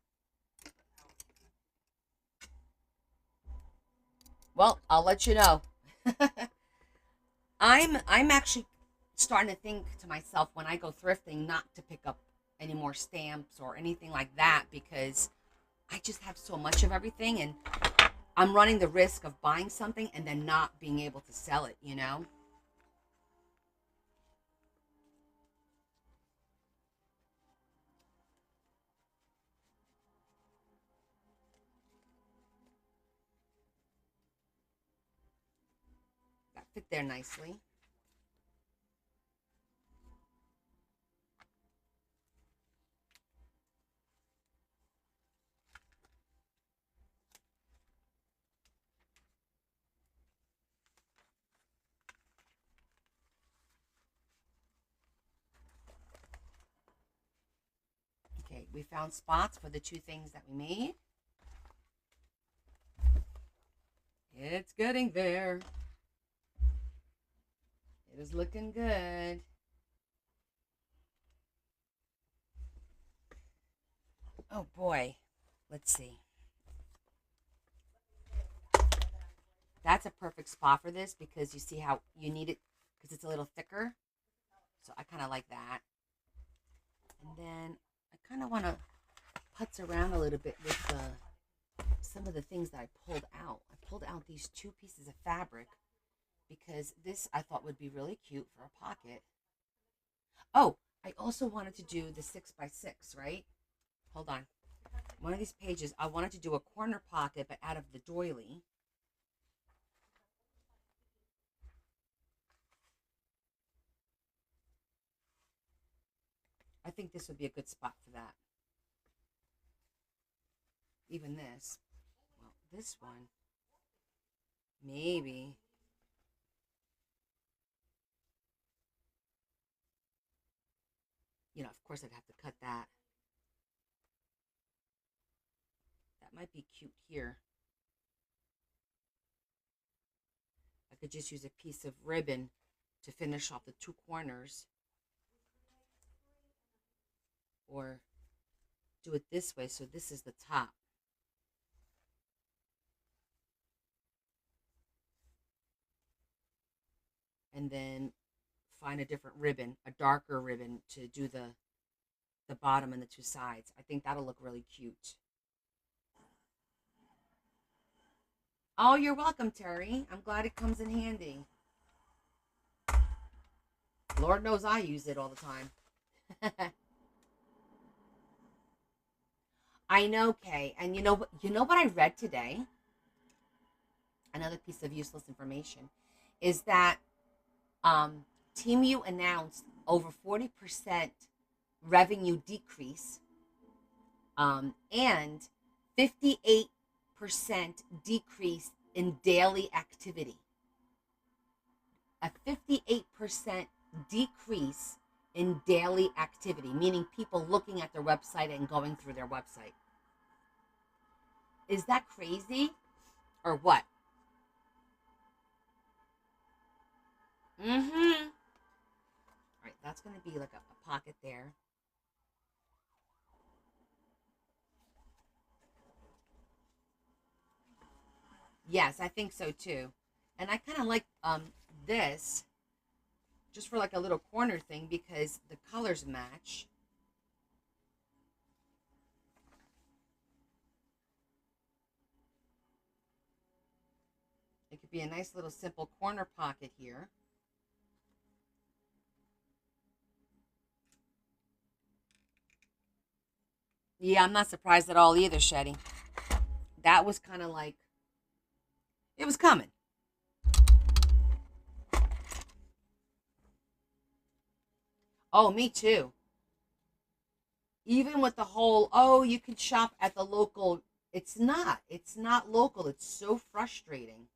Well, I'll let you know. I'm actually starting to think to myself when I go thrifting not to pick up any more stamps or anything like that because I just have so much of everything and I'm running the risk of buying something and then not being able to sell it, you know? That fit there nicely. Okay, we found spots for the two things that we made. It's getting there. It is looking good. Oh boy. Let's see. That's a perfect spot for this because you see how you need it because it's a little thicker. So I kind of like that. And then I kind of want to putz around a little bit with some of the things that I pulled out. I pulled out these two pieces of fabric because this I thought would be really cute for a pocket. Oh, I also wanted to do the 6x6, right? Hold on. One of these pages, I wanted to do a corner pocket, but out of the doily. I think this would be a good spot for that. Even this. Well, this one. Maybe. You know, of course I'd have to cut that. That might be cute here. I could just use a piece of ribbon to finish off the two corners. Or do it this way so this is the top. And then find a different ribbon, a darker ribbon to do the bottom and the two sides. I think that'll look really cute. Oh, you're welcome, Terry. I'm glad it comes in handy. Lord knows I use it all the time. I know, Kay. And you know what I read today? Another piece of useless information is that um, TeamU announced over 40% revenue decrease and 58% decrease in daily activity. A 58% decrease in daily activity, meaning people looking at their website and going through their website. Is that crazy or what? Mm-hmm. All right, that's going to be like a pocket there. Yes, I think so too. And I kind of like this just for like a little corner thing because the colors match. It could be a nice little simple corner pocket here. Yeah, I'm not surprised at all either, Shetty. That was kind of like it was coming. Oh, me too. Even with the whole, oh, you can shop at the local. It's not. It's not local. It's so frustrating.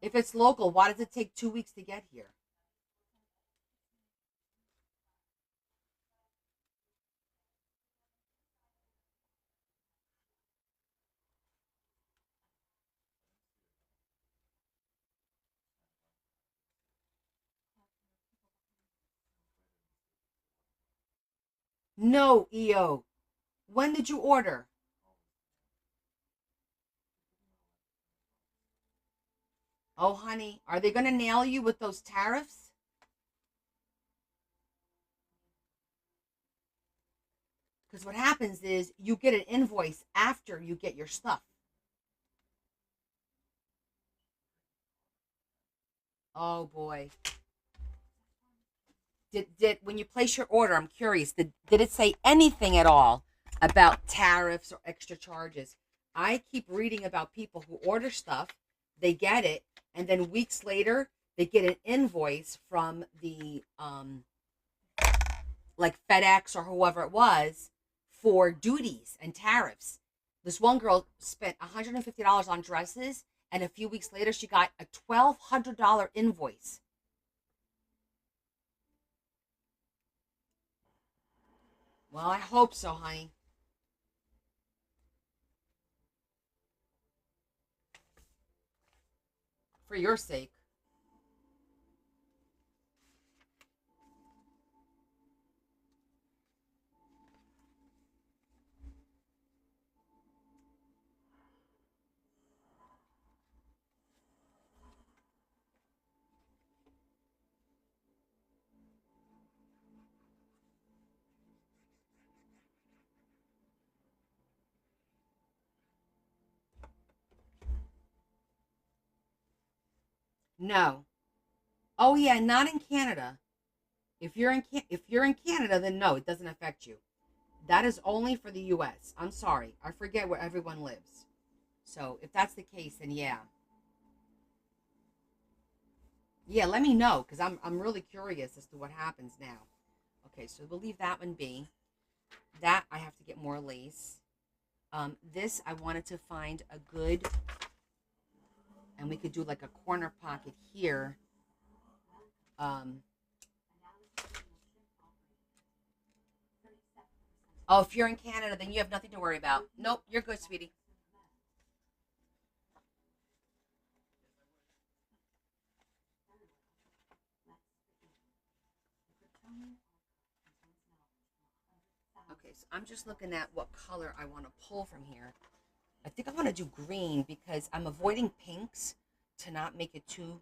If it's local, why does it take 2 weeks to get here? No, EO. When did you order? Oh, honey, are they going to nail you with those tariffs? Because what happens is you get an invoice after you get your stuff. Oh boy. Did when you place your order, I'm curious, did it say anything at all about tariffs or extra charges? I keep reading about people who order stuff, they get it, and then weeks later they get an invoice from the like FedEx or whoever it was for duties and tariffs. This one girl spent $150 on dresses, and a few weeks later she got a $1,200 invoice. Well, I hope so, honey. For your sake. No. Oh yeah, not in Canada. If you're in Canada, then no, it doesn't affect you. That is only for the U.S. I'm sorry, I forget where everyone lives. So if that's the case, then yeah, yeah. Let me know because I'm really curious as to what happens now. Okay, so we'll leave that one be. That I have to get more lace. This I wanted to find a good, and we could do like a corner pocket here. Um, oh, if you're in Canada, then you have nothing to worry about. Nope, you're good, sweetie. Okay, so I'm just looking at what color I want to pull from here. I think I want to do green because I'm avoiding pinks to not make it too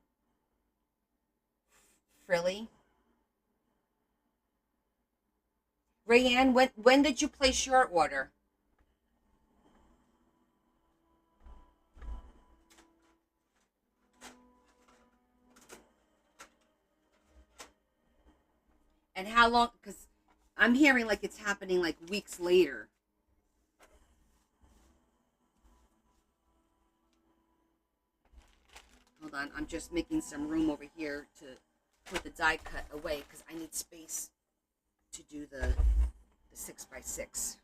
frilly. Rayanne, when did you place your order? And how long? Because I'm hearing like it's happening like weeks later. Hold on, I'm just making some room over here to put the die cut away because I need space to do the 6x6.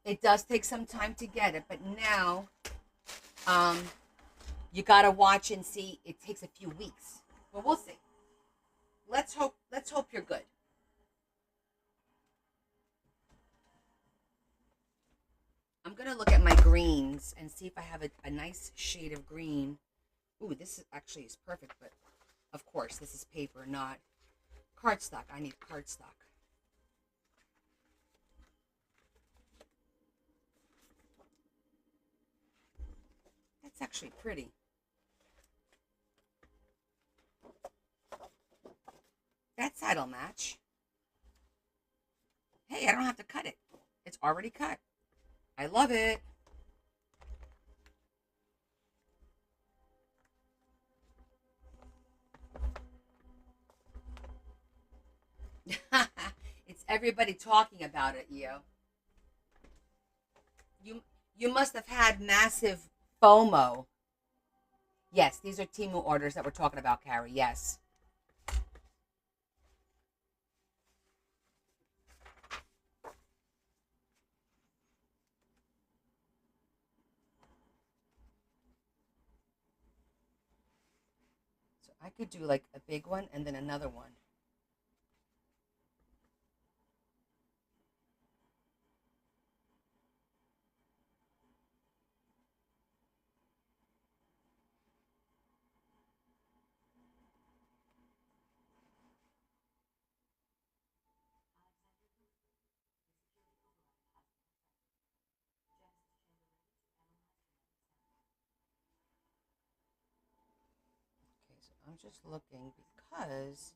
It does take some time to get it, but now um, you gotta watch and see. It takes a few weeks, but we'll see. Let's hope. Let's hope you're good. I'm gonna look at my greens and see if I have a nice shade of green. Ooh, this is actually is perfect, but of course this is paper, not cardstock. I need cardstock. That's actually pretty. That side'll match. Hey, I don't have to cut it. It's already cut. I love it. It's everybody talking about it, You you must have had massive FOMO. Yes, these are Timu orders that we're talking about, Carrie. Yes. So I could do like a big one and then another one. Okay, so I'm just looking because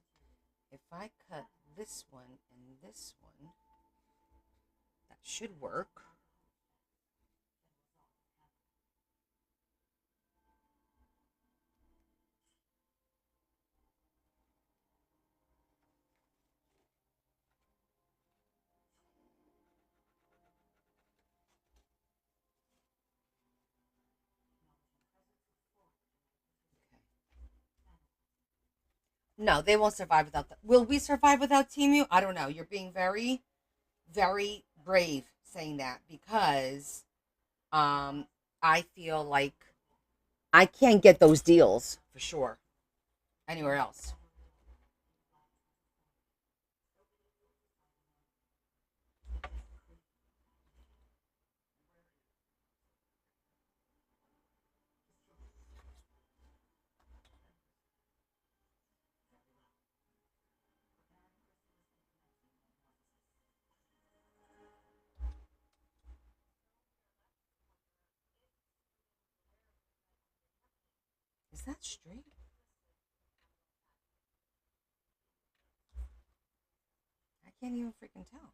if I cut this one and this one, that should work. Okay. No, they won't survive without that. Will we survive without Timu? I don't know. You're being very, very brave saying that because um I feel like I can't get those deals for sure anywhere else. Is that straight? I can't even freaking tell.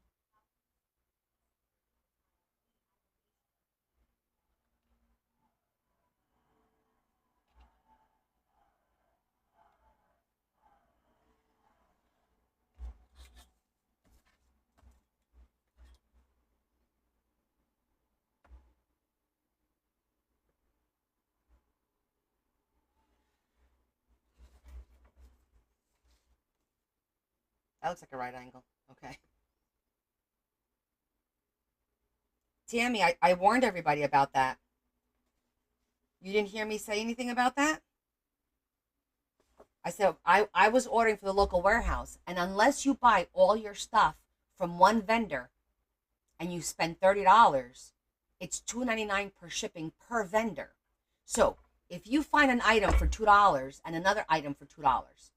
That looks like a right angle. Okay. Tammy, I warned everybody about that. You didn't hear me say anything about that? I said I was ordering for the local warehouse, and unless you buy all your stuff from one vendor and you spend $30, it's $2.99 per shipping per vendor. So if you find an item for $2 and another item for $2,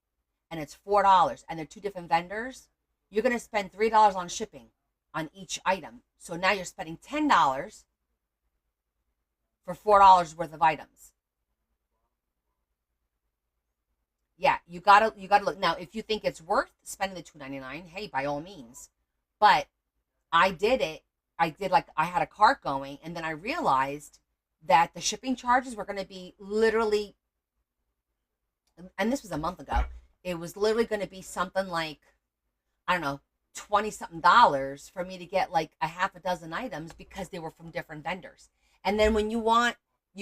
and it's $4, and they're two different vendors, you're gonna spend $3 on shipping on each item. So now you're spending $10 for $4 worth of items. Yeah, you gotta look now. If you think it's worth spending the $2.99, hey, by all means. But I did it. I did like I had a cart going, and then I realized that the shipping charges were going to be literally, and this was a month ago. It was literally going to be something like I don't know, 20 something dollars for me to get like a half a dozen items because they were from different vendors. And then when you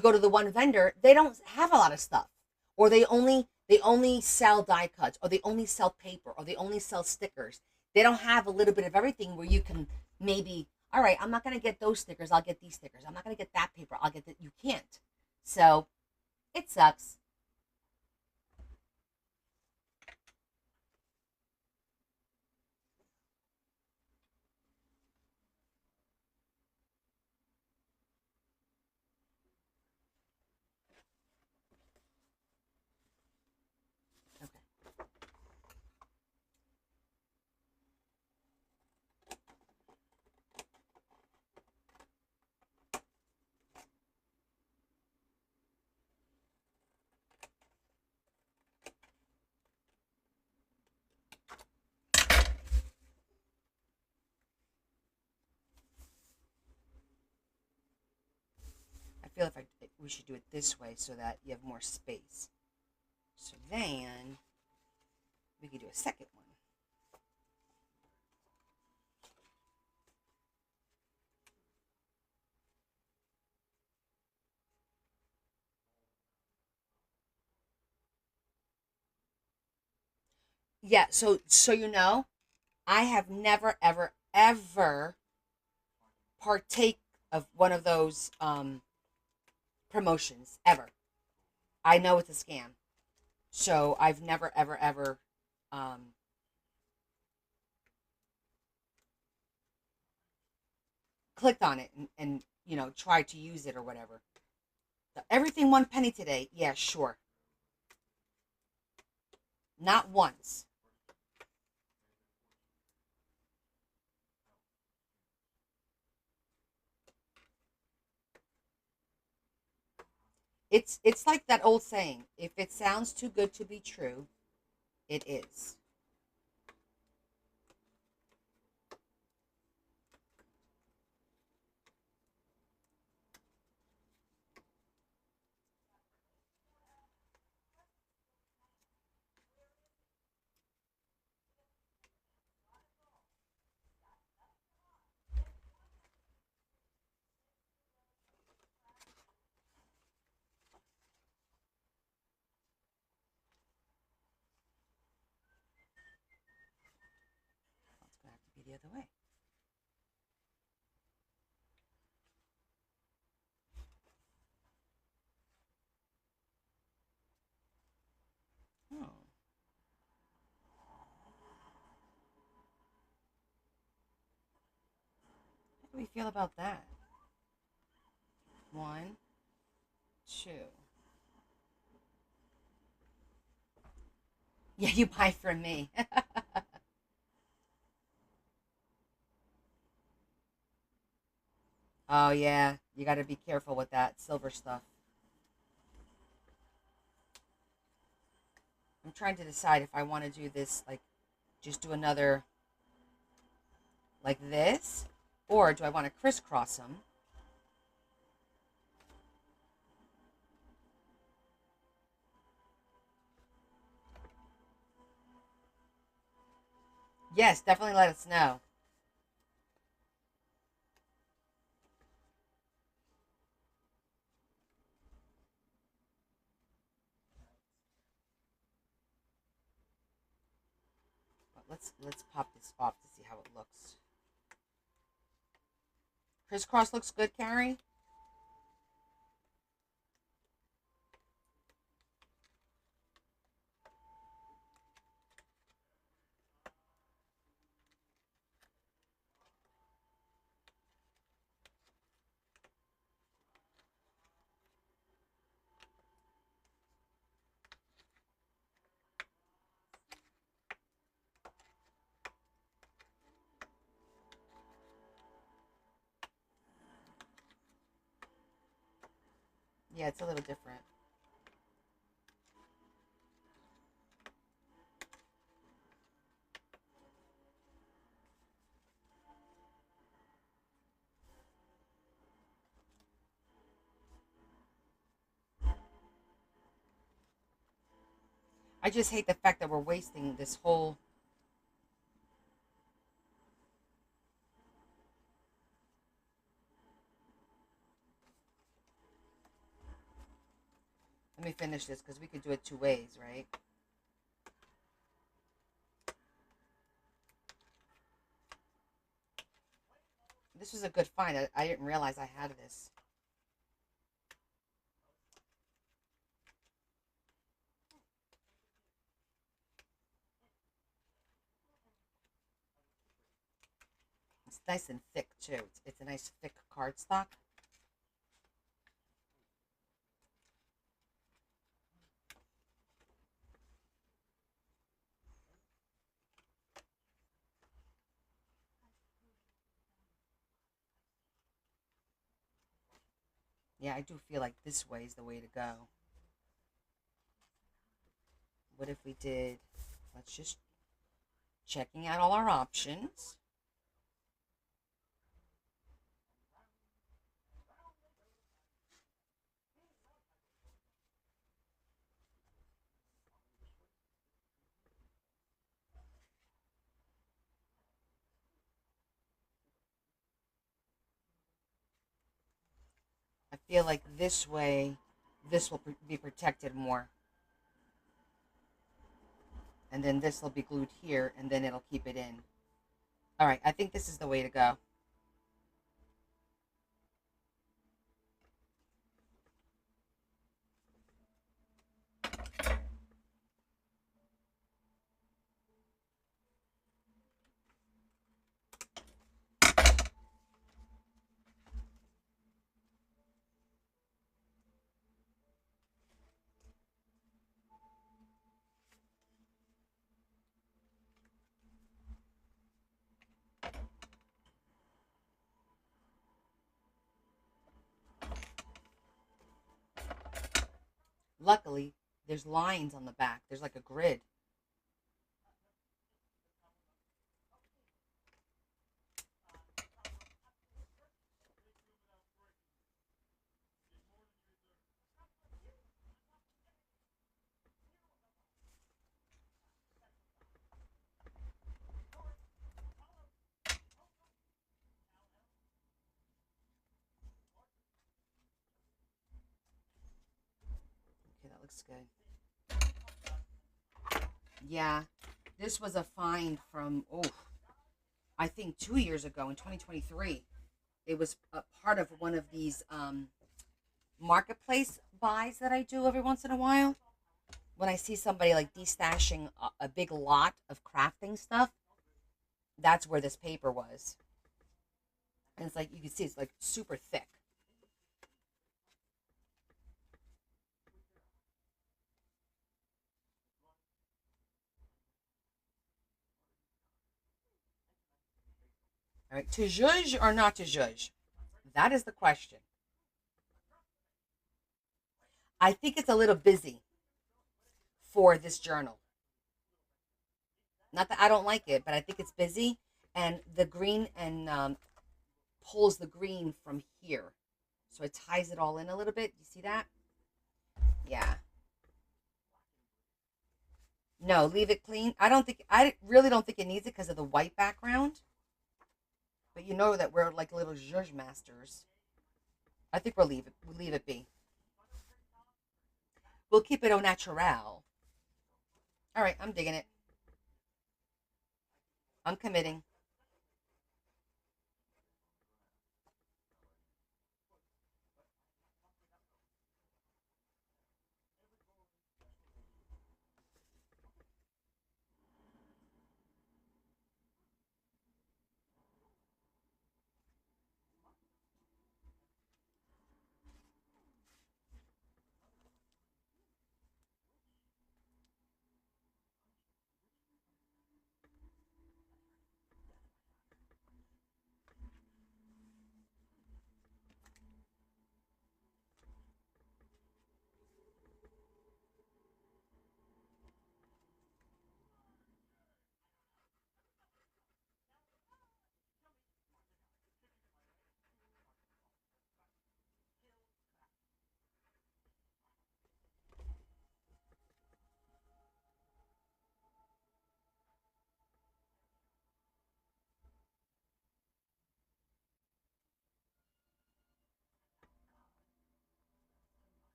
go to the one vendor, they don't have a lot of stuff, or they only sell die cuts, or they only sell paper, or they only sell stickers. They don't have a little bit of everything where you can maybe, all right, I'm not going to get those stickers, I'll get these stickers. I'm not going to get that paper, I'll get that. You can't. So it sucks. Okay. I feel if we should do it this way so that you have more space. So then we could do a second one. Yeah, so you know, I have never ever ever partake of one of those promotions ever. I know it's a scam. So I've never ever ever um clicked on it and tried to use it or whatever. So everything 1 penny today. Yeah, sure. Not once. It's like that old saying, if it sounds too good to be true, it is. Well, it's gonna have to be the other way. Oh. How do we feel about that? One, two. Yeah, you buy from me. Oh yeah, you got to be careful with that silver stuff. I'm trying to decide if I want to do this, like just do another like this, or do I want to crisscross them? Yes, definitely let us know. But let's pop this off to see how it looks. Crisscross looks good, Carrie. Yeah, it's a little different. I just hate the fact that we're wasting this whole. Let me finish this because we could do it two ways, right? This was a good find. I didn't realize I had this. It's nice and thick too. It's a nice thick cardstock. Yeah, I do feel like this way is the way to go. What if we did? Let's just checking out all our options. I feel like this way, this will be protected more. And then this will be glued here, and then it'll keep it in. All right, I think this is the way to go. Luckily, there's lines on the back. There's like a grid. Okay, that looks good. Yeah, this was a find from, I think 2 years ago in 2023. It was a part of one of these marketplace buys that I do every once in a while. When I see somebody like destashing a big lot of crafting stuff, that's where this paper was. And it's like, you can see it's like super thick. All right, to judge or not to judge? That is the question. I think it's a little busy for this journal. Not that I don't like it, but I think it's busy. And the green and pulls the green from here. So it ties it all in a little bit. You see that? Yeah. No, leave it clean. I really don't think it needs it because of the white background. But you know that we're like little judge masters. I think we'll leave it be. We'll keep it au naturel. All right, I'm digging it. I'm committing.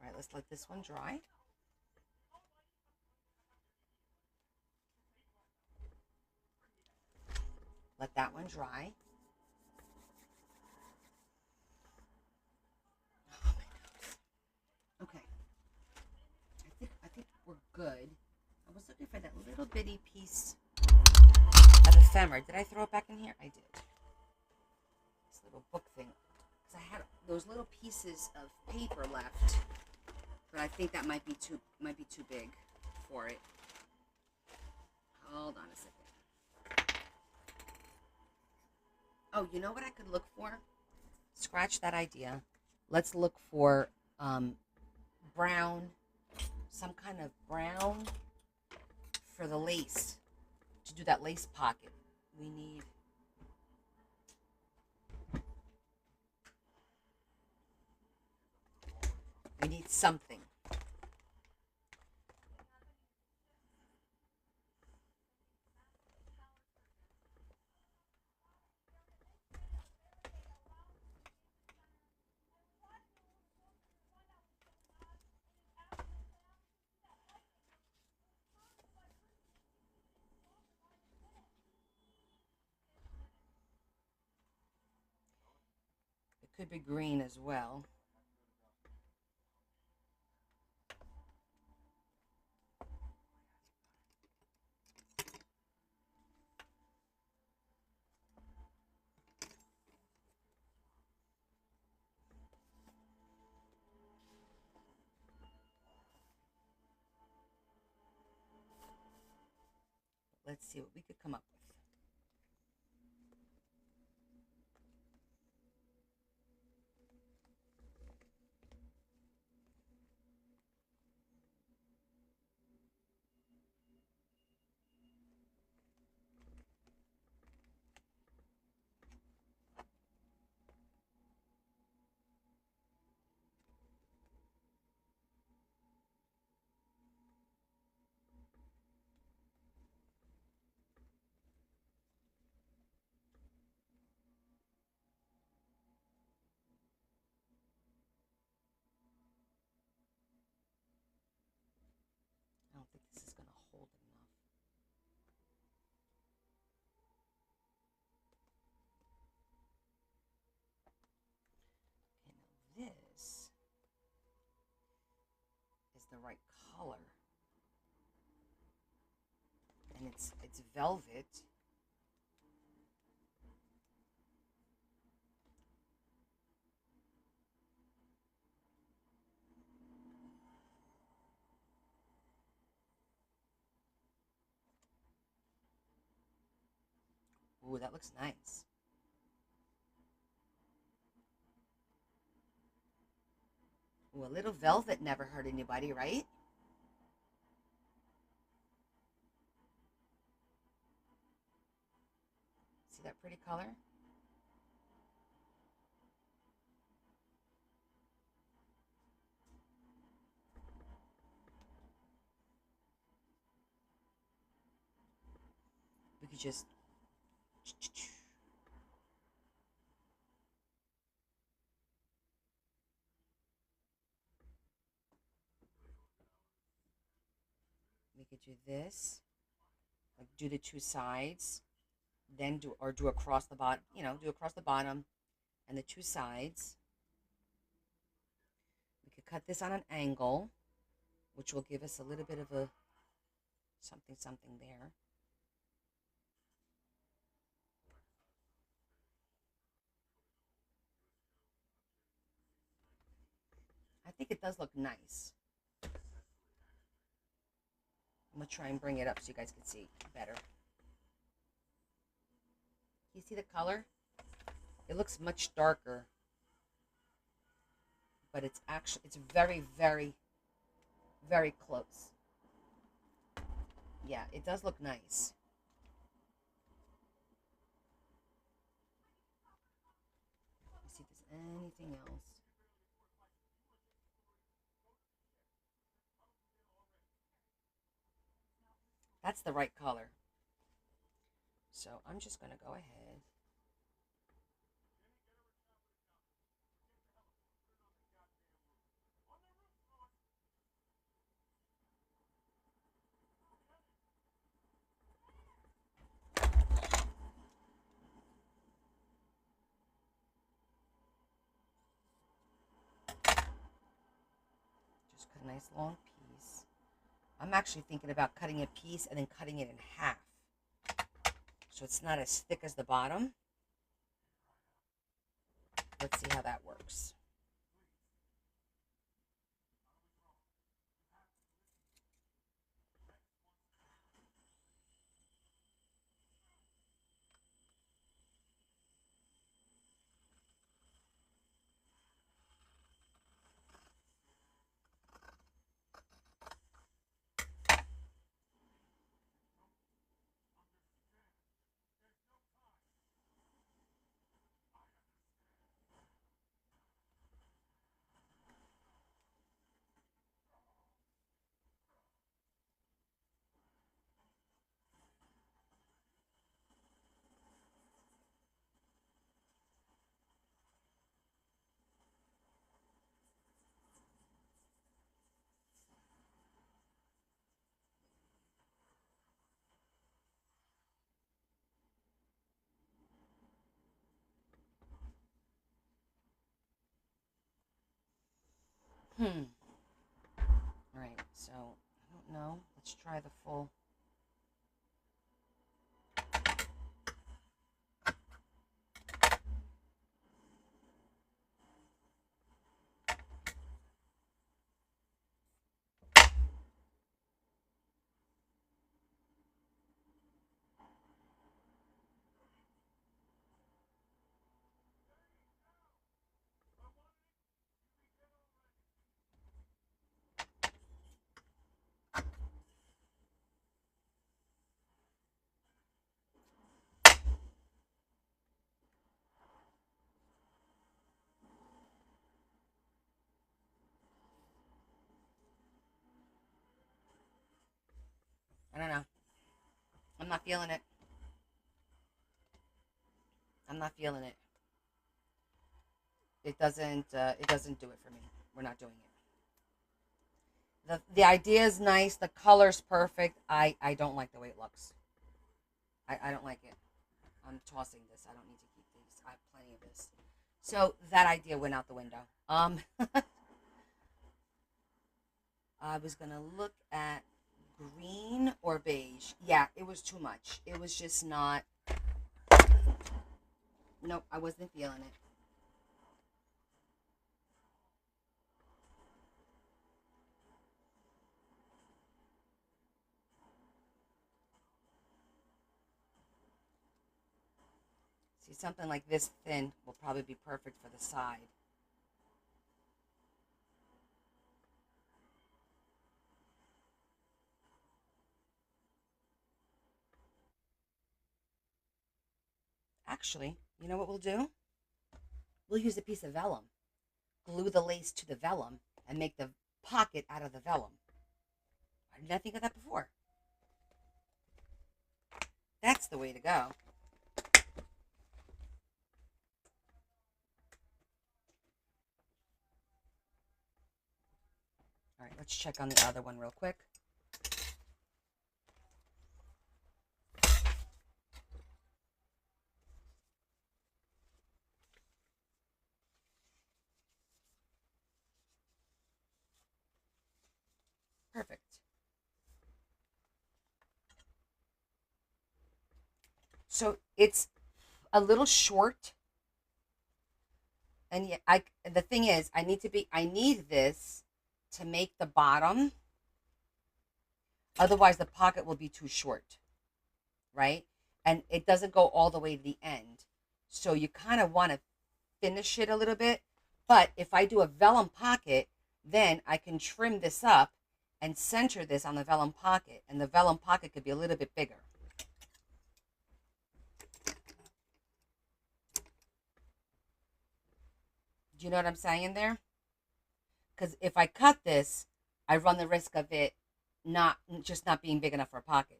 All right, let's let this one dry. Let that one dry. Okay. I think we're good. I was looking for that little bitty piece of ephemera. Did I throw it back in here? I did. This little book thing. Because I had those little pieces of paper left. But I think that might be too big for it. Hold on a second. Oh, you know what I could look for? Scratch that idea. Let's look for brown, some kind of brown for the lace, to do that lace pocket. We need something. could be green as well. Let's see what we could come up with. I don't think this is going to hold enough. Okay, now this is the right color. And it's velvet. Ooh, that looks nice. Ooh, a little velvet never hurt anybody, right? See that pretty color? We could just we could do this, like do the two sides, then do across the bottom, do across the bottom and the two sides. We could cut this on an angle, which will give us a little bit of a something there. I think it does look nice. I'm going to try and bring it up so you guys can see better. You see the color? It looks much darker, but it's very, very, very close. Yeah, it does look nice. Let's see if there's anything else. That's the right color. So I'm just going to go ahead. Just cut a nice long piece. I'm actually thinking about cutting a piece and then cutting it in half, so it's not as thick as the bottom. Let's see how that works. All right, so I don't know. Let's try the full. I don't know. I'm not feeling it. I'm not feeling it. It doesn't. It doesn't do it for me. We're not doing it. The idea is nice. The color's perfect. I don't like the way it looks. I don't like it. I'm tossing this. I don't need to keep these. I have plenty of this. So that idea went out the window. I was gonna look at green or beige. Yeah, it was too much. It was just not. Nope, I wasn't feeling it. See, something like this thin will probably be perfect for the side. Actually, you know what we'll do? We'll use a piece of vellum, glue the lace to the vellum, and make the pocket out of the vellum. Why didn't I think of that before? That's the way to go. All right, let's check on the other one real quick. Perfect. So it's a little short, and yet the thing is, I need this to make the bottom. Otherwise, the pocket will be too short, right? And it doesn't go all the way to the end. So you kind of want to finish it a little bit. But if I do a vellum pocket, then I can trim this up and center this on the vellum pocket. And the vellum pocket could be a little bit bigger. Do you know what I'm saying there? Because if I cut this, I run the risk of it not being big enough for a pocket.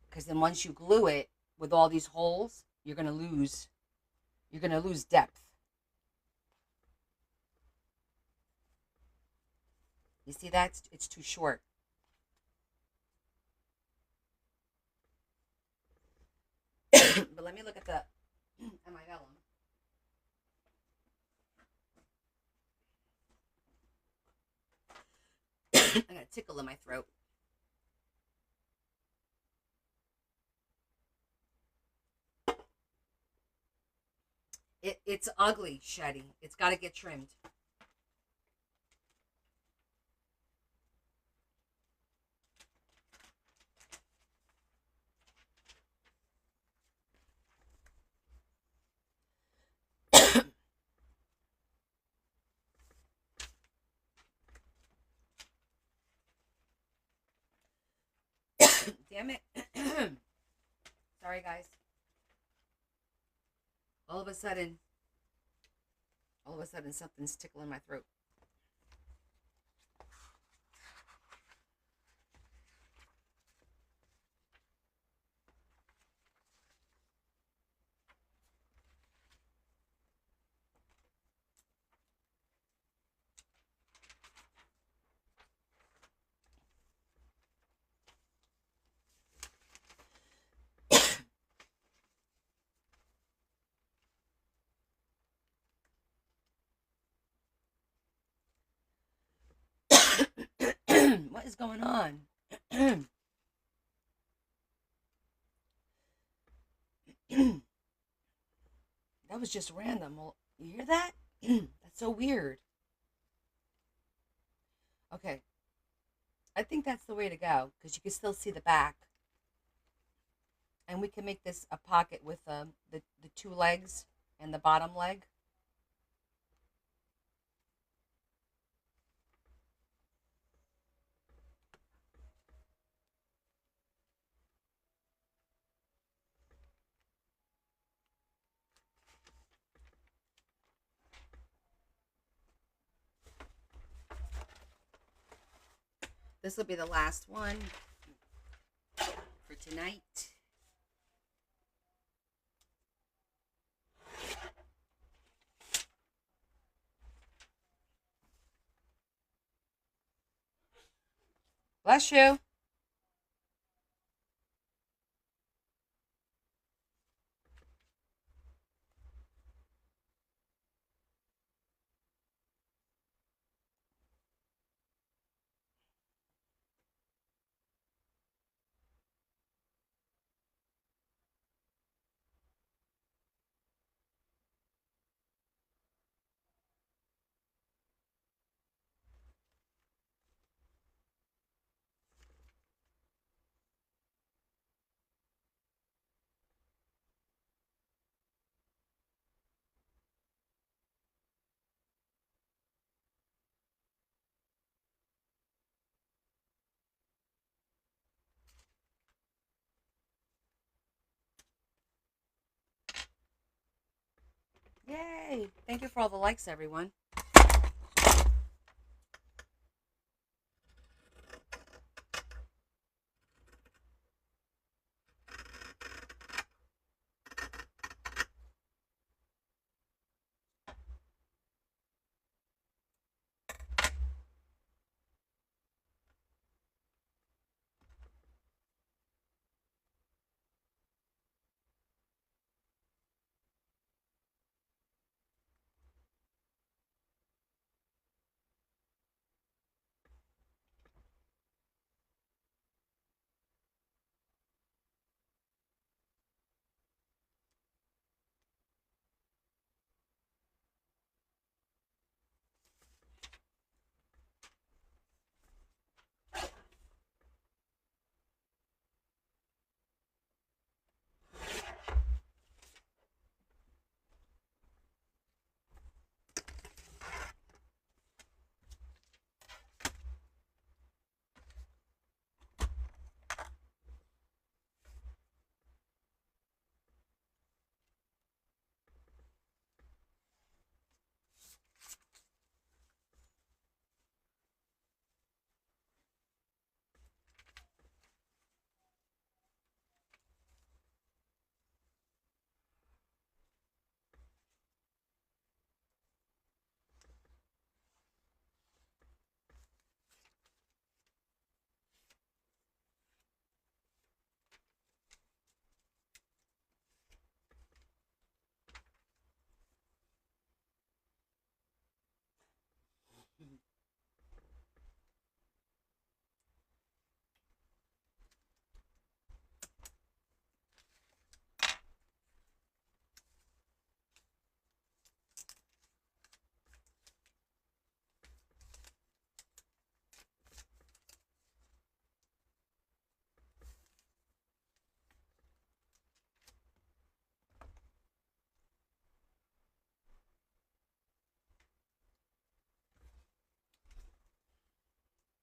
Because then once you glue it with all these holes, you're gonna lose depth. You see that? It's too short. But let me look at my vellum. I got a tickle in my throat. It's ugly, Shetty. It's got to get trimmed. Damn it. Sorry, guys. All of a sudden, something's tickling my throat. What is going on? That was just random. Well, you hear that? That's so weird. Okay, I think that's the way to go because you can still see the back, and we can make this a pocket with the two legs and the bottom leg. This will be the last one for tonight. Bless you. Yay. Thank you for all the likes, everyone.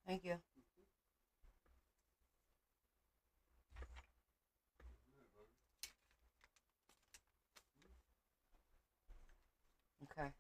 Thank you. Okay.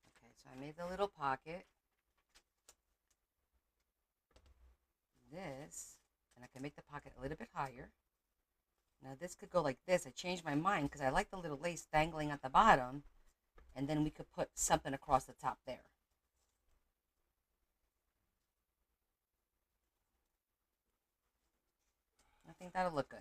Okay, so I made the little pocket. This, and I can make the pocket a little bit higher. Now this could go like this. I changed my mind because I like the little lace dangling at the bottom. And then we could put something across the top there. I think that'll look good.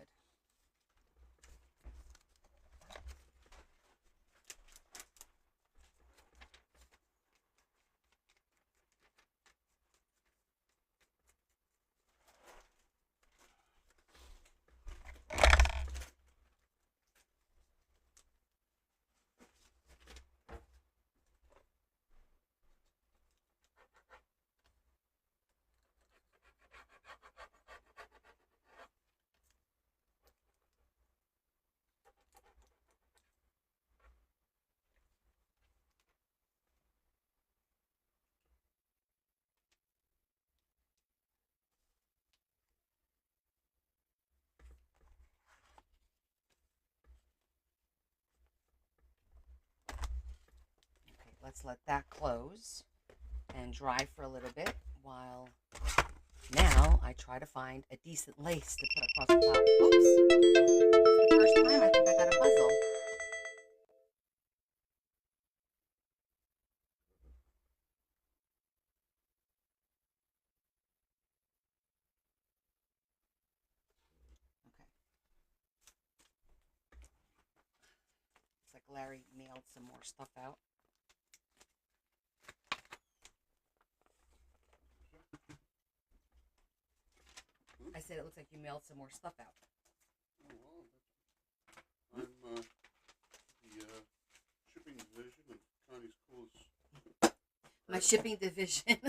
Okay, let's let that close and dry for a little bit while now I try to find a decent lace to put across the top. Oops. The first time I think I got a puzzle. Okay. It's like Larry mailed some more stuff out. I said it looks like you mailed some more stuff out. Oh, well, I'm the shipping division of Connie's Coolest. My shipping division.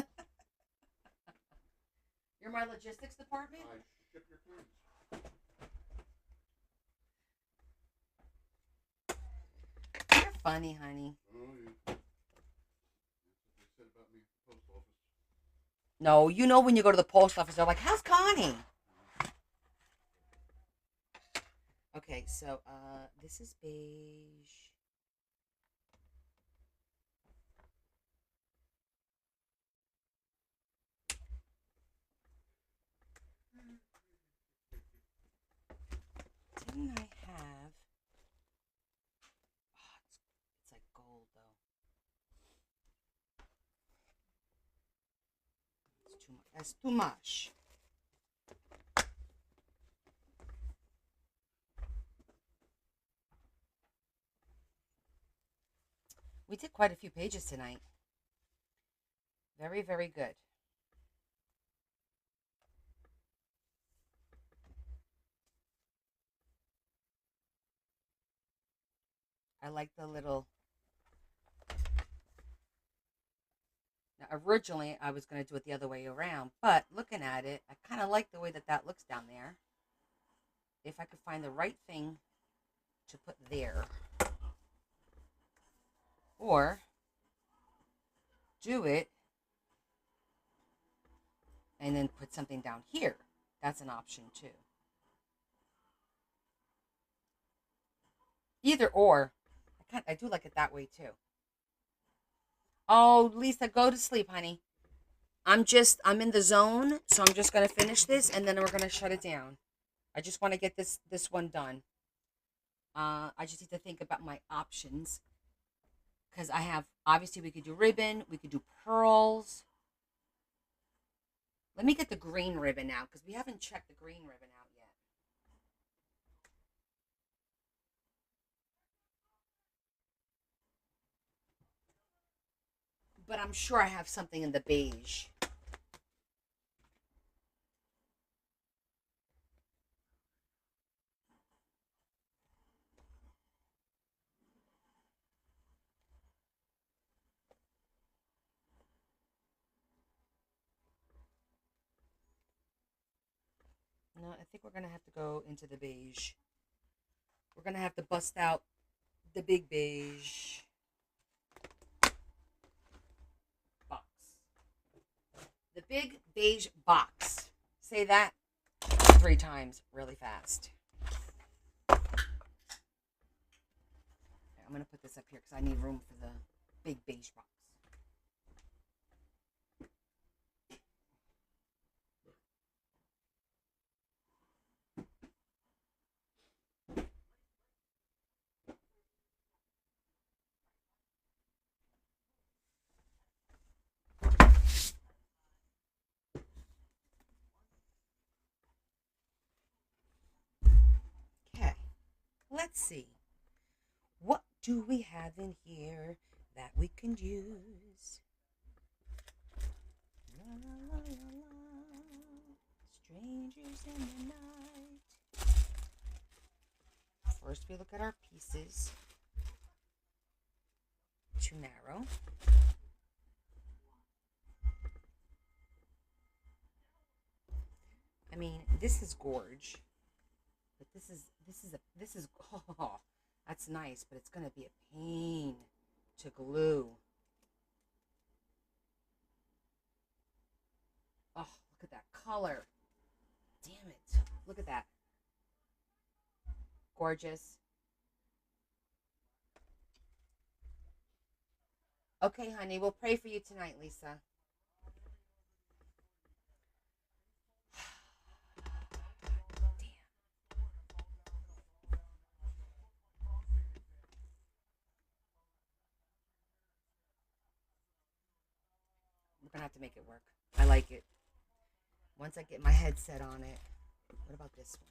You're my logistics department? I ship your friends. You're funny, honey. Oh, yeah. That's what they said about me at the post office. No, you know when you go to the post office, they're like, how's Connie? Okay, so this is beige. Didn't I have? Oh, it's like gold though. It's too much. That's too much. We did quite a few pages tonight. Very, very good. I like the little. Now, originally, I was going to do it the other way around, but looking at it, I kind of like the way that that looks down there. If I could find the right thing to put there, or do it and then put something down here. That's an option too. Either or. I do like it that way too. Oh, Lisa, go to sleep, honey. I'm in the zone, so I'm just gonna finish this and then we're gonna shut it down. I just want to get this one done. I just need to think about my options because I have obviously we could do ribbon, we could do pearls. Let me get the green ribbon out because we haven't checked the green ribbon out yet. But I'm sure I have something in the beige. No, I think we're going to have to go into the beige. We're going to have to bust out the big beige box. The big beige box. Say that 3 times really fast. Okay, I'm going to put this up here because I need room for the big beige box. Let's see. What do we have in here that we can use? La, la, la, la, la. Strangers in the night. First, we look at our pieces. Too narrow. I mean, this is gorge, but this is oh, that's nice, but it's gonna be a pain to glue. Oh, look at that color. Damn it. Look at that. Gorgeous. Okay, honey, we'll pray for you tonight, Lisa. Damn. We're gonna have to make it work. I like it. Once I get my head set on it. What about this one?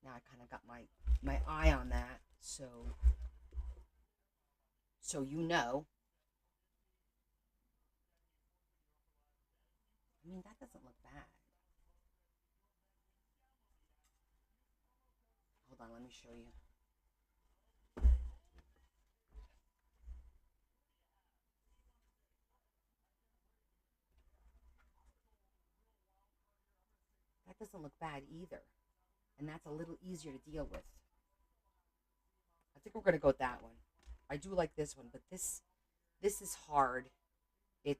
Now I kind of got my eye on that, so you know. I mean, that doesn't look bad. Hold on, let me show you. That doesn't look bad either. And that's a little easier to deal with. I think we're gonna go with that one. I do like this one, but this is hard. It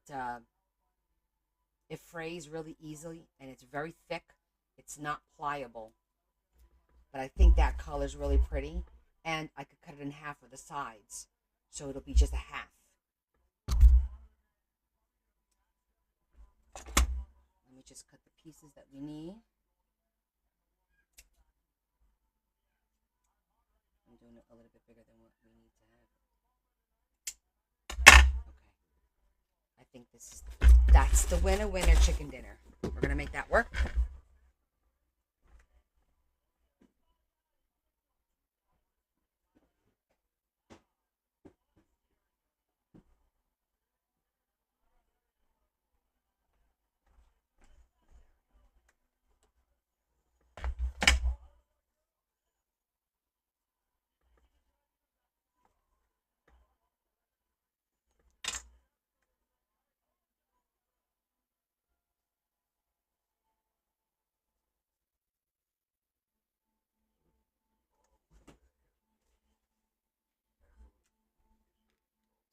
frays really easily and it's very thick. It's not pliable. But I think that color is really pretty. And I could cut it in half of the sides. So it'll be just a half. Let me just cut the pieces that we need. I'm doing it a little bit bigger than what we need to have. Okay. I think that's the winner chicken dinner. We're gonna make that work.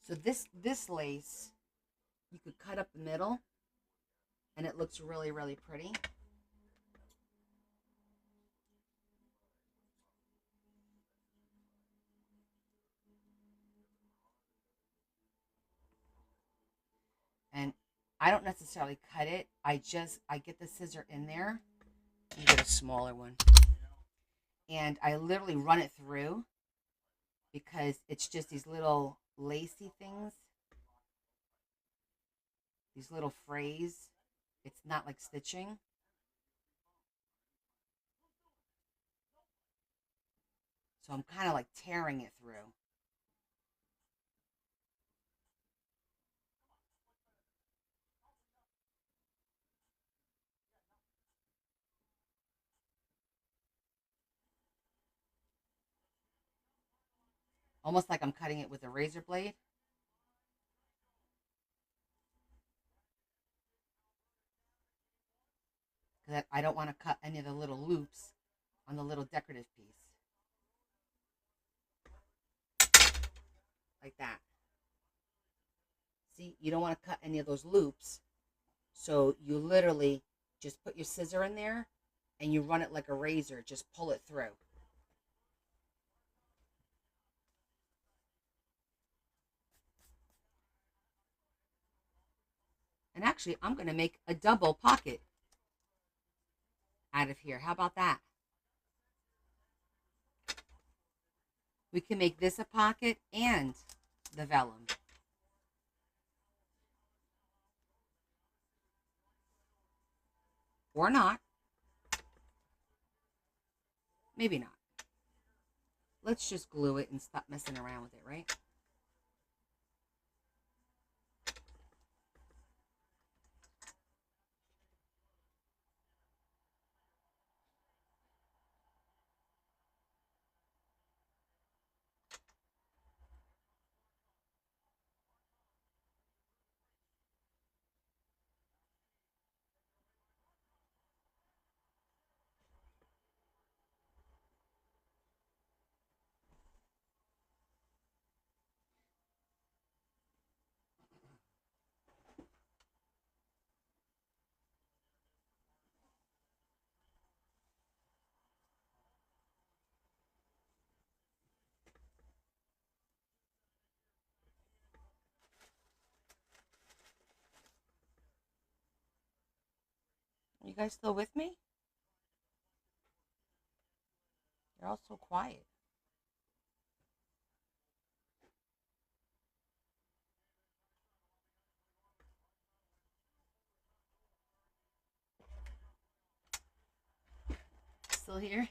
So this lace, you could cut up the middle, and it looks really, really pretty. And I don't necessarily cut it. I get the scissor in there. You get a smaller one. And I literally run it through because it's just these little lacy things. These little frays. It's not like stitching. So I'm kind of like tearing it through. Almost like I'm cutting it with a razor blade. Because I don't want to cut any of the little loops on the little decorative piece. Like that. See, you don't want to cut any of those loops. So you literally just put your scissor in there and you run it like a razor. Just pull it through. And actually, I'm going to make a double pocket out of here. How about that? We can make this a pocket and the vellum. Or not. Maybe not. Let's just glue it and stop messing around with it, right? You guys still with me? You're all so quiet. Still here?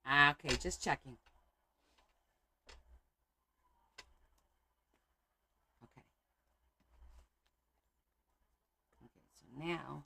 Okay, just checking. Okay. Okay, so now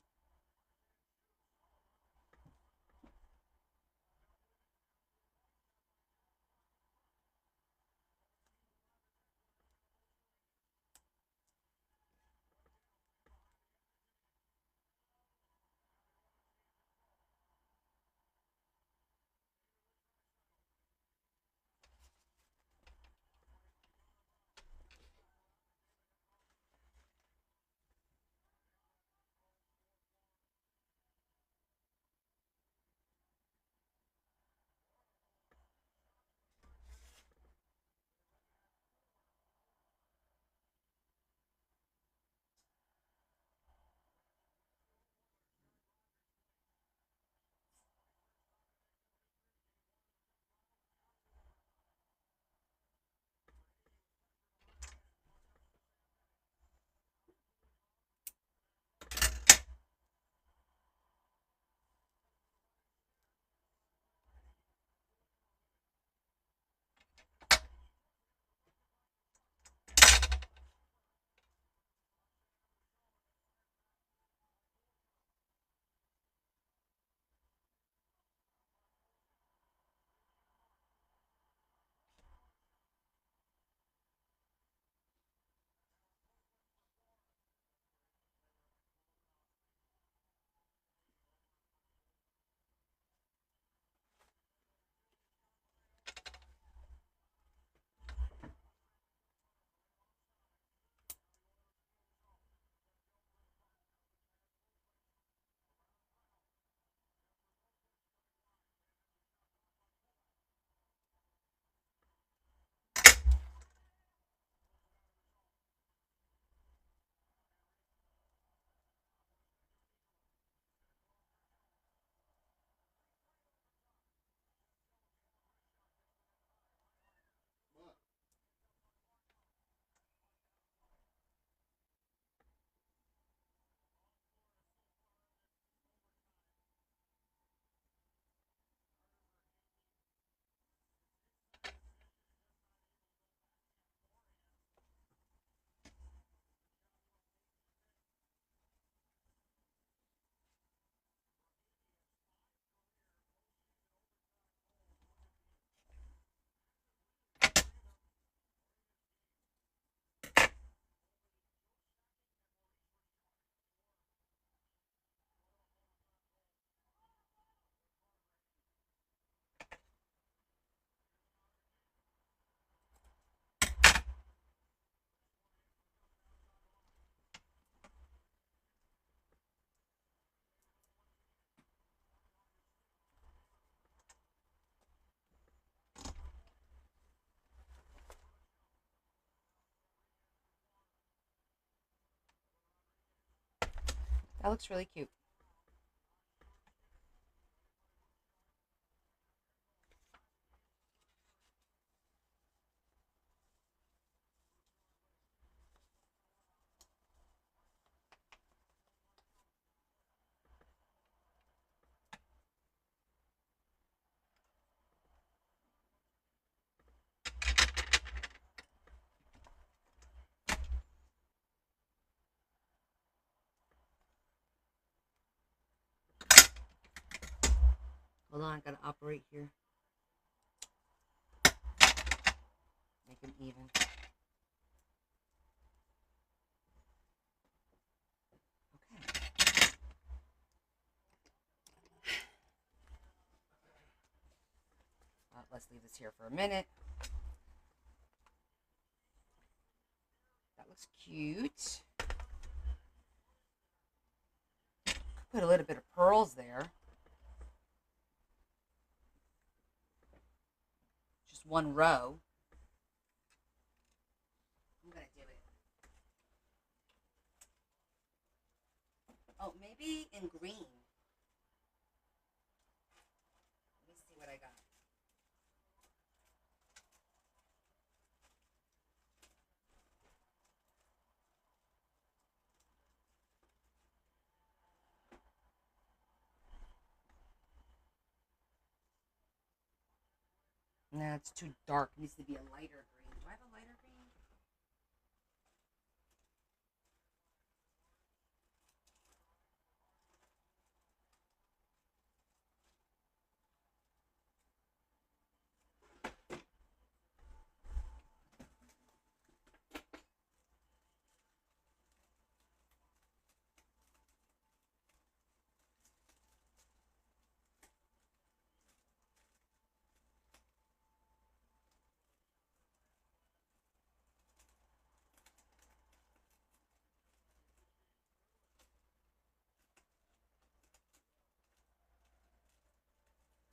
What? that looks really cute. Hold on, I gotta operate here. Make them even. Okay. Let's leave this here for a minute. That looks cute. Could put a little bit of pearls there. Just one row. I'm gonna do it. Oh, maybe in green. Let me see what I got. Nah, it's too dark. It needs to be a lighter green. Do I have a lighter green?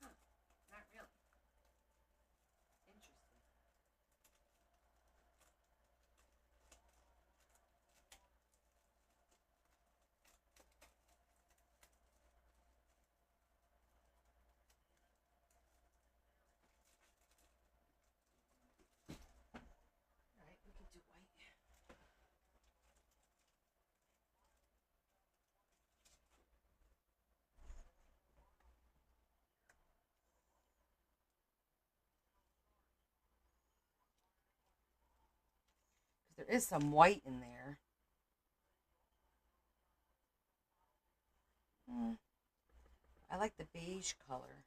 Huh. Not really. Interesting. All right, we can do white. Because there is some white in there. I like the beige color.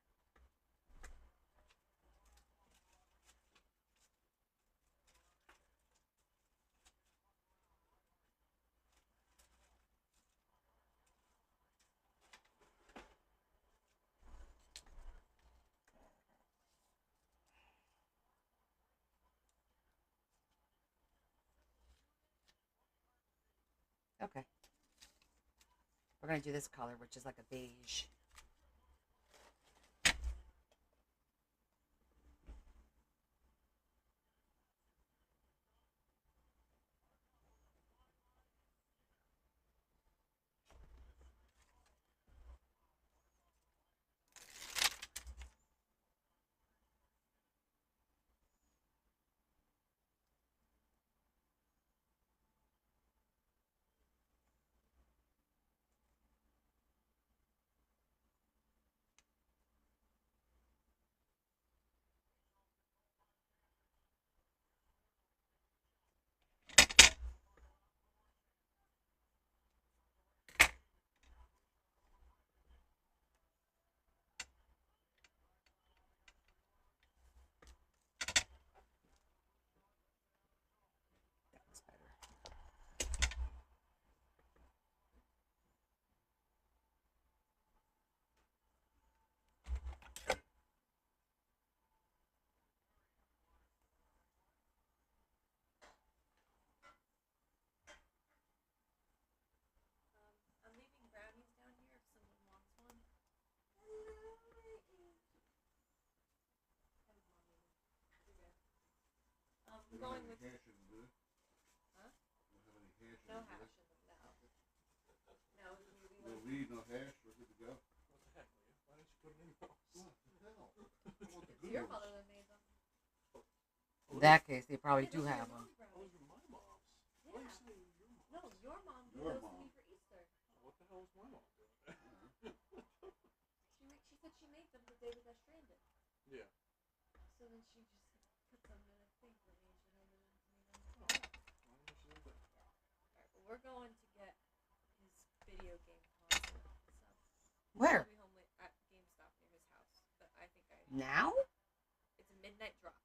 Okay. We're going to do this color, which is like a beige. That looks better. I'm leaving brownies down here if someone wants one. We're going with hash in them, do they? Huh? Don't have any hash in no them, do hash they? in them. No, we No went. weed, no hash, we're good to go. What the heck, Leah? Why didn't you put it in yours? What the hell? I want the It's good your ones. mother that made them. In that case, they probably Yeah, do those are have your them. mom's Those brownies. are my mom's. Yeah. Why are you saying your mom's? No, your mom gave Your those to mom. me for Easter. What the hell is my mom doing? She said she made them the day we got stranded. Yeah. So then she just put them in a thing for me and she handed them to me then. Oh, why didn't she do that? Alright, well we're going to get his video game console. So Where? he'll be home late at GameStop near his house. Now? It's a midnight drop.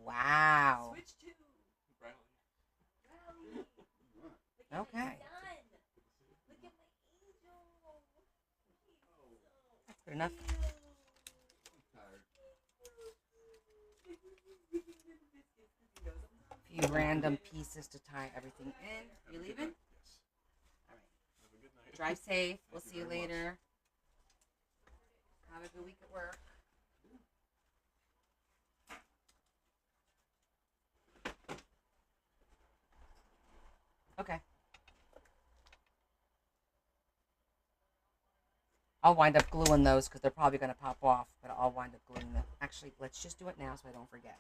Wow. Switch to Riley. Rally. What? Look at Okay. my son. Look at my angel. That's good enough. I'm tired. A few random pieces to tie everything in. Have You a good leaving? night. Yes. All right. Have a good night. Drive safe. We'll Thank see you you very much. later. Have a good week at work. Okay. I'll wind up gluing those because they're probably going to pop off, but I'll wind up gluing them. Actually, let's just do it now so I don't forget.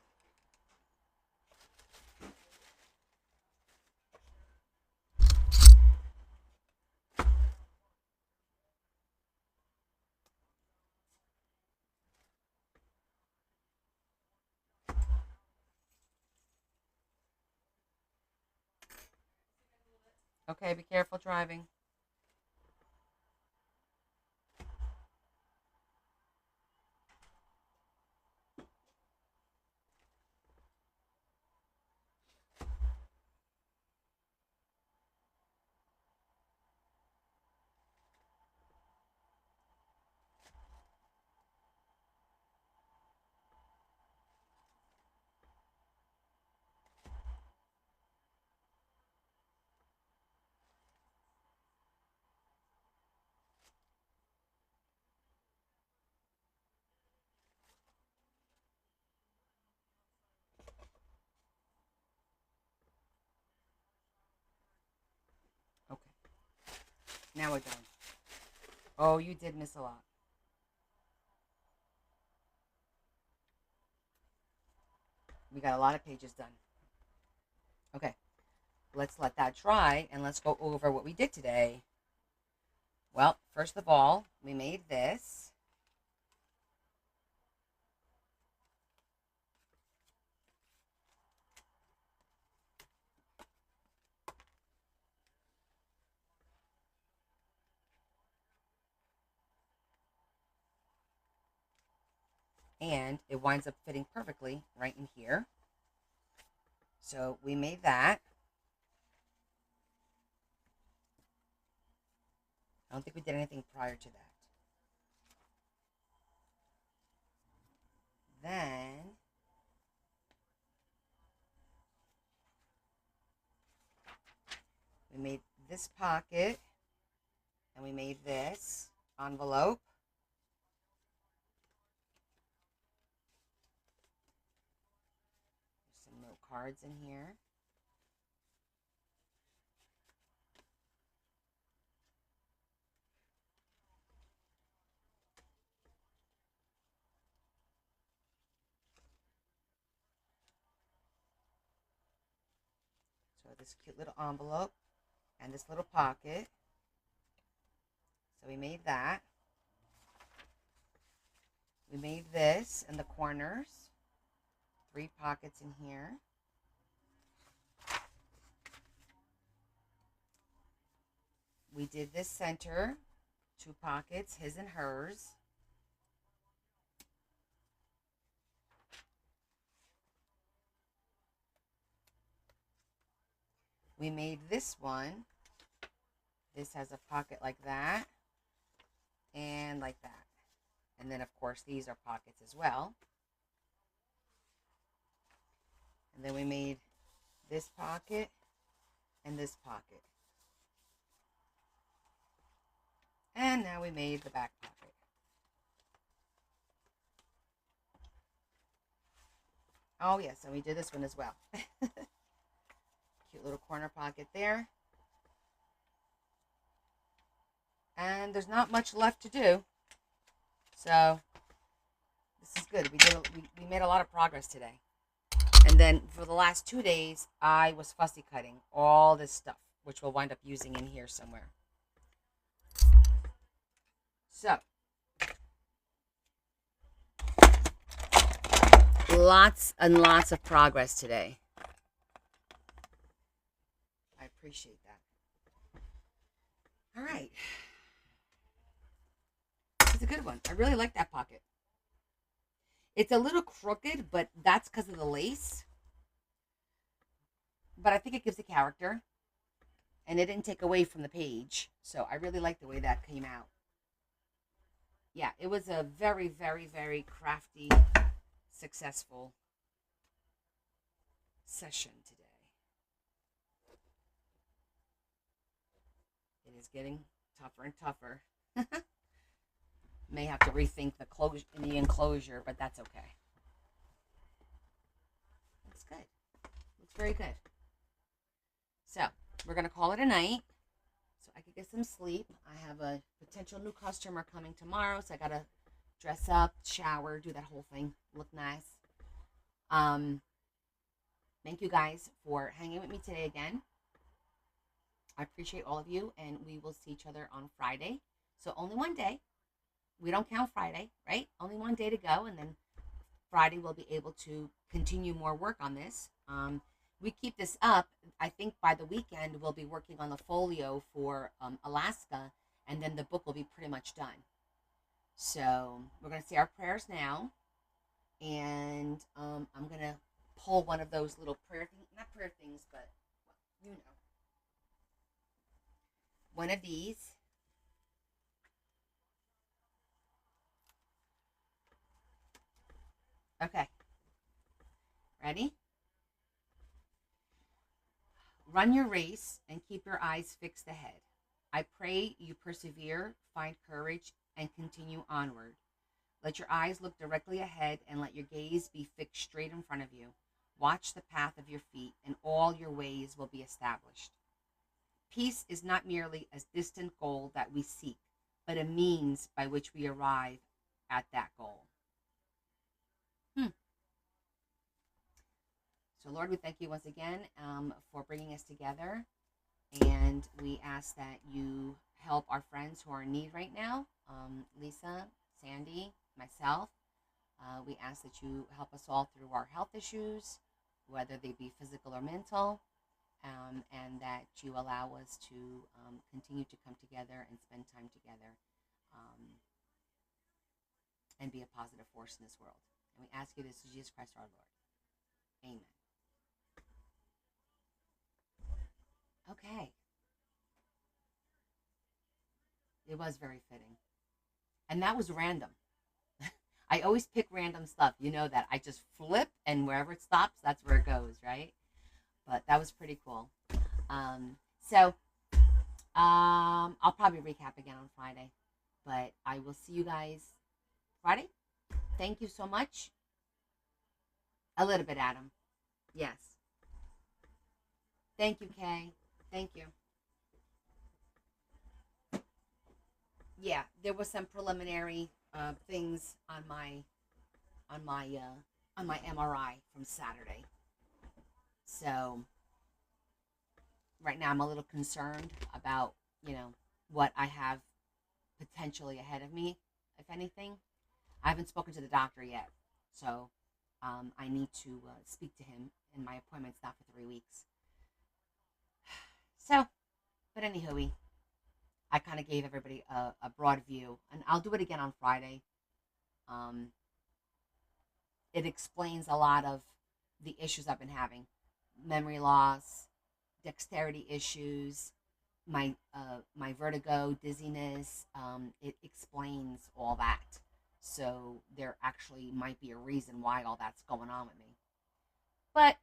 Okay, be careful driving. Okay. Now we're done. Oh, you did miss a lot. We got a lot of pages done. Okay. Let's let that dry and let's go over what we did today. Well, first of all, we made this. And it winds up fitting perfectly right in here. So we made that. I don't think we did anything prior to that. Then we made this pocket and we made this envelope. There's some note cards in here. So this cute little envelope and this little pocket. So we made that. We made this in the corners. 3 pockets in here. We did this center, 2 pockets, his and hers. We made this one. This has a pocket like that and like that. And then, of course, these are pockets as well. And then we made this pocket and this pocket. And now we made the back pocket. Oh, yes, and we did this one as well. Cute little corner pocket there. And there's not much left to do. So this is good. We made a lot of progress today. And then for the last 2 days, I was fussy cutting all this stuff, which we'll wind up using in here somewhere. So lots and lots of progress today. I appreciate that. All right. It's a good one. I really like that pocket. It's a little crooked, but that's because of the lace. But I think it gives a character, and it didn't take away from the page. So I really like the way that came out. Yeah, it was a very, very, very crafty, successful session today. It is getting tougher and tougher. May have to rethink the enclosure, but that's okay. Looks good. Looks very good. So we're gonna call it a night, so I could get some sleep. I have a potential new customer coming tomorrow, so I gotta dress up, shower, do that whole thing, look nice. Thank you guys for hanging with me today again. I appreciate all of you, and we will see each other on Friday. So only one day. We don't count Friday, right? Only one day to go, and then Friday we'll be able to continue more work on this. We keep this up. I think by the weekend we'll be working on the folio for Alaska, and then the book will be pretty much done. So we're going to say our prayers now, and I'm going to pull one of those little prayer things, not prayer things, but you know, one of these. Okay. Ready? Run your race and keep your eyes fixed ahead. I pray you persevere, find courage, and continue onward. Let your eyes look directly ahead and let your gaze be fixed straight in front of you. Watch the path of your feet, and all your ways will be established. Peace is not merely a distant goal that we seek, but a means by which we arrive at that goal. So, Lord, we thank you once again for bringing us together. And we ask that you help our friends who are in need right now. Lisa, Sandy, myself. We ask that you help us all through our health issues, whether they be physical or mental. And that you allow us to continue to come together and spend time together and be a positive force in this world. And we ask you this in Jesus Christ our Lord. Amen. Okay. It was very fitting. And that was random. I always pick random stuff. You know that. I just flip, and wherever it stops, that's where it goes, right? But that was pretty cool. So I'll probably recap again on Friday. But I will see you guys Friday. Thank you so much. A little bit, Adam. Yes. Thank you, Kay. Thank you. Yeah, there was some preliminary things on my MRI from Saturday. So right now I'm a little concerned about, what I have potentially ahead of me, if anything. I haven't spoken to the doctor yet, so I need to speak to him, and my appointment's not for 3 weeks. So, but anywho, I kind of gave everybody a broad view, and I'll do it again on Friday. It explains a lot of the issues I've been having: memory loss, dexterity issues, my vertigo, dizziness. It explains all that. So there actually might be a reason why all that's going on with me. But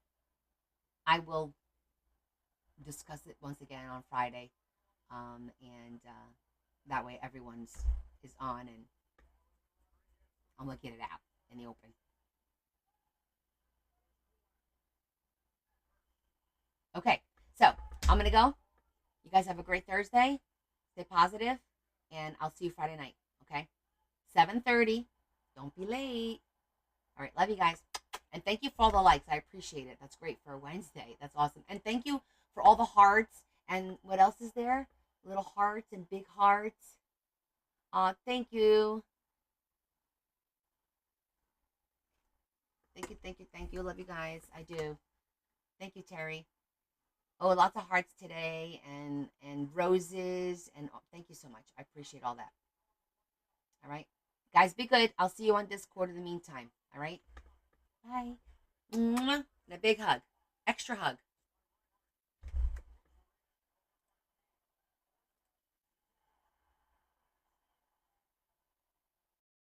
I will discuss it once again on Friday, and that way everyone's is on, and I'm gonna get it out in the open. Okay, so I'm gonna go. You guys have a great Thursday. Stay positive, and I'll see you Friday night. Okay, 7:30. Don't be late. All right, love you guys, and thank you for all the likes. I appreciate it. That's great for a Wednesday. That's awesome, and thank you for all the hearts. And what else is there? Little hearts and big hearts. Thank you. Thank you, thank you, thank you. Love you guys. I do. Thank you, Terry. Oh, lots of hearts today, and roses, and thank you so much. I appreciate all that. All right, guys, be good. I'll see you on Discord in the meantime. All right? Bye. Mwah. And a big hug. Extra hug.